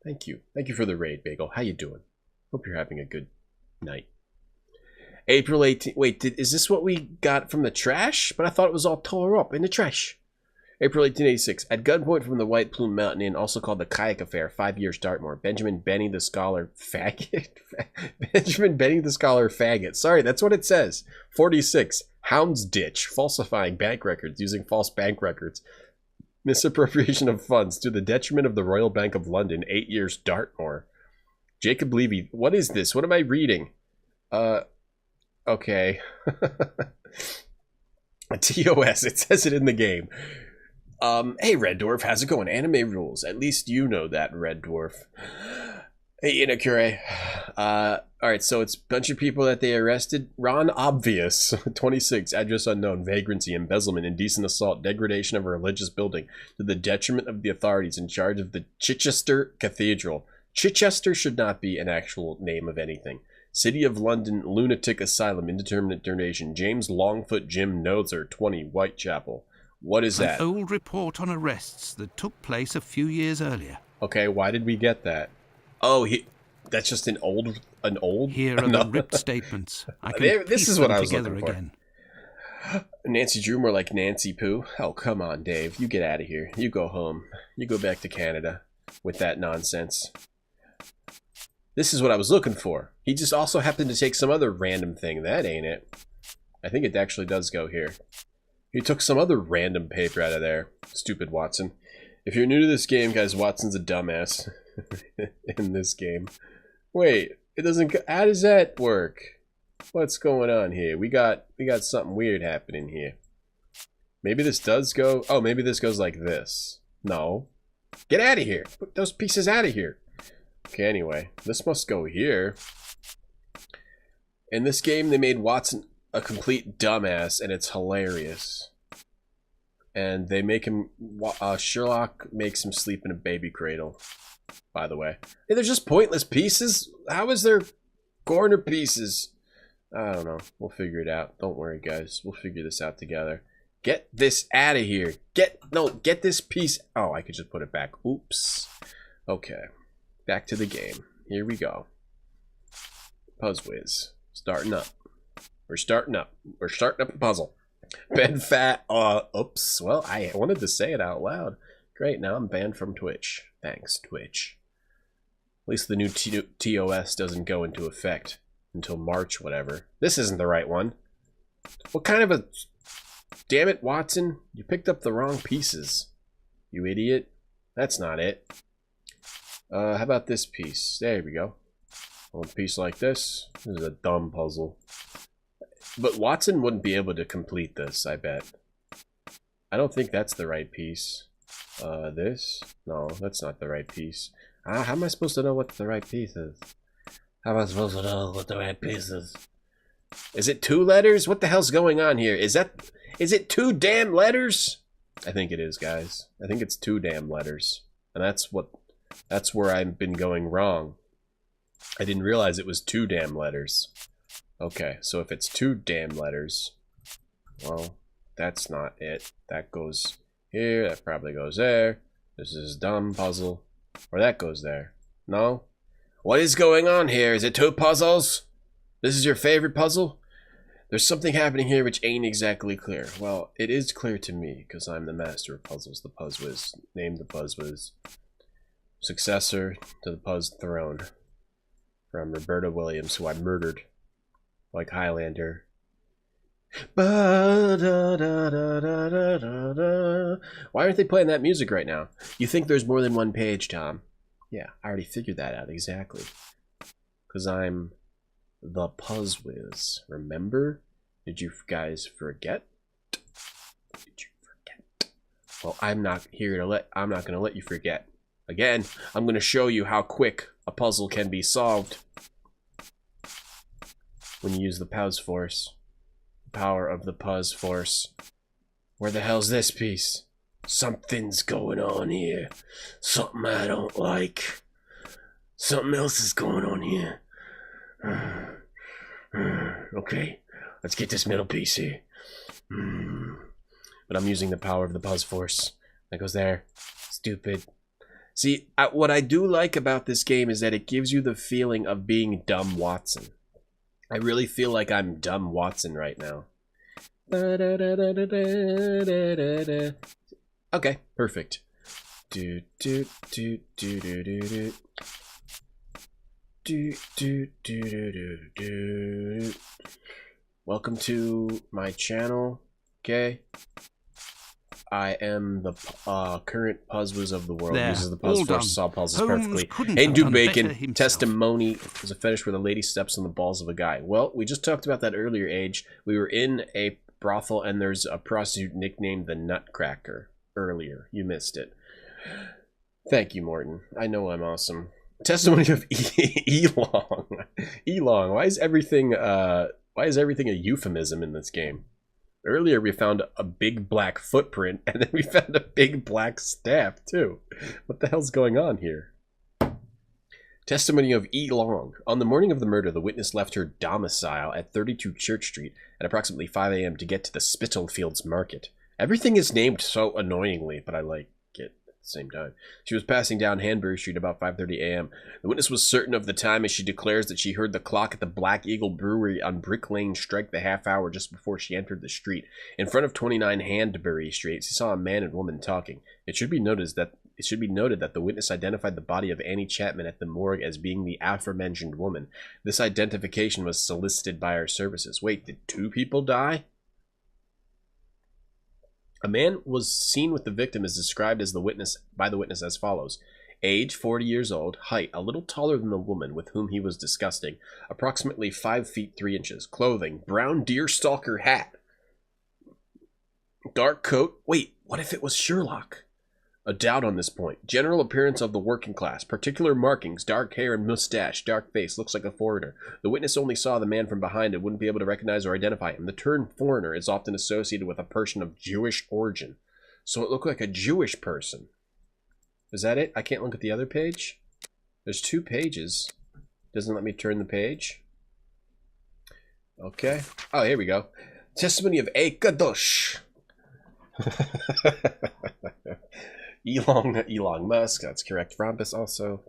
Speaker 1: Thank you for the raid, Bagel. How you doing? Hope you're having a good night. April 18th. Wait, is this what we got from the trash? But I thought it was all tore up in the trash. April 1886. At gunpoint from the White Plume Mountain Inn, also called the Kayak Affair, 5 years Dartmoor. Benjamin Benny the Scholar Faggot. Benjamin Benny the Scholar Faggot. Sorry, that's what it says. 46. Houndsditch. Falsifying bank records. Using false bank records. Misappropriation of funds to the detriment of the Royal Bank of London. 8 years Dartmoor. Jacob Levy. What is this? What am I reading? Okay. A TOS. It says it in the game. Hey, Red Dwarf. How's it going? Anime rules. At least you know that, Red Dwarf. Hey, Inakure. Alright, so it's a bunch of people that they arrested. Ron Obvious. 26. Address unknown. Vagrancy, embezzlement, indecent assault, degradation of a religious building to the detriment of the authorities in charge of the Chichester Cathedral. Chichester should not be an actual name of anything. City of London Lunatic Asylum, indeterminate donation. James Longfoot Jim Noether, 20, Whitechapel. What is that?
Speaker 2: An old report on arrests that took place a few years earlier.
Speaker 1: Okay, why did we get that? Oh, that's just an old...
Speaker 2: Here are the ripped statements. I can
Speaker 1: this is
Speaker 2: piece
Speaker 1: what
Speaker 2: them
Speaker 1: I was
Speaker 2: together
Speaker 1: looking for.
Speaker 2: again.
Speaker 1: Nancy Drew, more like Nancy Poo. Oh, come on, Dave. You get out of here. You go home. You go back to Canada with that nonsense. This is what I was looking for. He just also happened to take some other random thing. That ain't it. I think it actually does go here. He took some other random paper out of there. Stupid Watson. If you're new to this game, guys, Watson's a dumbass in this game. Wait, it doesn't... How does that work? What's going on here? We got something weird happening here. Maybe this does go... Oh, maybe this goes like this. No. Get out of here. Put those pieces out of here. Okay, anyway, this must go here. In this game, they made Watson a complete dumbass, and it's hilarious. And they make him... Sherlock makes him sleep in a baby cradle, by the way. Hey, they're just pointless pieces? How is there corner pieces? I don't know. We'll figure it out. Don't worry, guys. We'll figure this out together. Get this out of here. Get this piece... Oh, I could just put it back. Oops. Okay. Back to the game. Here we go. Puzzwiz. Starting up. We're starting up. We're starting up a puzzle. Ben Fat. Oops. Well, I wanted to say it out loud. Great. Now I'm banned from Twitch. Thanks, Twitch. At least the new TOS doesn't go into effect until March, whatever. This isn't the right one. What kind of a... Damn it, Watson. You picked up the wrong pieces. You idiot. That's not it. How about this piece? There we go. One piece like this. This is a dumb puzzle. But Watson wouldn't be able to complete this, I bet. I don't think that's the right piece. This? No, that's not the right piece. How am I supposed to know what the right piece is? How am I supposed to know what the right piece is? Is it 2 letters? What the hell's going on here? Is it 2 damn letters? I think it is, guys. I think it's 2 damn letters. And that's where I've been going wrong. I didn't realize it was 2 damn letters. Okay, so if it's 2 damn letters, well, that's not it. That goes here, that probably goes there. This is a dumb puzzle. Or that goes there. No? What is going on here? Is it 2 puzzles? This is your favorite puzzle? There's something happening here which ain't exactly clear. Well, it is clear to me, because I'm the master of puzzles, the Puzzwiz. Named the Puzzwiz. Successor to the Puzz Throne. From Roberta Williams, who I murdered. Like Highlander. Ba da da da da da da da. Why aren't they playing that music right now? You think there's more than one page, Tom? Yeah, I already figured that out, exactly. Because I'm the Puzzwiz. Remember? Did you guys forget? Did you forget? Well, I'm not gonna let you forget. Again, I'm gonna show you how quick a puzzle can be solved when you use the Puzz Force. The power of the Puzz Force. Where the hell's this piece? Something's going on here. Something I don't like. Something else is going on here. Okay, let's get this middle piece here. But I'm using the power of the Puzz Force. That goes there. Stupid. See, what I do like about this game is that it gives you the feeling of being dumb Watson. I really feel like I'm dumb Watson right now. Okay, perfect. Do do do do do do do. Do do do do do do. Welcome to my channel. Okay. I am the current Puzzwiz of the world.
Speaker 2: There,
Speaker 1: Uses the Puzz Force to solve puzzles
Speaker 2: Holmes
Speaker 1: perfectly. Ain't do bacon.
Speaker 2: himself.
Speaker 1: Testimony is a fetish where the lady steps on the balls of a guy. Well, we just talked about that earlier, Age. We were in a brothel and there's a prostitute nicknamed the Nutcracker earlier. You missed it. Thank you, Morton. I know I'm awesome. Testimony of Elong. Elong. Why is everything a euphemism in this game? Earlier we found a big black footprint, and then we found a big black staff, too. What the hell's going on here? Testimony of E. Long. On the morning of the murder, the witness left her domicile at 32 Church Street at approximately 5 a.m. to get to the Spitalfields Market. Everything is named so annoyingly, but I like it at the same time. She was passing down Hanbury Street about 5:30 a.m. The witness was certain of the time as she declares that she heard the clock at the Black Eagle Brewery on Brick Lane strike the half hour just before she entered the street. In front of 29 Hanbury Street, she saw a man and woman talking. It should be noted that the witness identified the body of Annie Chapman at the morgue as being the aforementioned woman. This identification was solicited by our services. Wait, did 2 people die? A man was seen with the victim as described as by the witness as follows. Age, 40 years old. Height, a little taller than the woman with whom he was discussing. Approximately 5 feet 3 inches. Clothing, brown deerstalker hat. Dark coat. Wait, what if it was Sherlock? A doubt on this point. General appearance of the working class. Particular markings. Dark hair and mustache. Dark face. Looks like a foreigner. The witness only saw the man from behind and wouldn't be able to recognize or identify him. The term foreigner is often associated with a person of Jewish origin. So it looked like a Jewish person. Is that it? I can't look at the other page? There's 2 pages. Doesn't let me turn the page. Okay. Oh, here we go. Testimony of A. Kadosh. Elon Musk, that's correct. Rompus also.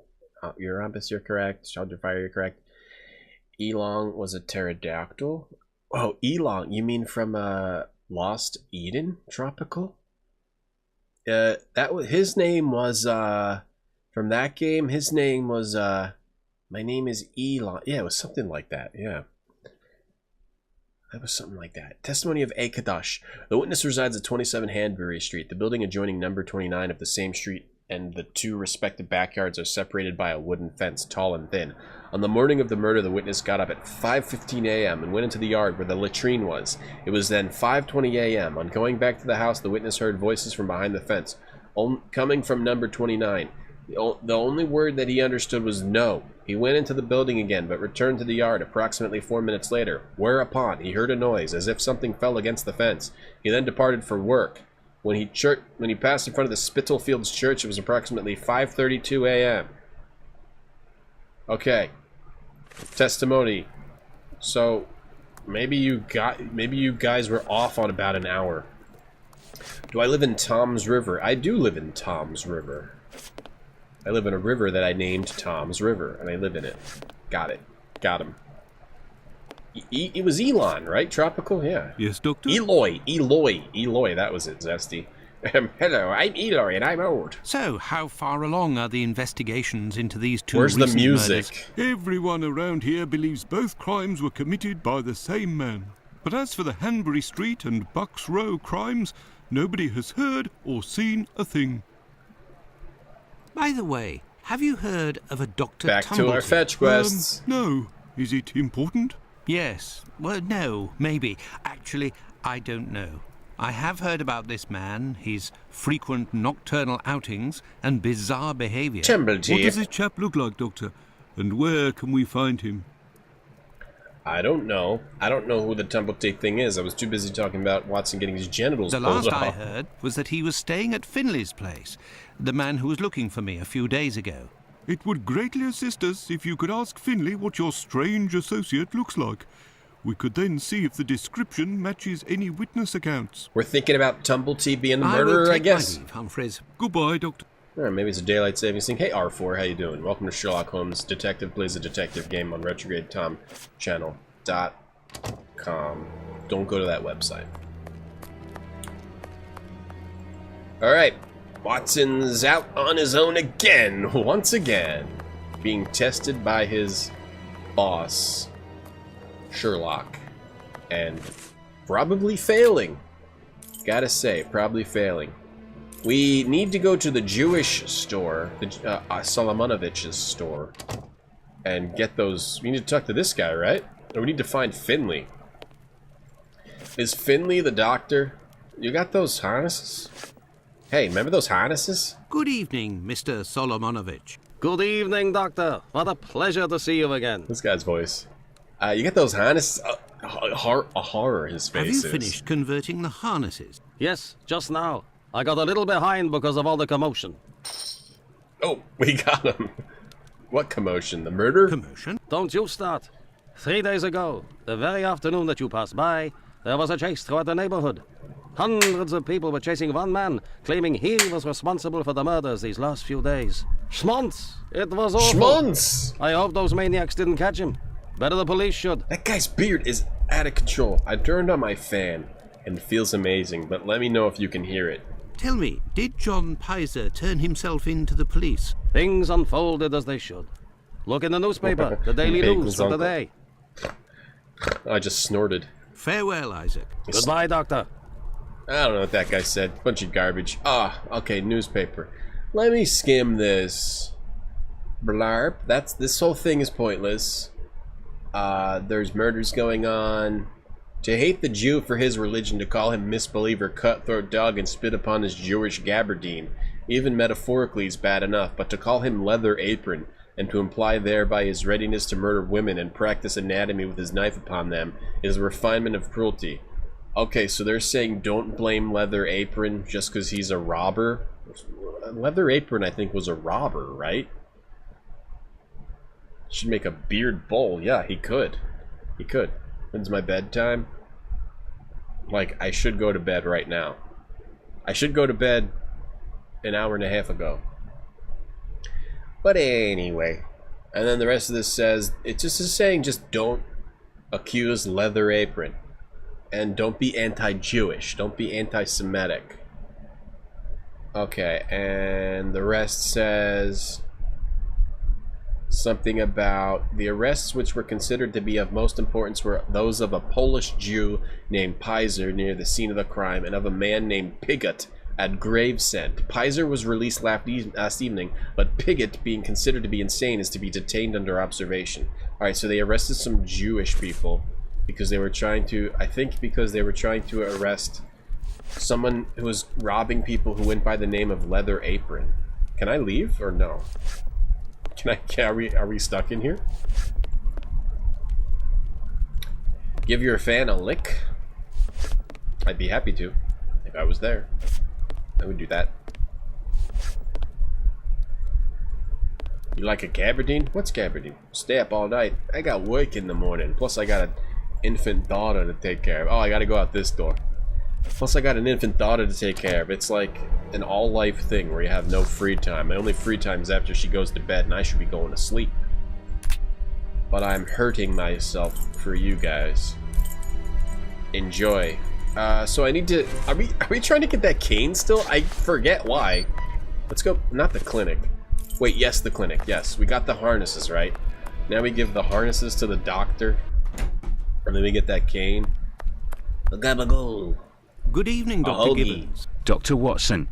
Speaker 1: You're Rompus, you're correct. Shelter Fire, you're correct. Elon was a pterodactyl. Oh, Elon, you mean from Lost Eden Tropical? His name was from that game. His name was my name is Elon. Yeah, it was something like that. Yeah. That was something like that. Testimony of A. Kadash. The witness resides at 27 Hanbury Street. The building adjoining number 29 of the same street and the 2 respective backyards are separated by a wooden fence, tall and thin. On the morning of the murder, the witness got up at 5:15 a.m. and went into the yard where the latrine was. It was then 5:20 a.m. On going back to the house, the witness heard voices from behind the fence, coming from number 29. The only word that he understood was no. He went into the building again, but returned to the yard approximately 4 minutes later, whereupon he heard a noise as if something fell against the fence. He then departed for work. When he passed in front of the Spitalfields Church, it was approximately 5:32 a.m. Okay. Testimony. So maybe you guys were off on about an hour. Do I live in Tom's River? I do live in Tom's River. I live in a river that I named Tom's River, and I live in it. Got it. Got him. It was Elon, right? Tropical? Yeah.
Speaker 3: Yes, Doctor?
Speaker 1: Eloy, that was it, Zesty. Hello, I'm Eloy, and I'm old.
Speaker 2: So, how far along are the investigations into these 2
Speaker 1: Where's the
Speaker 2: recent
Speaker 1: music?
Speaker 2: murders?
Speaker 3: Everyone around here believes both crimes were committed by the same man. But as for the Hanbury Street and Bucks Row crimes, Nobody has heard or seen a thing.
Speaker 2: By the way, have you heard of a Dr.
Speaker 1: Back to our fetch quests.
Speaker 3: No. Is it important?
Speaker 2: Yes. Well, no, maybe. Actually, I don't know. I have heard about this man, his frequent nocturnal outings and bizarre behaviour.
Speaker 3: What does this chap look like, Doctor? And where can we find him?
Speaker 1: I don't know. I don't know who the Tumblety thing is. I was too busy talking about Watson getting his genitals pulled off.
Speaker 2: The last I heard was that he was staying at Finley's place, the man who was looking for me a few days ago.
Speaker 3: It would greatly assist us if you could ask Finley what your strange associate looks like. We could then see if the description matches any witness accounts.
Speaker 1: We're thinking about Tumblety being the murderer, I guess.
Speaker 2: My leave, Humphreys.
Speaker 3: Goodbye, Doctor.
Speaker 1: Maybe it's a daylight savings thing. Hey, R4, how you doing? Welcome to Sherlock Holmes. Detective plays a detective game on retrogradetomchannel.com. Don't go to that website. Alright. Watson's out on his own again. Once again. Being tested by his boss, Sherlock. And probably failing. Gotta say, probably failing. We need to go to the Jewish store, the Solomonovich's store, and get those. We need to talk to this guy, right? Or we need to find Finley. Is Finley the doctor? You got those harnesses? Hey, remember those harnesses?
Speaker 2: Good evening, Mr. Solomonovich.
Speaker 9: Good evening, Doctor. What a pleasure to see you again.
Speaker 1: This guy's voice. You got those harnesses? A horror his face is.
Speaker 2: Have you finished converting the harnesses?
Speaker 9: Yes, just now. I got a little behind because of all the commotion.
Speaker 1: Oh, we got him. What commotion? The murder?
Speaker 2: Commotion?
Speaker 9: Don't you start. 3 days ago, the very afternoon that you passed by, there was a chase throughout the neighborhood. Hundreds of people were chasing one man, claiming he was responsible for the murders these last few days. Schmonz! It was awful.
Speaker 1: Schmonz!
Speaker 9: I hope those maniacs didn't catch him. Better the police should.
Speaker 1: That guy's beard is out of control. I turned on my fan, and it feels amazing, but let me know if you can hear it.
Speaker 2: Tell me, did John Pizer turn himself in to the police?
Speaker 9: Things unfolded as they should. Look in the newspaper, the Daily News for today.
Speaker 1: I just snorted.
Speaker 2: Farewell, Isaac.
Speaker 9: Goodbye, Doctor.
Speaker 1: I don't know what that guy said. Bunch of garbage. Okay, newspaper. Let me skim this. Blarp. This whole thing is pointless. There's murders going on. To hate the Jew for his religion, to call him misbeliever, cutthroat dog, and spit upon his Jewish gabardine, even metaphorically, is bad enough, but to call him leather apron, and to imply thereby his readiness to murder women and practice anatomy with his knife upon them, is a refinement of cruelty. Okay, so they're saying don't blame Leather Apron just because he's a robber? Leather Apron, I think, was a robber, right? Should make a beard bowl. Yeah, he could. He could. When's my bedtime? Like, I should go to bed right now. I should go to bed an hour and a half ago. But anyway. And then the rest of this says, it's just saying just don't accuse Leather Apron. And don't be anti-Jewish. Don't be anti-Semitic. Okay, and the rest says something about the arrests which were considered to be of most importance were those of a Polish Jew named Pizer near the scene of the crime and of a man named Pigot at Gravesend. Pizer was released last evening, but Pigot, being considered to be insane, is to be detained under observation. Alright, so they arrested some Jewish people because they were trying to, I think because they were trying to arrest someone who was robbing people who went by the name of Leather Apron. Can I leave or no? Are we stuck in here? Give your fan a lick? I'd be happy to. If I was there, I would do that. You like a gabardine? What's gabardine? Stay up all night. I got work in the morning. Plus I got an infant daughter to take care of. Oh, I gotta go out this door. Plus I got an infant daughter to take care of. It's like an all-life thing where you have no free time. My only free time is after she goes to bed and I should be going to sleep. But I'm hurting myself for you guys. Enjoy. So I need to... Are we trying to get that cane still? I forget why. Let's go... Not the clinic. Wait, yes, the clinic. Yes, we got the harnesses, right? Now we give the harnesses to the doctor. And then we get that cane. Gabagool.
Speaker 2: Good evening, Dr. Gibbons.
Speaker 6: Dr. Watson.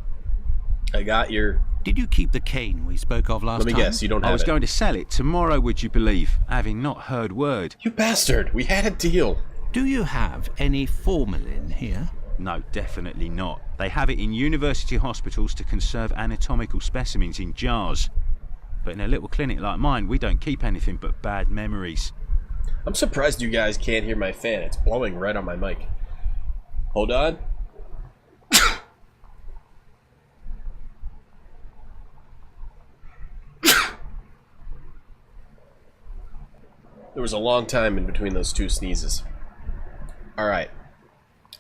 Speaker 1: I got your...
Speaker 2: Did you keep the cane we spoke of last time?
Speaker 1: Let me guess, you don't have it.
Speaker 6: I was going to sell it tomorrow, would you believe, having not heard word.
Speaker 1: You bastard! We had a deal.
Speaker 2: Do you have any formalin here?
Speaker 6: No, definitely not. They have it in university hospitals to conserve anatomical specimens in jars. But in a little clinic like mine, we don't keep anything but bad memories.
Speaker 1: I'm surprised you guys can't hear my fan. It's blowing right on my mic. Hold on. There was a long time in between those two sneezes. Alright.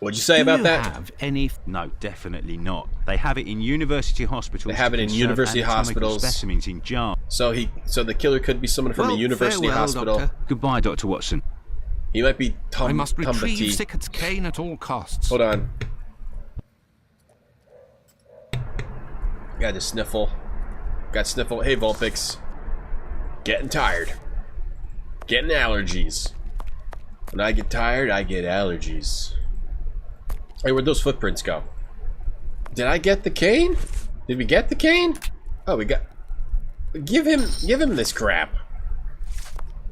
Speaker 1: What'd you say about that?
Speaker 2: Do you have any...
Speaker 6: No, definitely not. They have it in university hospitals.
Speaker 1: They have it in university hospitals.
Speaker 6: Specimens in jars.
Speaker 1: So the killer could be someone from a university hospital.
Speaker 2: Doctor.
Speaker 6: Goodbye, Dr. Watson.
Speaker 1: He might be
Speaker 2: I must retrieve Sickert's cane at all costs.
Speaker 1: Hold on. Got a sniffle. Got sniffle. Hey, Vulpix. Getting tired. Getting allergies. When I get tired, I get allergies. Hey, where'd those footprints go? Did I get the cane? Did we get the cane? Oh, we got... Give him this crap.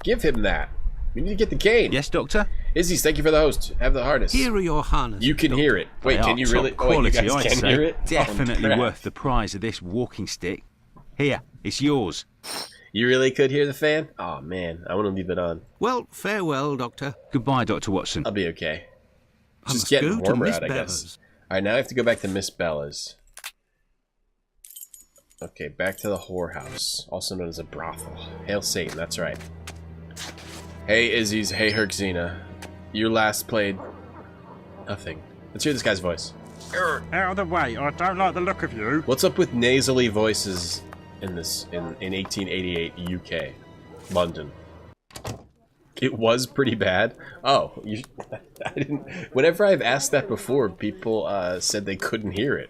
Speaker 1: Give him that. We need to get the cane.
Speaker 6: Yes, Doctor?
Speaker 1: Izzy's, thank you for the host. Have the harness.
Speaker 2: Here are your harnesses.
Speaker 1: You can hear it. Wait, can you really?
Speaker 6: Quality,
Speaker 1: wait, you guys can hear it?
Speaker 6: Definitely worth the price of this walking stick. Here, it's yours.
Speaker 1: You really could hear the fan? Oh man, I want to leave it on.
Speaker 2: Well, farewell, Doctor.
Speaker 6: Goodbye, Dr. Watson.
Speaker 1: I'll be okay.
Speaker 2: I
Speaker 1: Just getting
Speaker 2: go
Speaker 1: warmer
Speaker 2: to Miss
Speaker 1: out, I
Speaker 2: Bella's.
Speaker 1: guess. Alright, now I have to go back to Miss Bella's. Okay, back to the whorehouse, also known as a brothel. Hail Satan, that's right. Hey Izzy's, hey Herxina. You last played... nothing. Let's hear this guy's voice.
Speaker 13: Out of the way, I don't like the look of you.
Speaker 1: What's up with nasally voices in this in 1888 UK, London? It was pretty bad. Oh, I didn't. Whenever I've asked that before, people said they couldn't hear it.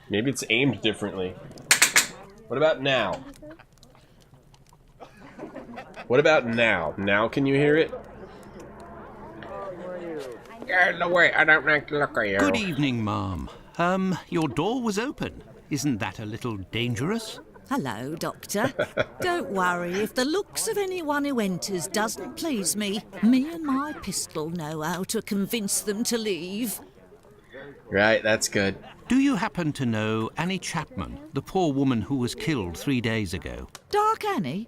Speaker 1: Maybe it's aimed differently. What about now? What about now? Now can you hear it?
Speaker 13: Get in the way, I don't like the look of you.
Speaker 2: Good evening, ma'am. Your door was open. Isn't that a little dangerous?
Speaker 8: Hello, Doctor. Don't worry, if the looks of anyone who enters doesn't please me, me and my pistol know how to convince them to leave.
Speaker 1: Right, that's good.
Speaker 2: Do you happen to know Annie Chapman, the poor woman who was killed 3 days ago?
Speaker 8: Dark Annie?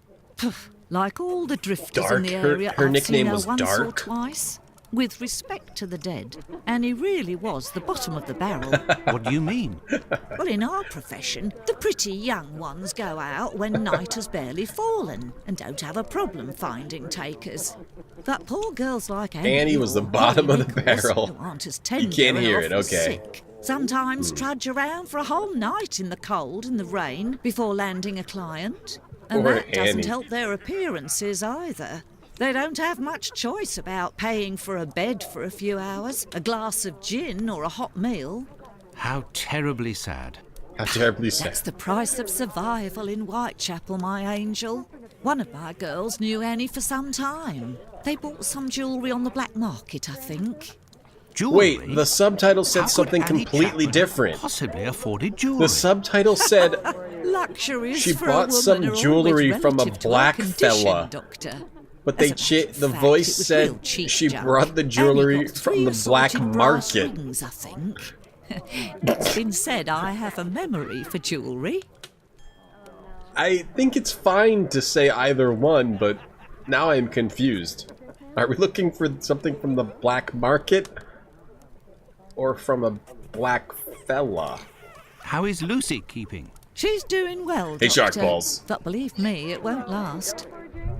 Speaker 8: Like all the drifters in the
Speaker 1: Dark?
Speaker 8: area,
Speaker 1: Her
Speaker 8: I've
Speaker 1: nickname
Speaker 8: seen her
Speaker 1: was
Speaker 8: once or
Speaker 1: Dark?
Speaker 8: twice. With respect to the dead, Annie really was the bottom of the barrel.
Speaker 2: What do you mean?
Speaker 8: Well, in our profession, the pretty young ones go out when night has barely fallen and don't have a problem finding takers. But poor girls like
Speaker 1: Annie was the bottom of the barrel.
Speaker 8: Who aren't as
Speaker 1: You
Speaker 8: tender
Speaker 1: can't
Speaker 8: and
Speaker 1: hear it,
Speaker 8: often
Speaker 1: okay.
Speaker 8: sick, sometimes trudge around for a whole night in the cold and the rain before landing a client. And
Speaker 1: Poor
Speaker 8: that doesn't
Speaker 1: Annie.
Speaker 8: help their appearances either. They don't have much choice about paying for a bed for a few hours, a glass of gin or a hot meal.
Speaker 2: How terribly sad.
Speaker 1: How terribly sad.
Speaker 8: That's the price of survival in Whitechapel, my angel. One of my girls knew Annie for some time. They bought some jewellery on the black market, I think.
Speaker 2: Jewellery?
Speaker 1: Wait, the subtitle said
Speaker 2: How could
Speaker 1: something
Speaker 2: Annie
Speaker 1: completely
Speaker 2: Chapman
Speaker 1: different.
Speaker 2: possibly afforded jewellery?
Speaker 1: The subtitle said
Speaker 8: Luxuries
Speaker 1: she
Speaker 8: for a
Speaker 1: bought
Speaker 8: woman
Speaker 1: some
Speaker 8: are
Speaker 1: jewellery
Speaker 8: always
Speaker 1: from a
Speaker 8: relative to our
Speaker 1: black
Speaker 8: condition,
Speaker 1: fella.
Speaker 8: Doctor.
Speaker 1: but
Speaker 8: As
Speaker 1: they
Speaker 8: a matter of
Speaker 1: the
Speaker 8: fact,
Speaker 1: voice
Speaker 8: it was
Speaker 1: said
Speaker 8: real cheap
Speaker 1: she
Speaker 8: junk.
Speaker 1: brought the
Speaker 8: Annie
Speaker 1: jewellery
Speaker 8: got
Speaker 1: from
Speaker 8: 3
Speaker 1: the black
Speaker 8: assorted brass
Speaker 1: market.
Speaker 8: rings, I think. It's been said I have a memory for jewellery.
Speaker 1: I think it's fine to say either one, but now I'm confused. Are we looking for something from the black market? Or from a black fella?
Speaker 2: How is Lucy keeping?
Speaker 8: She's doing well,
Speaker 1: Hey, Shark
Speaker 8: Doctor,
Speaker 1: Balls.
Speaker 8: but believe me, it won't last.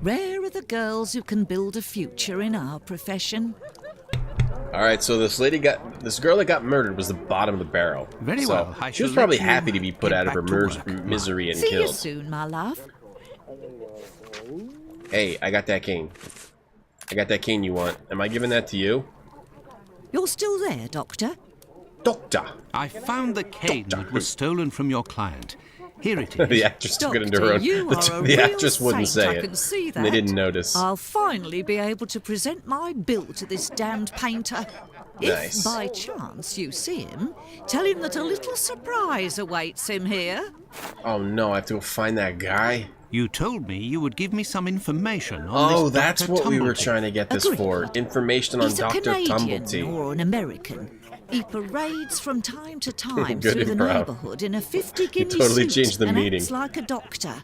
Speaker 8: Rare are the girls who can build a future in our profession.
Speaker 1: Alright, so this girl that got murdered was the bottom of the barrel.
Speaker 2: Very
Speaker 1: So,
Speaker 2: well, I
Speaker 1: she was
Speaker 2: shall
Speaker 1: probably
Speaker 2: let you
Speaker 1: happy to be put
Speaker 2: get
Speaker 1: out of her
Speaker 2: back to work,
Speaker 1: misery and
Speaker 8: See you
Speaker 1: killed.
Speaker 8: soon, my love.
Speaker 1: Hey, I got that cane. I got that cane you want. Am I giving that to you?
Speaker 8: You're still there, Doctor?
Speaker 1: Doctor!
Speaker 2: I found the cane that was stolen from your client. Here it is.
Speaker 1: The actress took it into her
Speaker 8: Doctor,
Speaker 1: own.
Speaker 8: you are a
Speaker 1: The
Speaker 8: real
Speaker 1: actress wouldn't
Speaker 8: saint,
Speaker 1: say
Speaker 8: I
Speaker 1: it.
Speaker 8: can see
Speaker 1: And they
Speaker 8: that.
Speaker 1: didn't notice.
Speaker 8: I'll finally be able to present my bill to this damned painter. If by chance you see him, tell him that a little surprise awaits him here.
Speaker 1: Oh no, I have to go find that guy?
Speaker 2: You told me you would give me some information on this
Speaker 1: that's
Speaker 2: Dr.
Speaker 1: what
Speaker 2: Tumblety.
Speaker 1: we were trying to get this for. Information on Dr. Tumblety.
Speaker 8: He's a Canadian or an American. He parades from time to time
Speaker 1: Good
Speaker 8: through the
Speaker 1: improv.
Speaker 8: neighbourhood in a 50 guinea
Speaker 1: totally
Speaker 8: suit
Speaker 1: changed the
Speaker 8: and
Speaker 1: meeting.
Speaker 8: acts like a doctor.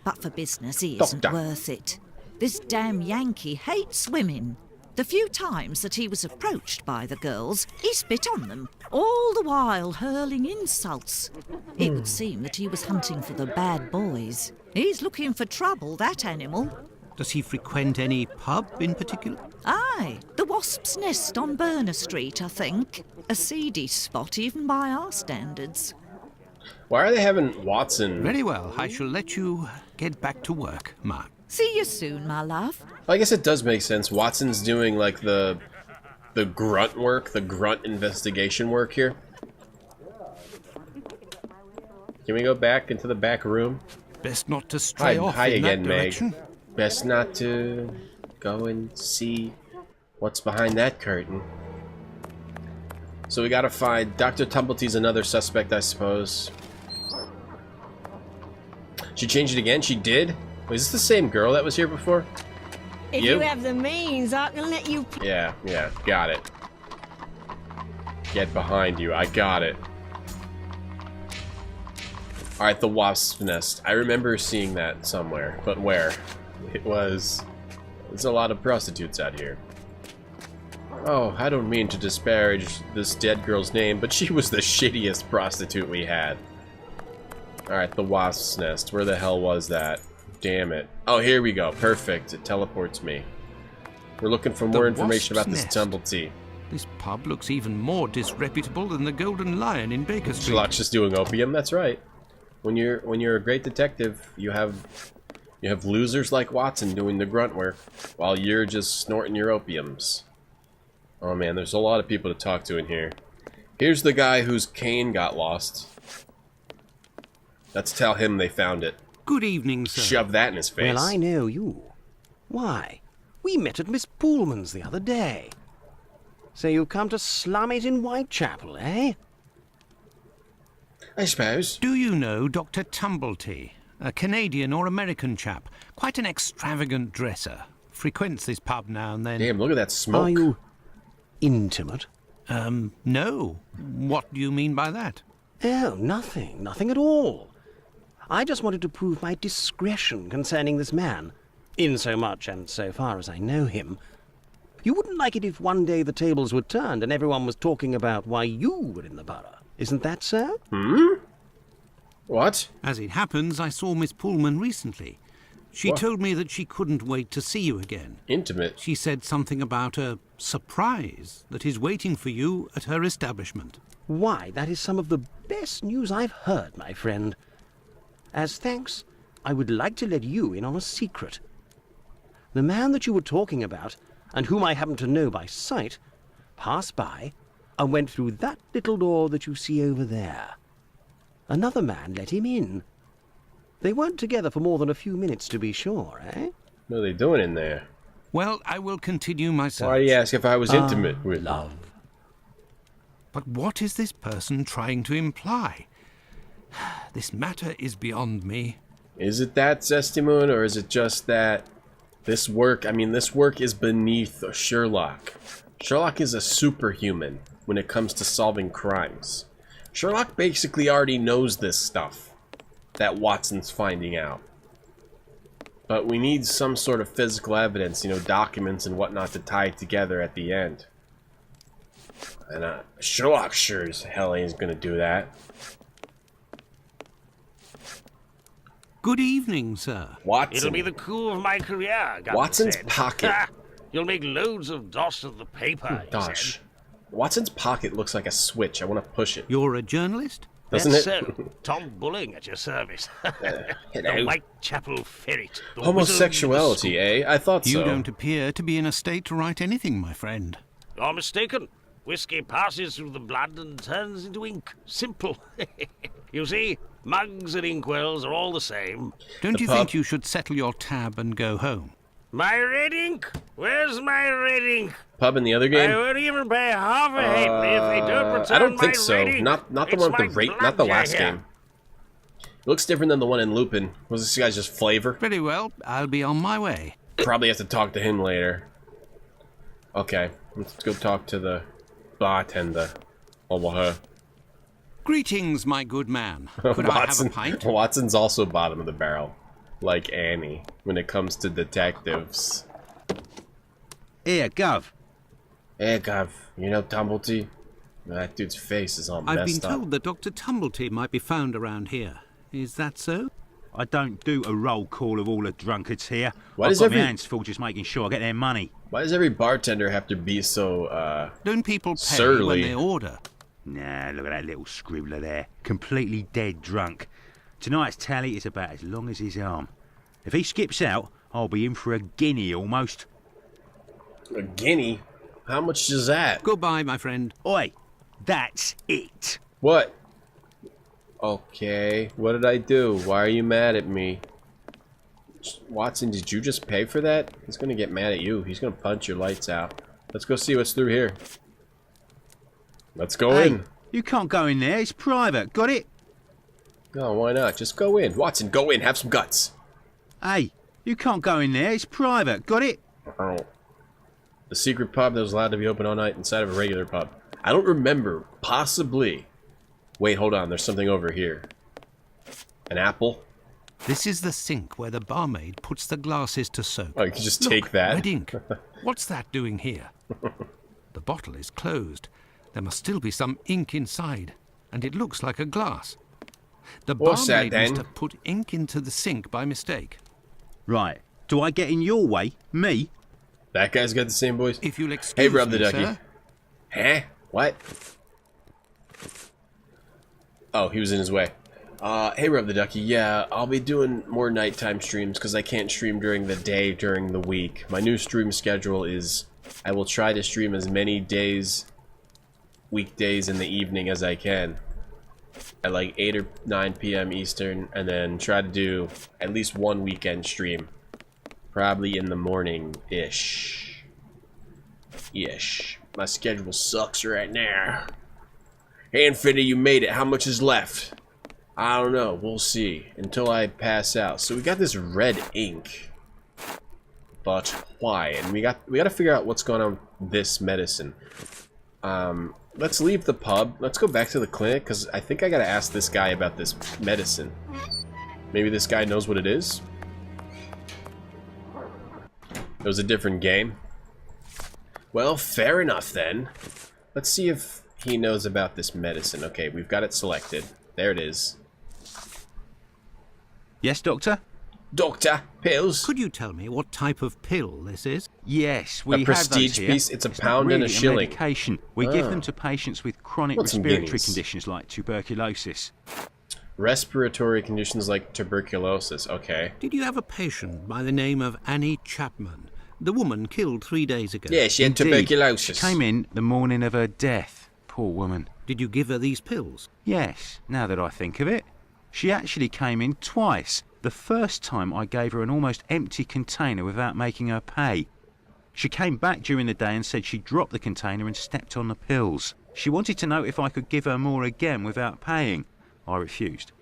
Speaker 8: But for business, he isn't worth it. This damn Yankee hates women. The few times that he was approached by the girls, he spit on them, all the while hurling insults. It would seem that he was hunting for the bad boys. He's looking for trouble, that animal.
Speaker 2: Does he frequent any pub in particular?
Speaker 8: Aye, the Wasp's Nest on Burner Street, I think. A seedy spot even by our standards.
Speaker 1: Why are they having Watson?
Speaker 2: Very well, I shall let you get back to work, Mark.
Speaker 8: See you soon, my love.
Speaker 1: I guess it does make sense. Watson's doing like the grunt work, the grunt investigation work here. Can we go back into the back room?
Speaker 2: Best not to stray off
Speaker 1: hi
Speaker 2: in
Speaker 1: again,
Speaker 2: that
Speaker 1: Meg.
Speaker 2: direction.
Speaker 1: Best not to go and see what's behind that curtain. So we gotta find Dr. Tumblety's another suspect, I suppose. She changed it again? She did? Wait, is this the same girl that was here before?
Speaker 7: If you have the means, I can let you...
Speaker 1: Yeah, got it. Get behind you, I got it. Alright, the Wasp's Nest. I remember seeing that somewhere, but where? There's a lot of prostitutes out here. Oh, I don't mean to disparage this dead girl's name, but she was the shittiest prostitute we had. Alright, the Wasp's Nest. Where the hell was that? Damn it. Oh, here we go. Perfect. It teleports me. We're looking for more information about this Tumblety.
Speaker 2: This pub looks even more disreputable than the Golden Lion in Baker Street.
Speaker 1: Sherlock's just doing opium. That's right. When you're a great detective, you have losers like Watson doing the grunt work while you're just snorting your opiums. Oh man, there's a lot of people to talk to in here. Here's the guy whose cane got lost. Let's tell him they found it.
Speaker 2: Good evening, sir.
Speaker 1: Shove that in his face.
Speaker 9: Well, I know you. Why? We met at Miss Pullman's the other day. So you've come to slum it in Whitechapel, eh?
Speaker 1: I suppose.
Speaker 2: Do you know Dr. Tumblety? A Canadian or American chap. Quite an extravagant dresser. Frequents this pub now and then.
Speaker 1: Damn, look at that smoke.
Speaker 9: Are you intimate?
Speaker 2: No. What do you mean by that?
Speaker 9: Oh, nothing. Nothing at all. I just wanted to prove my discretion concerning this man, insomuch and so far as I know him. You wouldn't like it if one day the tables were turned and everyone was talking about why you were in the borough. Isn't that so?
Speaker 1: What?
Speaker 2: As it happens, I saw Miss Pullman recently. She told me that she couldn't wait to see you again.
Speaker 1: Intimate?
Speaker 2: She said something about a surprise that is waiting for you at her establishment.
Speaker 9: Why, that is some of the best news I've heard, my friend. As thanks, I would like to let you in on a secret. The man that you were talking about, and whom I happen to know by sight, passed by and went through that little door that you see over there. Another man let him in. They weren't together for more than a few minutes, to be sure, eh?
Speaker 1: What are they doing in there?
Speaker 2: Well, I will continue my search.
Speaker 1: Why do you ask if I was intimate with
Speaker 9: love?
Speaker 2: But what is this person trying to imply? This matter is beyond me.
Speaker 1: Is it that, Zestimoon, or is it just that this work is beneath Sherlock. Sherlock is a superhuman when it comes to solving crimes. Sherlock basically already knows this stuff that Watson's finding out. But we need some sort of physical evidence, documents and whatnot to tie it together at the end. And Sherlock sure as hell ain't gonna do that.
Speaker 2: Good evening, sir.
Speaker 1: Watson.
Speaker 14: It'll be the coup of my career, Governor
Speaker 1: Watson's
Speaker 14: said.
Speaker 1: pocket.
Speaker 14: You'll make loads of dosh of the paper,
Speaker 1: Dosh. Watson's pocket looks like a switch. I want to push it.
Speaker 2: You're a journalist?
Speaker 1: Doesn't
Speaker 14: That's
Speaker 1: it?
Speaker 14: so. Tom Bulling at your service.
Speaker 1: Hello.
Speaker 14: The Whitechapel ferret. The
Speaker 1: Homosexuality, eh? I thought so.
Speaker 2: You don't appear to be in a state to write anything, my friend.
Speaker 14: You're mistaken. Whiskey passes through the blood and turns into ink. Simple. You see, mugs and inkwells are all the same.
Speaker 2: Don't you think you should settle your tab and go home?
Speaker 14: My red ink? Where's my red ink?
Speaker 1: Pub in the other game?
Speaker 14: I would even pay half a halfpenny if they don't return
Speaker 1: I don't think
Speaker 14: my
Speaker 1: so.
Speaker 14: red ink.
Speaker 1: Not the
Speaker 14: It's
Speaker 1: one with the
Speaker 14: my
Speaker 1: rate, not the
Speaker 14: blood
Speaker 1: last
Speaker 14: here.
Speaker 1: game. It looks different than the one in Lupin. Was this guy's just flavor?
Speaker 2: Very well, I'll be on my way.
Speaker 1: Probably have to talk to him later. Okay, let's go talk to the bartender. Over her.
Speaker 2: Greetings, my good man. Could I have a pint?
Speaker 1: Watson's also bottom of the barrel, like Annie, when it comes to detectives.
Speaker 6: Here, Gov.
Speaker 1: Hey, Gov, you know Tumblety? That dude's face is all
Speaker 2: I've been
Speaker 1: messed up.
Speaker 2: told that Dr. Tumblety might be found around here. Is that so?
Speaker 6: I don't do a roll call of all the drunkards here.
Speaker 1: Why
Speaker 6: I've
Speaker 1: does
Speaker 6: got
Speaker 1: every-
Speaker 6: my hands full just making sure I get their money.
Speaker 1: Why does every bartender have to be so,
Speaker 2: Don't people pay
Speaker 1: surly?
Speaker 2: when they order?
Speaker 6: Nah, look at that little scribbler there. Completely dead drunk. Tonight's tally is about as long as his arm. If he skips out, I'll be in for a guinea almost.
Speaker 1: A guinea? How much is that?
Speaker 2: Goodbye, my friend.
Speaker 6: Oi, that's it.
Speaker 1: What? Okay, what did I do? Why are you mad at me? Watson, did you just pay for that? He's gonna get mad at you. He's gonna punch your lights out. Let's go see what's through here. Let's go
Speaker 6: Hey,
Speaker 1: in.
Speaker 6: you can't go in there. It's private. Got it?
Speaker 1: No, why not? Just go in. Watson, go in. Have some guts.
Speaker 6: Hey, you can't go in there. It's private. Got it?
Speaker 1: Oh. The secret pub that was allowed to be open all night inside of a regular pub. I don't remember. Possibly. Wait, hold on. There's something over here. An apple?
Speaker 2: This is the sink where the barmaid puts the glasses to soak.
Speaker 1: Oh, you can just
Speaker 2: Look,
Speaker 1: take that?
Speaker 2: red ink. What's that doing here? The bottle is closed. There must still be some ink inside, and it looks like a glass. The
Speaker 1: What's that,
Speaker 2: barmaid must
Speaker 1: then?
Speaker 2: have put ink into the sink by mistake.
Speaker 6: Right. Do I get in your way? Me?
Speaker 1: That guy's got the same voice.
Speaker 2: If you'll excuse
Speaker 1: Hey, Rub the
Speaker 2: me,
Speaker 1: Ducky.
Speaker 2: sir.
Speaker 1: Huh? What? Oh, he was in his way. Hey, Rub the Ducky. Yeah, I'll be doing more nighttime streams because I can't stream during the day during the week. My new stream schedule is I will try to stream as many days, weekdays in the evening as I can. At like 8 or 9 p.m. Eastern, and then try to do at least one weekend stream. Probably in the morning-ish. Ish. My schedule sucks right now. Hey, Infinity, you made it. How much is left? I don't know. We'll see. Until I pass out. So we got this red ink. But why? And we got to figure out what's going on with this medicine. Let's leave the pub. Let's go back to the clinic, because I think I gotta ask this guy about this medicine. Maybe this guy knows what it is? It was a different game. Well, fair enough then. Let's see if he knows about this medicine. Okay, we've got it selected. There it is.
Speaker 6: Yes, Doctor?
Speaker 1: Doctor, pills?
Speaker 2: Could you tell me what type of pill this is?
Speaker 6: Yes, we
Speaker 1: A
Speaker 6: have
Speaker 1: prestige
Speaker 6: those here.
Speaker 1: piece? It's a
Speaker 6: not
Speaker 1: pound and a
Speaker 6: really
Speaker 1: shilling.
Speaker 6: medication. We give them to patients with chronic
Speaker 1: Want some
Speaker 6: respiratory
Speaker 1: guineas?
Speaker 6: conditions like tuberculosis.
Speaker 1: Respiratory conditions like tuberculosis. Okay.
Speaker 2: Did you have a patient by the name of Annie Chapman? The woman killed 3 days ago.
Speaker 1: Yeah, she had
Speaker 6: Indeed.
Speaker 1: tuberculosis.
Speaker 6: She came in the morning of her death. Poor woman.
Speaker 2: Did you give her these pills?
Speaker 6: Yes, now that I think of it. She actually came in twice. The first time I gave her an almost empty container without making her pay. She came back during the day and said she dropped the container and stepped on the pills. She wanted to know if I could give her more again without paying. I refused.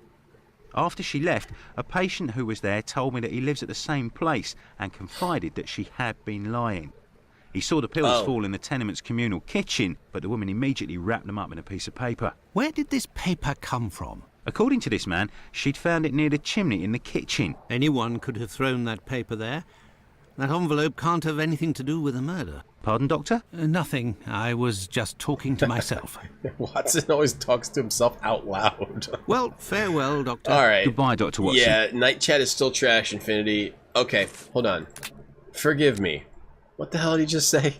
Speaker 6: After she left, a patient who was there told me that he lives at the same place and confided that she had been lying. He saw the pills fall in the tenement's communal kitchen, but the woman immediately wrapped them up in a piece of paper.
Speaker 2: Where did this paper come from?
Speaker 6: According to this man, she'd found it near the chimney in the kitchen.
Speaker 2: Anyone could have thrown that paper there. That envelope can't have anything to do with the murder.
Speaker 6: Pardon, Doctor?
Speaker 2: Nothing. I was just talking to myself.
Speaker 1: Watson always talks to himself out loud.
Speaker 2: Well, farewell, Doctor.
Speaker 1: Alright.
Speaker 6: Goodbye, Dr. Watson.
Speaker 1: Yeah, night chat is still trash, Infinity. Okay, hold on. Forgive me. What the hell did he just say?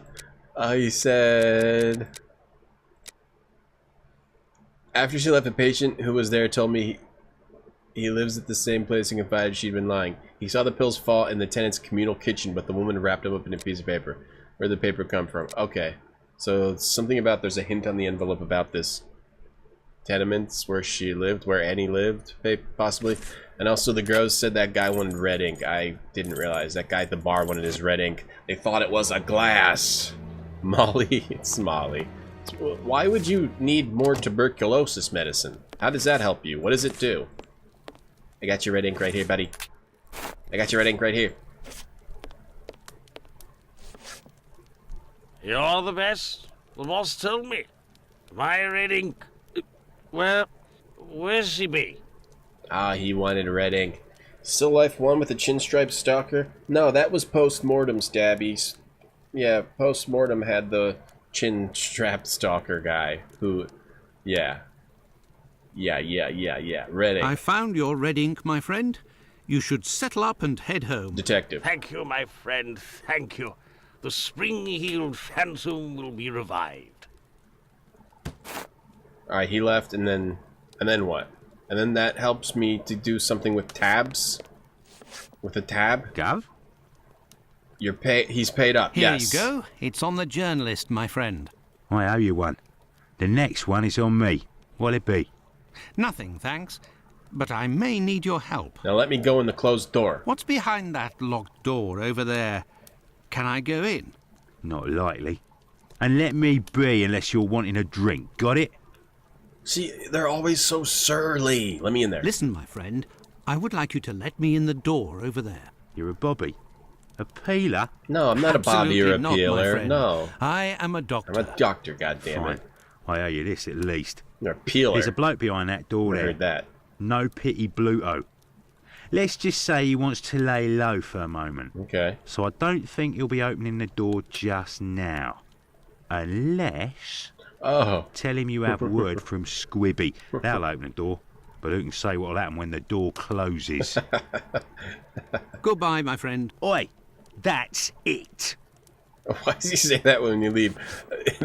Speaker 1: He said... After she left, a patient who was there told me he lives at the same place and confided she'd been lying. He saw the pills fall in the tenant's communal kitchen, but the woman wrapped them up in a piece of paper. Where'd the paper come from? Okay. So, something about, there's a hint on the envelope about this tenements where she lived, where Annie lived, possibly. And also the girls said that guy wanted red ink. I didn't realize that guy at the bar wanted his red ink. They thought it was a glass. Molly, it's Molly. Why would you need more tuberculosis medicine? How does that help you? What does it do? I got your red ink right here, buddy. I got your red ink right here.
Speaker 14: You're the best. The boss told me. My red ink. Well, where's she be?
Speaker 1: Ah, he wanted red ink. Still Life 1 with the chin stripe stalker? No, that was post-mortem stabbies. Yeah, post-mortem had the chin strap stalker guy who... Yeah. Yeah. Red ink.
Speaker 2: I found your red ink, my friend. You should settle up and head home.
Speaker 1: Detective.
Speaker 14: Thank you, my friend. Thank you. The spring-heeled phantom will be revived.
Speaker 1: Alright, he left, and then what? And then that helps me to do something with tabs? With a tab?
Speaker 6: Gav?
Speaker 1: He's paid up,
Speaker 2: Here
Speaker 1: yes.
Speaker 2: you go. It's on the journalist, my friend.
Speaker 6: I owe you one. The next one is on me. What'll it be?
Speaker 2: Nothing, thanks. But I may need your help.
Speaker 1: Now let me go in the closed door.
Speaker 2: What's behind that locked door over there? Can I go in?
Speaker 6: Not likely. And let me be unless you're wanting a drink. Got it?
Speaker 1: See, they're always so surly. Let me in there.
Speaker 2: Listen, my friend. I would like you to let me in the door over there.
Speaker 6: You're a bobby. A peeler?
Speaker 1: No, I'm not
Speaker 2: Absolutely
Speaker 1: a bobby or a
Speaker 2: not,
Speaker 1: peeler.
Speaker 2: my friend.
Speaker 1: No.
Speaker 2: I am a doctor.
Speaker 1: I'm a doctor, goddammit.
Speaker 6: I owe you this at least.
Speaker 1: You're a peeler.
Speaker 6: There's a bloke behind that door there.
Speaker 1: I heard that.
Speaker 6: No pity Bluto. Let's just say he wants to lay low for a moment.
Speaker 1: Okay.
Speaker 6: So I don't think he'll be opening the door just now. Unless...
Speaker 1: Oh.
Speaker 6: Tell him you have word from Squibby. That'll open the door. But who can say what'll happen when the door closes?
Speaker 2: Goodbye, my friend.
Speaker 6: Oi, that's it.
Speaker 1: Why does he say that when you leave?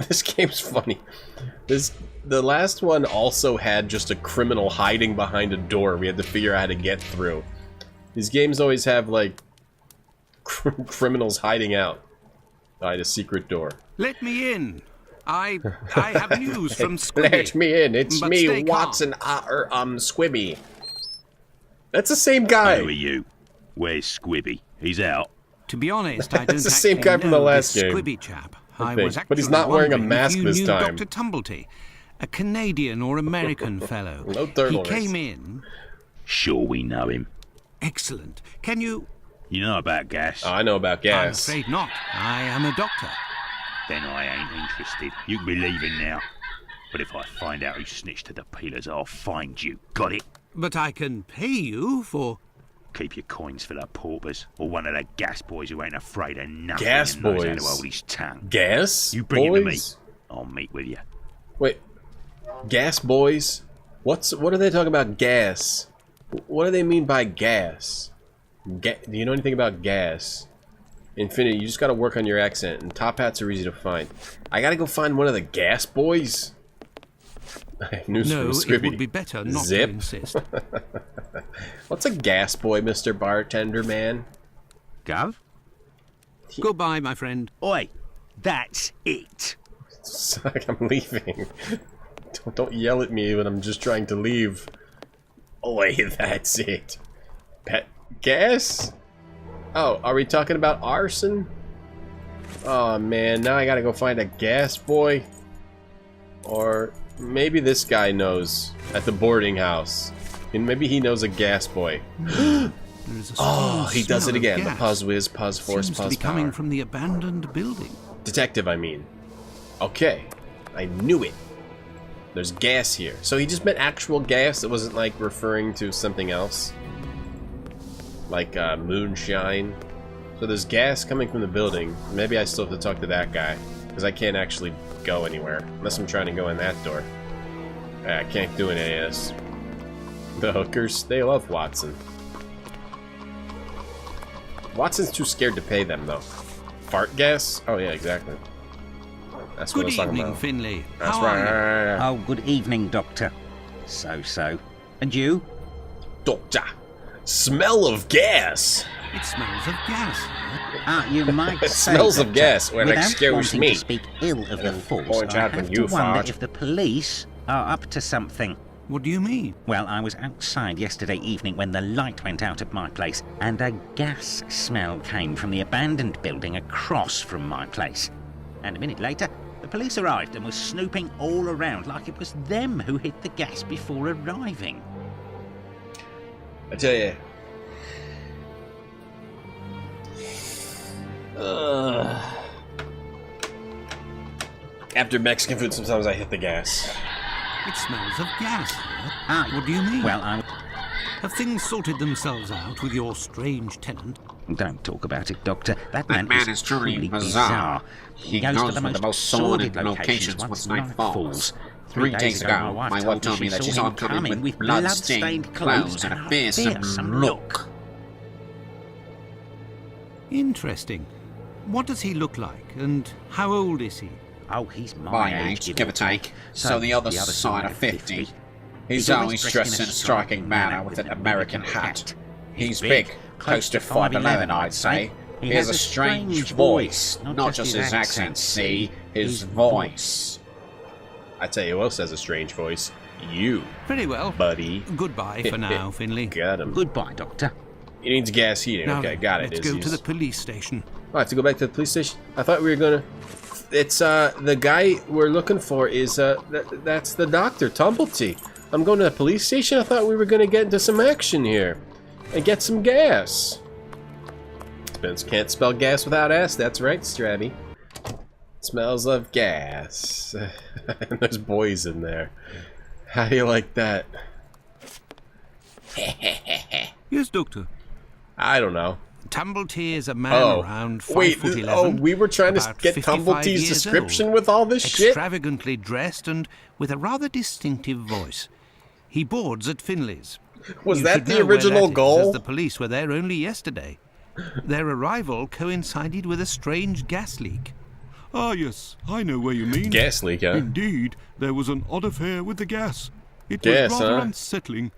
Speaker 1: This game's funny. The last one also had just a criminal hiding behind a door we had to figure out how to get through. These games always have, like, criminals hiding out behind a secret door.
Speaker 2: Let me in. I have news from Squibby.
Speaker 1: Let me in. It's
Speaker 2: But
Speaker 1: me,
Speaker 2: stay calm.
Speaker 1: Watson, Squibby. That's the same guy.
Speaker 6: Who are you? Where's Squibby? He's out.
Speaker 2: To be honest, I don't
Speaker 1: That's the same guy from the last game.
Speaker 2: Squibby chap.
Speaker 1: I
Speaker 2: I
Speaker 1: think.
Speaker 2: was actually
Speaker 1: But he's not wearing a
Speaker 2: wondering
Speaker 1: mask
Speaker 2: if you
Speaker 1: this
Speaker 2: knew
Speaker 1: time.
Speaker 2: Dr. Tumblety, a Canadian or American fellow.
Speaker 1: No
Speaker 2: He
Speaker 1: turtleness.
Speaker 2: came in.
Speaker 6: Sure we know him.
Speaker 2: Excellent. Can you...
Speaker 6: You know about gas?
Speaker 1: I know about gas.
Speaker 2: I'm afraid not. I am a doctor.
Speaker 6: Then I ain't interested. You can be leaving now. But if I find out who snitched to the peelers, I'll find you. Got it?
Speaker 2: But I can pay you for...
Speaker 6: Keep your coins for the paupers, or one of the gas boys who ain't afraid of nothing
Speaker 1: Gas
Speaker 6: and knows how to
Speaker 1: boys?
Speaker 6: hold his tongue.
Speaker 1: Gas
Speaker 6: You bring it to me.
Speaker 1: boys?
Speaker 6: I'll meet with you.
Speaker 1: Wait. Gas boys? What are they talking about gas? What do they mean by gas? Do you know anything about gas? Infinity, you just gotta work on your accent, and top hats are easy to find. I gotta go find one of the gas boys? News
Speaker 2: No,
Speaker 1: from
Speaker 2: it
Speaker 1: Scribby.
Speaker 2: would be better not
Speaker 1: Zip.
Speaker 2: to insist.
Speaker 1: What's a gas boy, Mr. Bartender Man?
Speaker 6: Gav?
Speaker 2: Goodbye, my friend.
Speaker 6: Oi, that's it.
Speaker 1: It's like I'm leaving. Don't yell at me when I'm just trying to leave. Oi, that's it. Pet gas? Oh, are we talking about arson? Oh man, now I gotta go find a gas boy. Or maybe this guy knows at the boarding house. And maybe he knows a gas boy. Oh, he does it again. The puzz whiz, puzz force,
Speaker 2: Seems to
Speaker 1: puzz
Speaker 2: be coming
Speaker 1: power.
Speaker 2: from the abandoned building.
Speaker 1: Detective, I mean. Okay, I knew it. There's gas here. So he just meant actual gas? It wasn't like referring to something else? Like moonshine? So there's gas coming from the building. Maybe I still have to talk to that guy. Because I can't actually go anywhere. Unless I'm trying to go in that door. I can't do any of this. The hookers, they love Watson. Watson's too scared to pay them, though. Fart gas? Oh, yeah, exactly. That's what I
Speaker 2: Good
Speaker 1: was talking
Speaker 2: evening,
Speaker 1: about.
Speaker 2: Finley.
Speaker 1: That's
Speaker 2: How
Speaker 1: right.
Speaker 2: are you?
Speaker 4: Oh, good evening, Doctor. So. And you?
Speaker 1: Doctor. Smell of gas.
Speaker 2: It smells of gas.
Speaker 4: You might
Speaker 1: It
Speaker 4: say,
Speaker 1: smells of
Speaker 4: Doctor,
Speaker 1: gas. Well,
Speaker 4: without
Speaker 1: excuse
Speaker 4: wanting
Speaker 1: me.
Speaker 4: to speak ill of the
Speaker 1: And
Speaker 4: force,
Speaker 1: point
Speaker 4: I
Speaker 1: out
Speaker 4: have
Speaker 1: when
Speaker 4: to
Speaker 1: you
Speaker 4: wonder
Speaker 1: fart.
Speaker 4: if the police are up to something.
Speaker 2: What do you mean?
Speaker 4: Well, I was outside yesterday evening when the light went out at my place, and a gas smell came from the abandoned building across from my place. And a minute later, the police arrived and was snooping all around like it was them who hit the gas before arriving.
Speaker 1: I tell you. After Mexican food, sometimes I hit the gas.
Speaker 2: It smells of gas here. What do you mean?
Speaker 4: Well,
Speaker 2: Have things sorted themselves out with your strange tenant?
Speaker 4: Don't talk about it, Doctor. That man
Speaker 5: is truly bizarre. He goes to the most sordid locations once night falls. 3 days ago, my wife told me that she saw him coming with blood-stained clothes and a fearsome look.
Speaker 2: Interesting. What does he look like, and how old is he?
Speaker 4: Oh, he's my age,
Speaker 5: give or take. So the other side of 50. He's always dressed in a striking manner with an American hat. He's big, close to 5'11", I'd say. He has a strange voice, not just his accent, see, his voice.
Speaker 1: I tell you who else has a strange voice. You.
Speaker 2: Very well.
Speaker 1: Buddy.
Speaker 2: Goodbye for now, Finley.
Speaker 1: Got him.
Speaker 4: Goodbye, Doctor.
Speaker 1: He needs gas heating.
Speaker 2: Now,
Speaker 1: okay, got it.
Speaker 2: Let's go to the police station.
Speaker 1: Oh, I have to go back to the police station? I thought we were gonna... It's, the guy we're looking for is, that's the doctor, Tumblety. I'm going to the police station? I thought we were gonna get into some action here. And get some gas. Spence can't spell gas without S. That's right, Stravy. Smells of gas. And there's boys in there. How do you like that?
Speaker 2: Yes, Doctor.
Speaker 1: I don't know.
Speaker 2: Tumblety is a man around 5'11".
Speaker 1: Oh, we were trying to get Tumblety's description with all this shit?
Speaker 2: Extravagantly dressed and with a rather distinctive voice. He boards at Finley's.
Speaker 1: Was that the original goal?
Speaker 2: As the police were there only yesterday. Their arrival coincided with a strange gas leak.
Speaker 3: Ah, yes, I know where you mean.
Speaker 1: Gas leak, huh?
Speaker 3: Indeed, there was an odd affair with the gas. It was rather unsettling.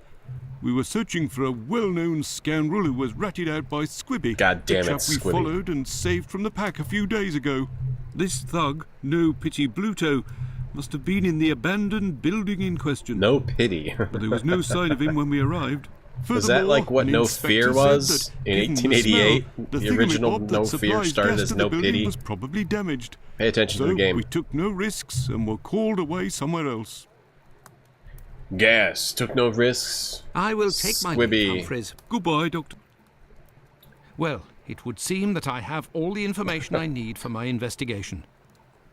Speaker 3: We were searching for a well-known scoundrel who was ratted out by Squibby,
Speaker 1: God damn
Speaker 3: the
Speaker 1: it,
Speaker 3: chap we
Speaker 1: Squibby.
Speaker 3: followed and saved from the pack a few days ago. This thug, No Pity Bluto, must have been in the abandoned building in question.
Speaker 1: No pity.
Speaker 3: But there was no sign of him when we arrived.
Speaker 1: Was that like what No Fear was in 1888? The original No Fear started as No Pity.
Speaker 3: Was probably damaged.
Speaker 1: Pay attention to the game.
Speaker 3: We took no risks and were called away somewhere else.
Speaker 1: Gas. Took no risks.
Speaker 2: I will take my leave, Humphreys.
Speaker 3: Goodbye, Doctor.
Speaker 2: Well, it would seem that I have all the information I need for my investigation.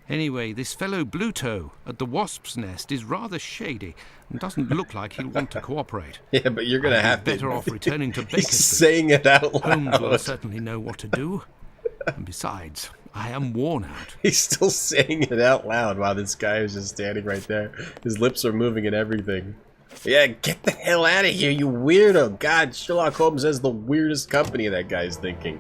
Speaker 2: Anyway, this fellow Bluto at the Wasp's Nest is rather shady and doesn't look like he'll want to cooperate.
Speaker 1: Yeah, but you're going to have to...
Speaker 2: better off returning to Baker Street.
Speaker 1: He's saying it out loud.
Speaker 2: Holmes will certainly know what to do. And besides, I am worn out.
Speaker 1: He's still saying it out loud while this guy is just standing right there. His lips are moving and everything. Yeah, get the hell out of here, you weirdo. God, Sherlock Holmes has the weirdest company that guy's thinking.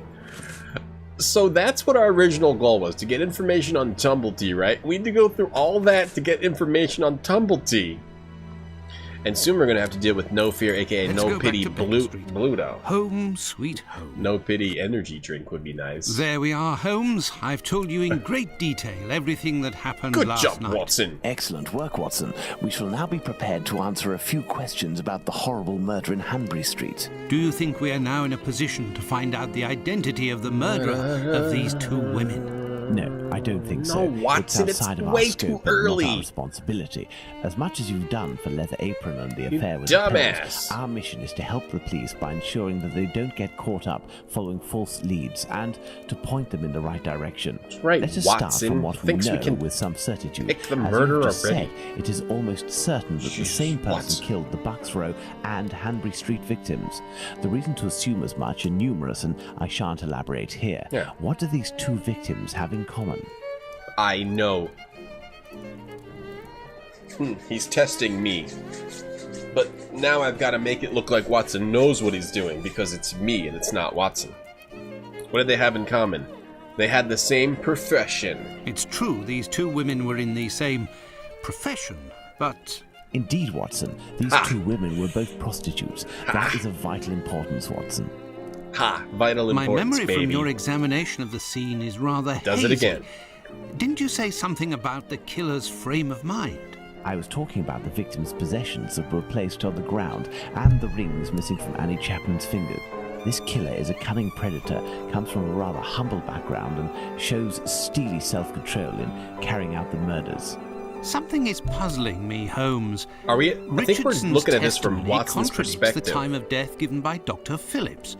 Speaker 1: So that's what our original goal was, to get information on Tumblety, right? We had to go through all that to get information on Tumblety. And soon we're going to have to deal with No Fear, aka No Pity Bluto.
Speaker 2: Home, sweet home.
Speaker 1: No Pity energy drink would be nice.
Speaker 2: There we are, Holmes. I've told you in great detail everything that happened last night.
Speaker 1: Good job, Watson.
Speaker 10: Excellent work, Watson. We shall now be prepared to answer a few questions about the horrible murder in Hanbury Street.
Speaker 2: Do you think we are now in a position to find out the identity of the murderer of these two women?
Speaker 10: No, I don't think so.
Speaker 1: No, Watson,
Speaker 10: it's outside of
Speaker 1: way
Speaker 10: our scope,
Speaker 1: too early.
Speaker 10: Not our responsibility. As much as you've done for Leather Apron and the affair with
Speaker 1: dumbass.
Speaker 10: the our mission is to help the police by ensuring that they don't get caught up following false leads and to point them in the right direction.
Speaker 1: That's right,
Speaker 10: Let us
Speaker 1: Watson
Speaker 10: start from what we
Speaker 1: thinks
Speaker 10: know
Speaker 1: we can
Speaker 10: with some certitude.
Speaker 1: pick the
Speaker 10: As
Speaker 1: murderer
Speaker 10: you've just
Speaker 1: already.
Speaker 10: said, it is almost certain that the same person killed the Bucks Row and Hanbury Street victims. The reason to assume as much are numerous, and I shan't elaborate here.
Speaker 1: Yeah.
Speaker 10: What do these two victims have in common?
Speaker 1: I know. He's testing me. But now I've got to make it look like Watson knows what he's doing because it's me and it's not Watson. What did they have in common? They had the same profession.
Speaker 2: It's true, these two women were in the same profession, but...
Speaker 10: Indeed, Watson. These two women were both prostitutes. That is of vital importance, Watson.
Speaker 1: Ha! Vital importance,
Speaker 2: my memory
Speaker 1: baby.
Speaker 2: from your examination of the scene is rather
Speaker 1: Does
Speaker 2: hazy.
Speaker 1: it again.
Speaker 2: Didn't you say something about the killer's frame of mind?
Speaker 10: I was talking about the victim's possessions that were placed on the ground and the rings missing from Annie Chapman's fingers. This killer is a cunning predator, comes from a rather humble background, and shows steely self-control in carrying out the murders.
Speaker 2: Something is puzzling me, Holmes.
Speaker 1: Are we? I think we're looking at this from Watson's
Speaker 2: contradicts
Speaker 1: perspective.
Speaker 2: The time of death given by Dr. Phillips,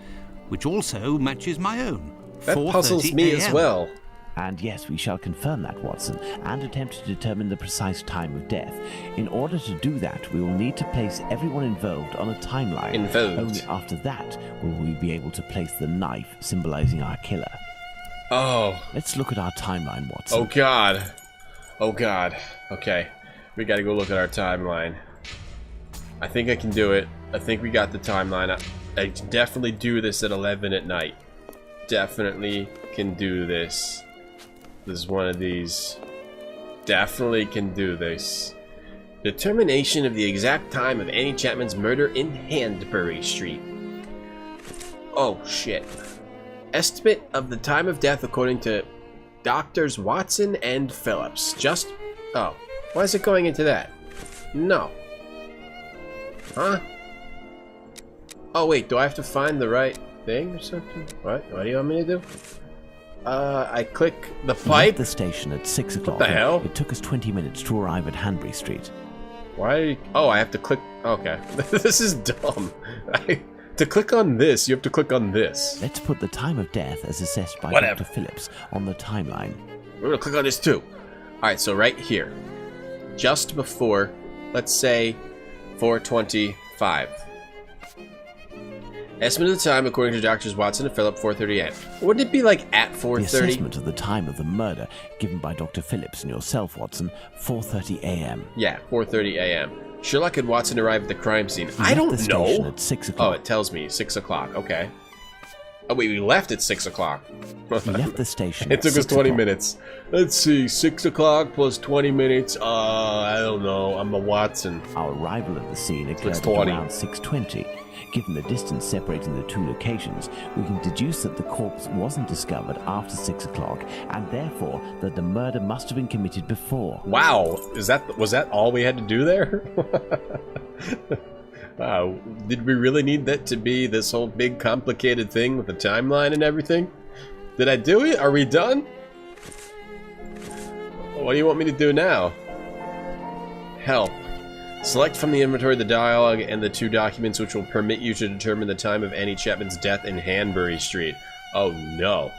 Speaker 2: which also matches my own.
Speaker 1: That puzzles me as well.
Speaker 10: And yes, we shall confirm that, Watson, and attempt to determine the precise time of death. In order to do that, we will need to place everyone involved on a timeline. Only after that will we be able to place the knife symbolizing our killer.
Speaker 1: Oh.
Speaker 10: Let's look at our timeline, Watson.
Speaker 1: Oh, God. Oh, God. Okay. We gotta go look at our timeline. I think I can do it. I think we got the timeline. I can definitely do this at 11 at night. Definitely can do this. This is one of these. Definitely can do this. Determination of the exact time of Annie Chapman's murder in Hanbury Street. Oh, shit. Estimate of the time of death according to Doctors Watson and Phillips. Just... Oh. Why is it going into that? No. Huh? Oh, wait. Do I have to find the right thing or something? What? What do you want me to do? I click the pipe.
Speaker 10: We left the station at 6 o'clock.
Speaker 1: What the hell?
Speaker 10: It took us 20 minutes to arrive at Hanbury Street.
Speaker 1: Why? Oh, I have to click. Okay. This is dumb. To click on this, you have to click on this.
Speaker 10: Let's put the time of death as assessed by Dr. Phillips on the timeline.
Speaker 1: We're gonna click on this too. Alright, so right here. Just before, let's say, 4:25. Estimate of the time according to Doctors Watson and Phillips, 4:30 a.m. Wouldn't it be like at 4:30?
Speaker 10: The assessment of the time of the murder given by Dr. Phillips and yourself, Watson, 4:30 a.m.
Speaker 1: Yeah, 4:30 a.m. Sherlock and Watson arrive at the crime scene. I don't know.
Speaker 10: At 6 o'clock.
Speaker 1: Oh, it tells me 6 o'clock. Okay. Oh wait, we left at 6 o'clock.
Speaker 10: We left the station.
Speaker 1: It took us 20 minutes. Let's see, 6 o'clock plus 20 minutes. I don't know. I'm a Watson.
Speaker 10: Our arrival at the scene occurred at around 6:20. Given the distance separating the two locations, we can deduce that the corpse wasn't discovered after 6 o'clock, and therefore that the murder must have been committed before.
Speaker 1: Wow, was that all we had to do there? Wow, did we really need that to be this whole big complicated thing with the timeline and everything? Did I do it? Are we done? What do you want me to do now? Help. Select from the inventory the dialogue and the two documents which will permit you to determine the time of Annie Chapman's death in Hanbury Street. Oh no.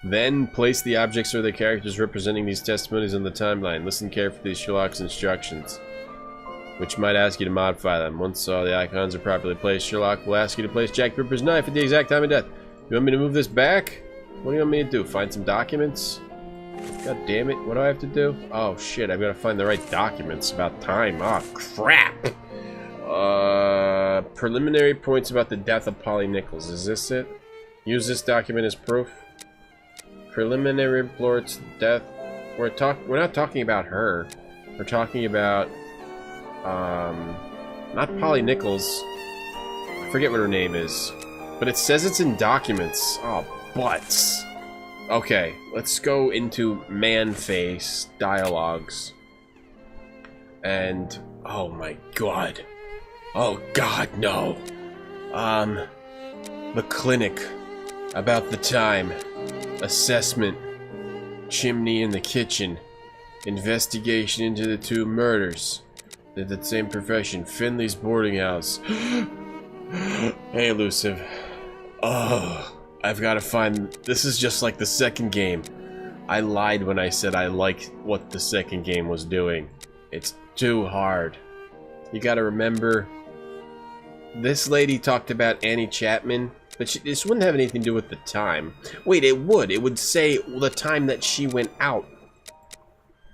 Speaker 1: Then place the objects or the characters representing these testimonies on the timeline. Listen carefully to Sherlock's instructions, which might ask you to modify them. Once all the icons are properly placed, Sherlock will ask you to place Jack the Ripper's knife at the exact time of death. You want me to move this back? What do you want me to do? Find some documents? God damn it, what do I have to do? Oh shit, I've got to find the right documents about time. Oh crap! Preliminary points about the death of Polly Nichols. Is this it? Use this document as proof. Preliminary reports death. We're not talking about her. We're talking about not Polly Nichols. I forget what her name is. But it says it's in documents. Oh, butts. Okay, let's go into man-face dialogues. And, oh my god. Oh god, no. The clinic. About the time. Assessment. Chimney in the kitchen. Investigation into the two murders. They're the same profession. Finley's boarding house. Hey, Elusive. Oh, I've got to find... This is just like the second game. I lied when I said I liked what the second game was doing. It's too hard. You gotta remember... This lady talked about Annie Chapman, but this wouldn't have anything to do with the time. Wait, it would. It would say the time that she went out.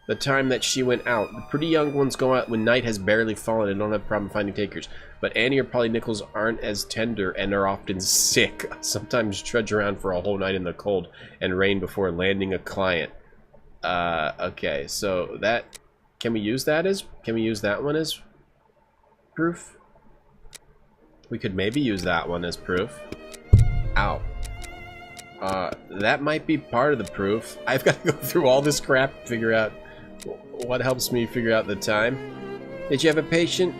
Speaker 1: The time that she went out. The pretty young ones go out when night has barely fallen and don't have a problem finding takers. But Annie or Polly Nichols aren't as tender and are often sick. Sometimes trudge around for a whole night in the cold and rain before landing a client. Okay, so that... Can we use that as... Can we use that one as proof? We could maybe use that one as proof. Ow. That might be part of the proof. I've got to go through all this crap to figure out What helps me figure out the time? Did you have a patient?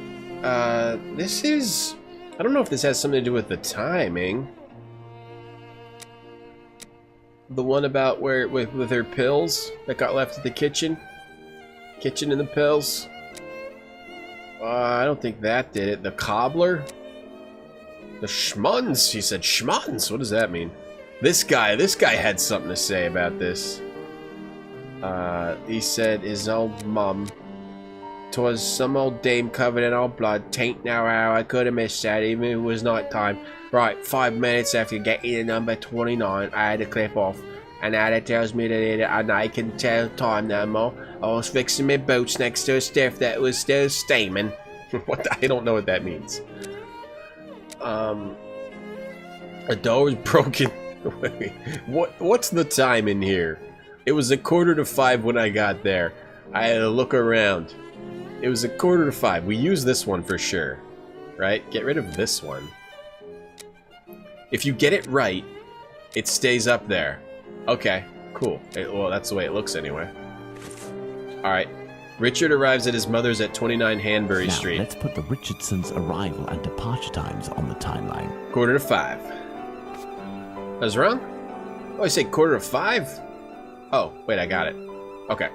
Speaker 1: This is... I don't know if this has something to do with the timing. The one about where with her pills that got left at the kitchen? Kitchen and the pills? I don't think that did it. The cobbler? The schmuns? He said schmuns? What does that mean? This guy had something to say about this. He said his old mum. 'Twas some old dame covered in old blood. Tain't now how I could have missed that, even if it was night time. Right, 5 minutes after getting the number 29, I had to clip off. And now that tells me that I can tell time no more. I was fixing my boots next to a stiff that was still steaming. What? I don't know what that means. A door was broken. What's the time in here? It was 4:45 when I got there. I had to look around. It was 4:45. We use this one for sure. Right? Get rid of this one. If you get it right, it stays up there. Okay, cool. Well, that's the way it looks anyway. Alright. Richard arrives at his mother's at 29 Hanbury Street.
Speaker 10: Let's put the Richardsons' arrival and departure times on the timeline.
Speaker 1: 4:45. I was wrong? Oh, I say 4:45? Oh, wait, I got it. Okay.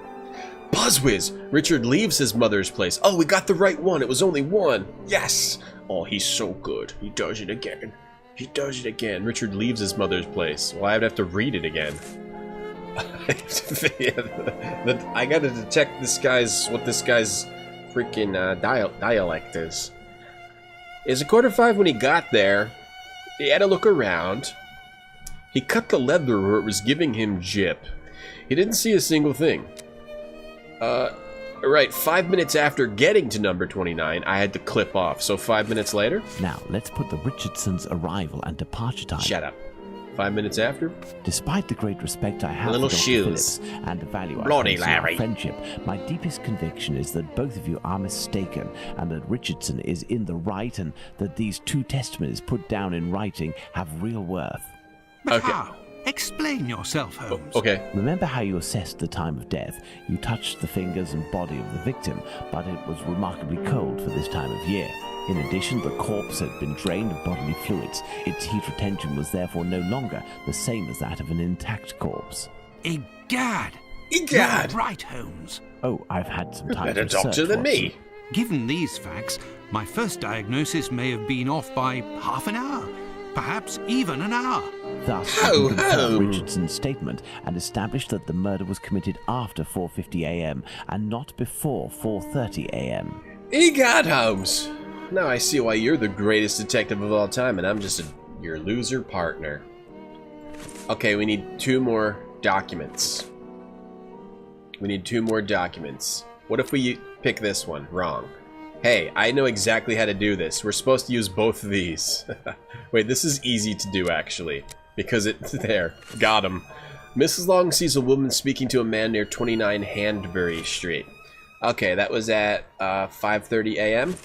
Speaker 1: Buzzwiz! Richard leaves his mother's place. Oh, we got the right one. It was only one. Yes! Oh, he's so good. He does it again. He does it again. Richard leaves his mother's place. Well, I'd have to read it again. I gotta detect what this guy's freaking dialect is. It's 4:45 when he got there. He had to look around. He cut the leather where it was giving him jip. He didn't see a single thing. Right, 5 minutes after getting to number 29, I had to clip off. So 5 minutes later?
Speaker 10: Now, let's put the Richardsons' arrival and departure time.
Speaker 1: Shut up. 5 minutes after?
Speaker 10: Despite the great respect I have
Speaker 1: little
Speaker 10: for Dr.
Speaker 1: shoes.
Speaker 10: Phillips and the value I
Speaker 1: Bloody
Speaker 10: place in our
Speaker 1: Larry.
Speaker 10: friendship, my deepest conviction is that both of you are mistaken, and that Richardson is in the right, and that these two testimonies put down in writing have real worth.
Speaker 2: But how? Explain yourself, Holmes.
Speaker 1: Okay.
Speaker 10: Remember how you assessed the time of death? You touched the fingers and body of the victim, but it was remarkably cold for this time of year. In addition, the corpse had been drained of bodily fluids. Its heat retention was therefore no longer the same as that of an intact corpse.
Speaker 2: Egad!
Speaker 1: Egad!
Speaker 2: You're right, Holmes.
Speaker 10: Oh, I've had some time
Speaker 1: Better
Speaker 10: to research,
Speaker 1: doctor than
Speaker 10: Watson.
Speaker 1: me.
Speaker 2: Given these facts, my first diagnosis may have been off by half an hour. Perhaps even an hour.
Speaker 10: Thus, I can confirm Richardson's statement and establish that the murder was committed after 4:50 a.m. and not before 4:30 a.m.
Speaker 1: Egad, Holmes! Now I see why you're the greatest detective of all time, and I'm just your loser partner. Okay, we need 2 more documents. We need 2 more documents. What if we pick this one? Wrong. Hey, I know exactly how to do this. We're supposed to use both of these. Wait, this is easy to do, actually. Because it's there. Got him. Mrs. Long sees a woman speaking to a man near 29 Hanbury Street. Okay, that was at 5:30 a.m.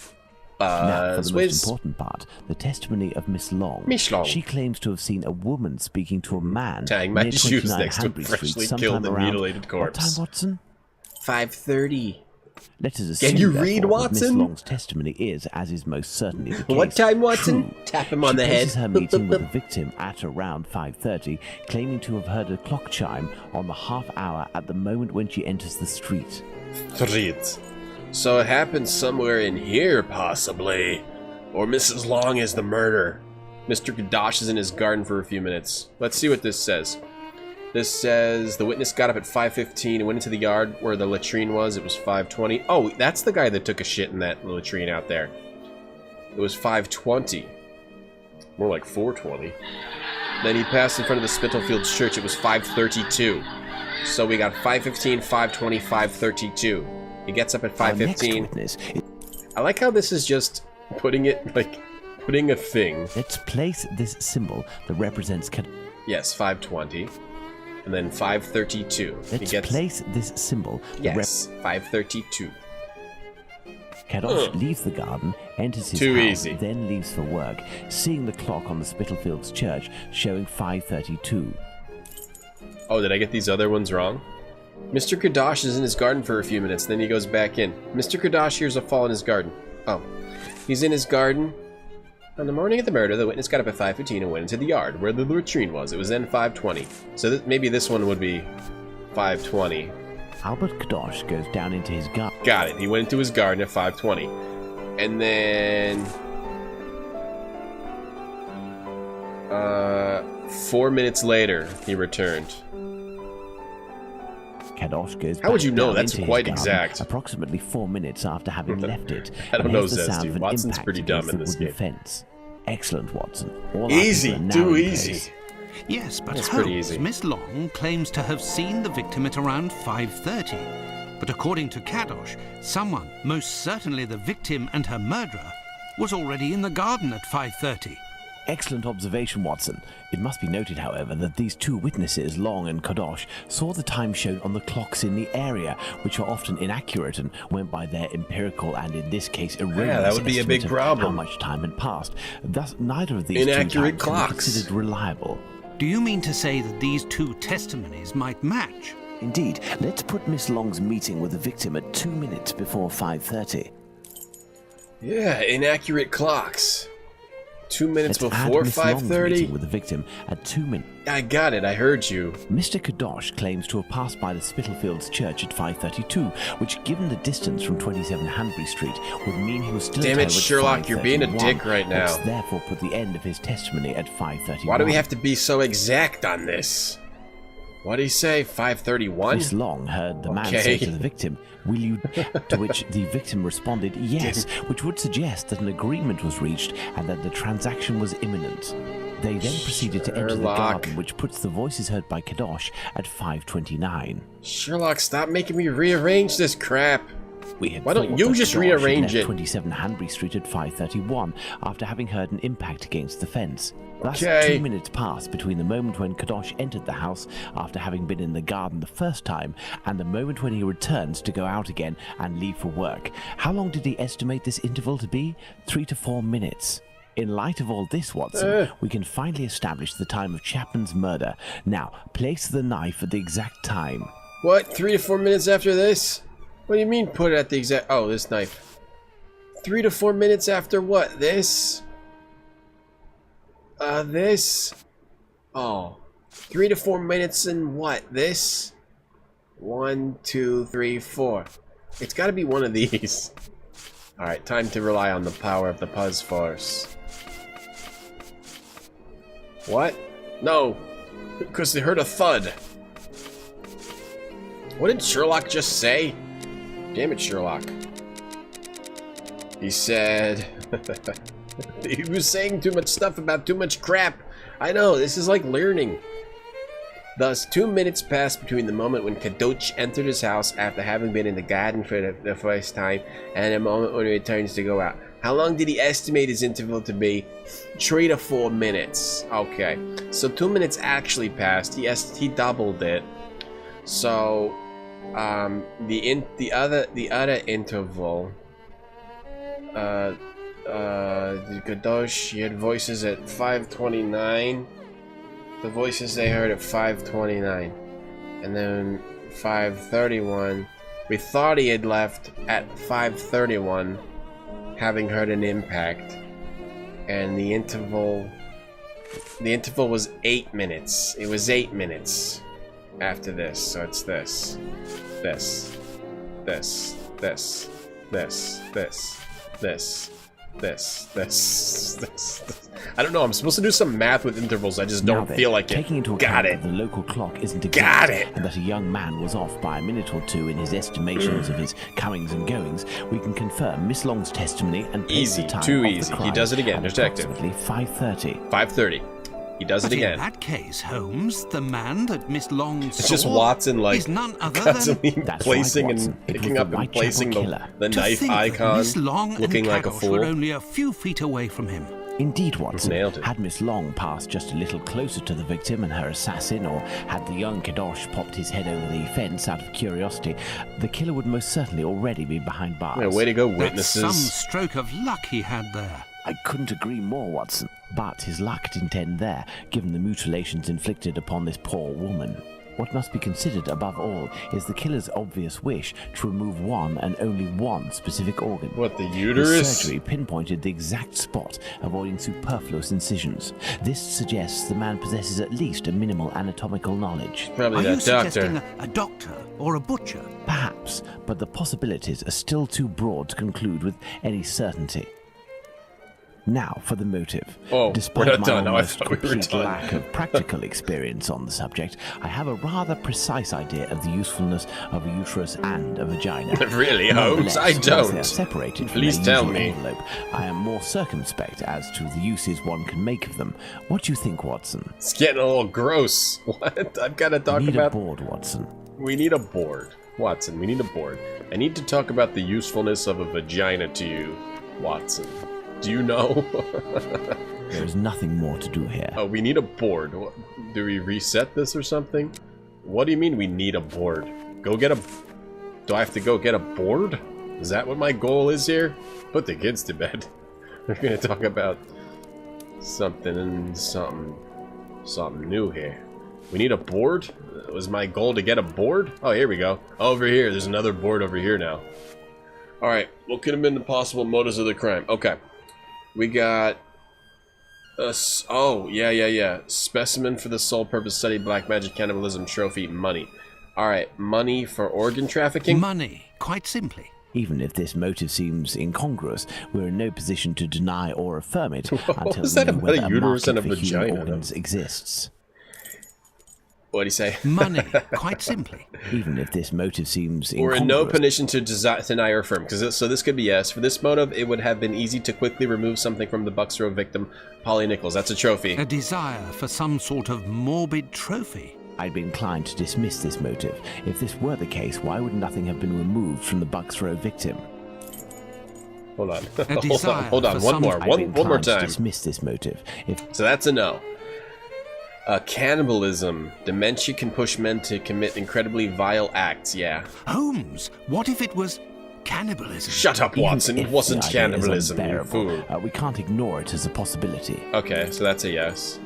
Speaker 10: Now, for the most important part, the testimony of Miss Long.
Speaker 1: Miss Long.
Speaker 10: She claims to have seen a woman speaking to a man
Speaker 1: tying my
Speaker 10: near
Speaker 1: shoes
Speaker 10: 29
Speaker 1: next to a
Speaker 10: Hanbury Street
Speaker 1: freshly
Speaker 10: sometime
Speaker 1: killed and
Speaker 10: around...
Speaker 1: mutilated corpse.
Speaker 10: What time, Watson?
Speaker 1: 5:30.
Speaker 10: Let us assume,
Speaker 1: Can you
Speaker 10: therefore,
Speaker 1: read,
Speaker 10: that
Speaker 1: Watson?
Speaker 10: Miss Long's testimony is, as is most certainly the case,
Speaker 1: What time, Watson?
Speaker 10: true.
Speaker 1: Tap him on
Speaker 10: She
Speaker 1: the
Speaker 10: places
Speaker 1: head.
Speaker 10: her meeting with the victim at around 5:30, claiming to have heard a clock chime on the half hour at the moment when she enters the street.
Speaker 1: So it happened somewhere in here, possibly. Or Mrs. Long is the murder. Mr. Kadosh is in his garden for a few minutes. Let's see what this says. This says the witness got up at 5:15 and went into the yard where the latrine was. It was 5:20. Oh, that's the guy that took a shit in that latrine out there. It was 5:20. More like 4:20. Then he passed in front of the Spitalfields Church. It was 5:32. So we got 5:15, 5:20, 5:32. He gets up at 5:15. I like how this is just putting it, like, putting a thing.
Speaker 10: Let's place this symbol that represents...
Speaker 1: Yes, 5:20. And then 5:32.
Speaker 10: Let's place this symbol.
Speaker 1: Yes, 5:32.
Speaker 10: Kadosh leaves the garden, enters his house, then leaves for work, seeing the clock on the Spitalfields Church showing 5:32.
Speaker 1: Oh, did I get these other ones wrong? Mr. Kadosh is in his garden for a few minutes, then he goes back in. Mr. Kadosh hears a fall in his garden. Oh. He's in his garden. On the morning of the murder, the witness got up at 5:15 and went into the yard where the latrine was. It was then 5:20. So maybe this one would be 5:20.
Speaker 10: Albert Kadosh goes down into his garden.
Speaker 1: Got it. He went into his garden at 5:20. And then... 4 minutes later, he returned.
Speaker 10: Kadosh goes
Speaker 1: How would you know?
Speaker 10: down
Speaker 1: That's
Speaker 10: into
Speaker 1: quite
Speaker 10: his garden
Speaker 1: exact.
Speaker 10: Approximately 4 minutes after having left it.
Speaker 1: I don't
Speaker 10: and
Speaker 1: know,
Speaker 10: hears the sound
Speaker 1: Zesty.
Speaker 10: of an
Speaker 1: Watson's
Speaker 10: impact
Speaker 1: pretty dumb
Speaker 10: against
Speaker 1: in
Speaker 10: the
Speaker 1: this
Speaker 10: wooden
Speaker 1: game.
Speaker 10: fence. Excellent, Watson. All
Speaker 1: Easy,
Speaker 10: our people are
Speaker 1: too
Speaker 10: now in
Speaker 1: easy.
Speaker 10: place.
Speaker 2: Yes, but
Speaker 1: That's pretty
Speaker 2: Holmes,
Speaker 1: easy.
Speaker 2: Miss Long claims to have seen the victim at around 5:30. But according to Kadosh, someone, most certainly the victim and her murderer, was already in the garden at 5:30.
Speaker 10: Excellent observation, Watson. It must be noted, however, that these two witnesses, Long and Kadosh, saw the time shown on the clocks in the area, which are often inaccurate and went by their empirical and, in this case, erroneous
Speaker 1: that would be a big
Speaker 10: estimate of
Speaker 1: problem.
Speaker 10: how much time had passed. Thus, neither of these two
Speaker 1: Inaccurate
Speaker 10: times can be
Speaker 1: clocks.
Speaker 10: considered reliable.
Speaker 2: Do you mean to say that these two testimonies might match?
Speaker 10: Indeed, let's put Miss Long's meeting with the victim at 2 minutes before 5:30.
Speaker 1: Yeah, inaccurate clocks. 2 minutes
Speaker 10: Let's add
Speaker 1: before
Speaker 10: Miss Long's
Speaker 1: 5:30?
Speaker 10: meeting with the victim at 2 minutes.
Speaker 1: I got it, I heard you.
Speaker 10: Mr. Kadosh claims to have passed by the Spitalfields Church at 5:32, which, given the distance from 27 Hanbury Street, would mean he was still
Speaker 1: Damn
Speaker 10: at
Speaker 1: it,
Speaker 10: home at
Speaker 1: Sherlock, you're being a
Speaker 10: 5:31.
Speaker 1: dick right now.
Speaker 10: Let's therefore put the end of his testimony at 5:31.
Speaker 1: Why do we have to be so exact on this? What did he say, 5:31?
Speaker 10: Miss Long heard the man
Speaker 1: Okay.
Speaker 10: say to the victim, "Will you?" To which the victim responded, "Yes," which would suggest that an agreement was reached and that the transaction was imminent. They then proceeded to enter the
Speaker 1: Sherlock.
Speaker 10: garden, which puts the voices heard by Kadosh at 5:29.
Speaker 1: Sherlock, stop making me rearrange this crap.
Speaker 10: We had
Speaker 1: Why don't
Speaker 10: thought
Speaker 1: you
Speaker 10: that
Speaker 1: just
Speaker 10: Kadosh had
Speaker 1: rearrange
Speaker 10: left
Speaker 1: it?
Speaker 10: 27 Hanbury Street at 5:31 after having heard an impact against the fence. Thus,
Speaker 1: Okay.
Speaker 10: 2 minutes passed between the moment when Kadosh entered the house after having been in the garden the first time and the moment when he returns to go out again and leave for work. How long did he estimate this interval to be? 3 to 4 minutes. In light of all this, Watson, we can finally establish the time of Chapman's murder. Now, place the knife at the exact time.
Speaker 1: What, 3 to 4 minutes after this? What do you mean put it at the exact... Oh, this knife. 3 to 4 minutes after what? This? This? Oh. 3 to 4 minutes in what? This? 1, 2, 3, 4. It's gotta be one of these. Alright, time to rely on the power of the Puzz Force. What? No. Because they heard a thud. What did Sherlock just say? Damn it, Sherlock. He said... he was saying too much stuff about too much crap. I know, this is like learning. Thus, 2 minutes passed between the moment when Kadosh entered his house after having been in the garden for the first time and the moment when he returns to go out. How long did he estimate his interval to be? 3 to 4 minutes. Okay, so 2 minutes actually passed. He doubled it. So, the other interval. Kadosh, he had voices at 5:29. The voices they heard at 5:29, and then 5:31. We thought he had left at 5:31, having heard an impact, and the interval was 8 minutes. It was 8 minutes after this, so it's this. I don't know, I'm supposed to do some math with intervals, I just don't feel like it.
Speaker 10: Taking into account that the local clock isn't exact, and that a young man was off by a minute or two in his estimations of his comings and goings, we can confirm Miss Long's testimony and place
Speaker 1: Easy,
Speaker 10: the time
Speaker 1: too
Speaker 10: of the
Speaker 1: easy. He
Speaker 10: crime
Speaker 1: does it again,
Speaker 10: at
Speaker 1: detective.
Speaker 10: approximately 5:30.
Speaker 1: 5:30. He does
Speaker 2: But
Speaker 1: it again.
Speaker 2: in that case, Holmes, the man that Miss Long saw
Speaker 1: It's just Watson, like,
Speaker 2: is none other
Speaker 1: constantly
Speaker 2: than...
Speaker 1: placing and picking up and placing the
Speaker 2: To
Speaker 1: knife
Speaker 2: think that
Speaker 1: icon,
Speaker 2: Miss Long
Speaker 1: looking
Speaker 2: and
Speaker 1: like a
Speaker 2: Kadosh
Speaker 1: fool.
Speaker 2: were only a few feet away from him.
Speaker 10: Indeed, Watson.
Speaker 1: Nailed it.
Speaker 10: Had Miss Long passed just a little closer to the victim and her assassin, or had the young Kadosh popped his head over the fence out of curiosity, the killer would most certainly already be behind bars.
Speaker 1: Yeah, way to go,
Speaker 2: That's
Speaker 1: witnesses.
Speaker 2: some stroke of luck he had there.
Speaker 10: I couldn't agree more, Watson. But his luck didn't end there, given the mutilations inflicted upon this poor woman. What must be considered above all is the killer's obvious wish to remove one and only one specific organ.
Speaker 1: What, the uterus?
Speaker 10: His surgery pinpointed the exact spot, avoiding superfluous incisions. This suggests the man possesses at least a minimal anatomical knowledge.
Speaker 1: Probably
Speaker 2: Are
Speaker 1: that
Speaker 2: you
Speaker 1: doctor.
Speaker 2: suggesting a doctor or a butcher?
Speaker 10: Perhaps, but the possibilities are still too broad to conclude with any certainty. Now for the motive.
Speaker 1: Oh,
Speaker 10: Despite
Speaker 1: we're not
Speaker 10: my
Speaker 1: done. Oh, I
Speaker 10: almost
Speaker 1: thought we were
Speaker 10: complete
Speaker 1: done.
Speaker 10: lack of practical experience on the subject, I have a rather precise idea of the usefulness of a uterus and a vagina.
Speaker 1: Really, Holmes? I
Speaker 10: Nonetheless, once they are
Speaker 1: don't.
Speaker 10: separated
Speaker 1: Please
Speaker 10: from
Speaker 1: tell
Speaker 10: their
Speaker 1: me.
Speaker 10: usual envelope, I am more circumspect as to the uses one can make of them. What do you think, Watson?
Speaker 1: It's getting a little gross. What? I've got to talk
Speaker 10: We need
Speaker 1: about...
Speaker 10: a board, Watson.
Speaker 1: We need a board. Watson, we need a board. I need to talk about the usefulness of a vagina to you, Watson. Do you know?
Speaker 10: There is nothing more to do here.
Speaker 1: Oh, we need a board. Do we reset this or something? What do you mean we need a board? Go get a... Do I have to go get a board? Is that what my goal is here? Put the kids to bed. We're gonna talk about something new here. We need a board? Was my goal to get a board? Oh, here we go. Over here. There's another board over here now. Alright. What could have been the possible motives of the crime? Okay. We got... oh, yeah. Specimen for the sole purpose study, black magic, cannibalism, trophy, money. Alright, money for organ trafficking?
Speaker 2: Money, quite simply.
Speaker 10: Even if this motive seems incongruous, we're in no position to deny or affirm it until
Speaker 1: was
Speaker 10: we
Speaker 1: that
Speaker 10: know
Speaker 1: about
Speaker 10: whether
Speaker 1: a
Speaker 10: a
Speaker 1: uterus and
Speaker 10: market
Speaker 1: a
Speaker 10: for human
Speaker 1: vagina,
Speaker 10: organs exists.
Speaker 1: What'd he say?
Speaker 2: Money, quite simply.
Speaker 10: Even if this motive seems
Speaker 1: We're
Speaker 10: incongruous...
Speaker 1: in no position to deny or affirm, so this could be yes. For this motive, it would have been easy to quickly remove something from the Bucks Row victim, Polly Nichols. That's a trophy.
Speaker 2: A desire for some sort of morbid trophy.
Speaker 10: I'd be inclined to dismiss this motive. If this were the case, why would nothing have been removed from the Bucks Row victim?
Speaker 1: Hold on.
Speaker 2: desire
Speaker 1: Hold on.
Speaker 2: for
Speaker 1: One
Speaker 2: some-
Speaker 1: more.
Speaker 10: I'd be
Speaker 1: One more
Speaker 10: inclined to
Speaker 1: time.
Speaker 10: dismiss this motive.
Speaker 1: So that's a no. Cannibalism. Dementia can push men to commit incredibly vile acts. Yeah.
Speaker 2: Holmes, what if it was cannibalism?
Speaker 1: Shut up, Watson. It wasn't
Speaker 10: the idea is
Speaker 1: cannibalism, you
Speaker 10: unbearable,
Speaker 1: fool.
Speaker 10: we can't ignore it as a possibility.
Speaker 1: Okay, so that's a yes.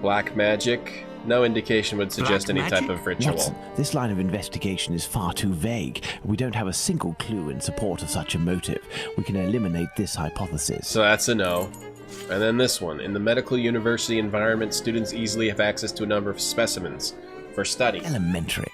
Speaker 1: Black magic. No indication would suggest any type of ritual.
Speaker 10: Watson, this line of investigation is far too vague. We don't have a single clue in support of such a motive. We can eliminate this hypothesis.
Speaker 1: So that's a no. And then this one. In the medical university environment, students easily have access to a number of specimens for study.
Speaker 10: Elementary.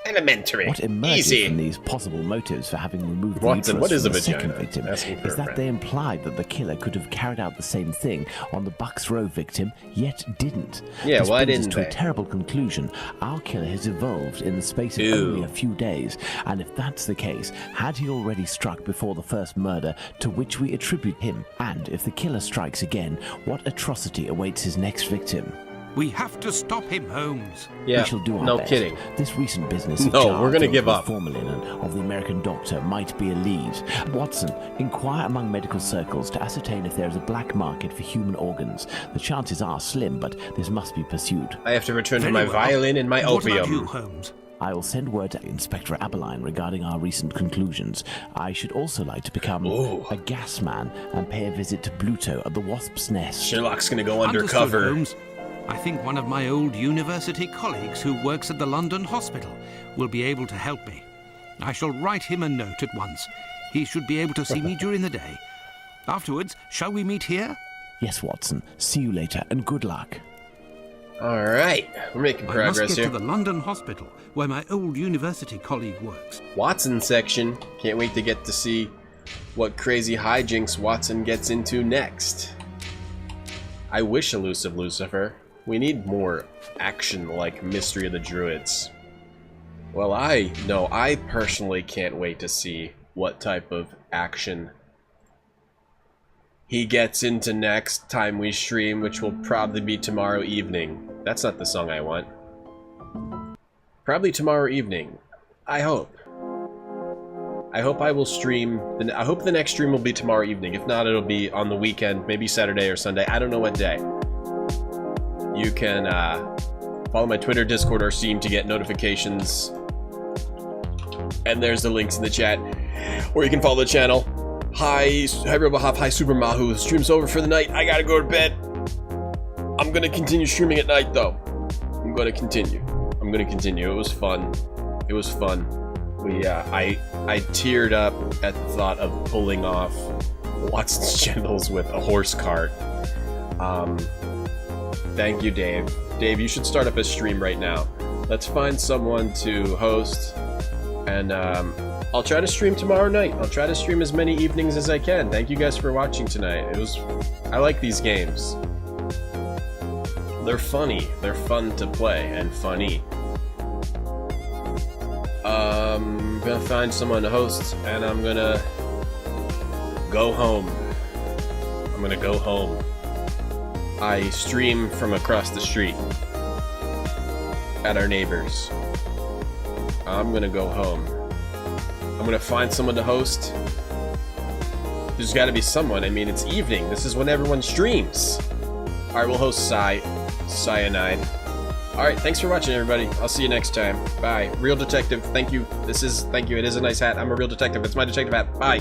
Speaker 1: Elementary.
Speaker 10: What emerges
Speaker 1: Easy.
Speaker 10: from these possible motives for having removed the
Speaker 1: Watson,
Speaker 10: uterus
Speaker 1: what is
Speaker 10: from
Speaker 1: a
Speaker 10: the second
Speaker 1: vagina?
Speaker 10: victim
Speaker 1: Asking for
Speaker 10: is
Speaker 1: a
Speaker 10: that
Speaker 1: friend.
Speaker 10: they implied that the killer could have carried out the same thing on the Bucks Row victim, yet didn't.
Speaker 1: Yeah,
Speaker 10: this
Speaker 1: why
Speaker 10: brings us
Speaker 1: didn't
Speaker 10: to a
Speaker 1: they?
Speaker 10: terrible conclusion. Our killer has evolved in the space of
Speaker 1: Ew.
Speaker 10: only a few days, and if that's the case, had he already struck before the first murder to which we attribute him? And if the killer strikes again, what atrocity awaits his next victim?
Speaker 2: We have to stop him, Holmes.
Speaker 1: Yeah,
Speaker 10: We shall do our
Speaker 1: no
Speaker 10: best.
Speaker 1: kidding.
Speaker 10: This recent business of
Speaker 1: No,
Speaker 10: jars
Speaker 1: we're gonna
Speaker 10: over
Speaker 1: give
Speaker 10: the
Speaker 1: up.
Speaker 10: formalin of the American doctor might be a lead. Watson, inquire among medical circles to ascertain if there is a black market for human organs. The chances are slim, but this must be pursued.
Speaker 1: I have to return to
Speaker 2: Very
Speaker 1: my
Speaker 2: well.
Speaker 1: violin and my
Speaker 2: What about
Speaker 1: opium.
Speaker 2: you, Holmes?
Speaker 10: I will send word to Inspector Aberline regarding our recent conclusions. I should also like to become a gas man and pay a visit to Pluto at the Wasp's Nest.
Speaker 1: Sherlock's gonna go
Speaker 2: Understood,
Speaker 1: undercover.
Speaker 2: Holmes. I think one of my old university colleagues who works at the London hospital will be able to help me. I shall write him a note at once. He should be able to see me during the day. Afterwards, shall we meet here?
Speaker 10: Yes, Watson. See you later, and good luck.
Speaker 1: Alright, we're making
Speaker 2: I
Speaker 1: progress
Speaker 2: must get
Speaker 1: here.
Speaker 2: to the London hospital, where my old university colleague works.
Speaker 1: Watson section. Can't wait to get to see what crazy hijinks Watson gets into next. I wish Elusive Lucifer. We need more action like Mystery of the Druids. Well, I personally can't wait to see what type of action he gets into next time we stream, which will probably be tomorrow evening. That's not the song I want. Probably tomorrow evening. I hope. I hope I will stream. I hope the next stream will be tomorrow evening. If not, it'll be on the weekend, maybe Saturday or Sunday. I don't know what day. You can follow my Twitter, Discord, or Steam to get notifications. And there's the links in the chat. Or you can follow the channel. Hi Robohop, hi Super Mahu. Stream's over for the night. I gotta go to bed. I'm gonna continue streaming at night, though. I'm gonna continue. I'm gonna continue. It was fun. It was fun. I teared up at the thought of pulling off Watson's genitals with a horse cart. Thank you, Dave. Dave, you should start up a stream right now. Let's find someone to host, and I'll try to stream tomorrow night. I'll try to stream as many evenings as I can. Thank you guys for watching tonight. I like these games. They're funny. They're fun to play and funny. I'm gonna find someone to host, and I'm gonna go home. I'm gonna go home. I stream from across the street at our neighbors. I'm gonna go home. I'm gonna find someone to host. There's gotta be someone. I mean, it's evening. This is when everyone streams. Alright, we'll host Cyanide. Alright, thanks for watching, everybody. I'll see you next time. Bye. Real Detective, thank you. Thank you. It is a nice hat. I'm a real detective. It's my detective hat. Bye.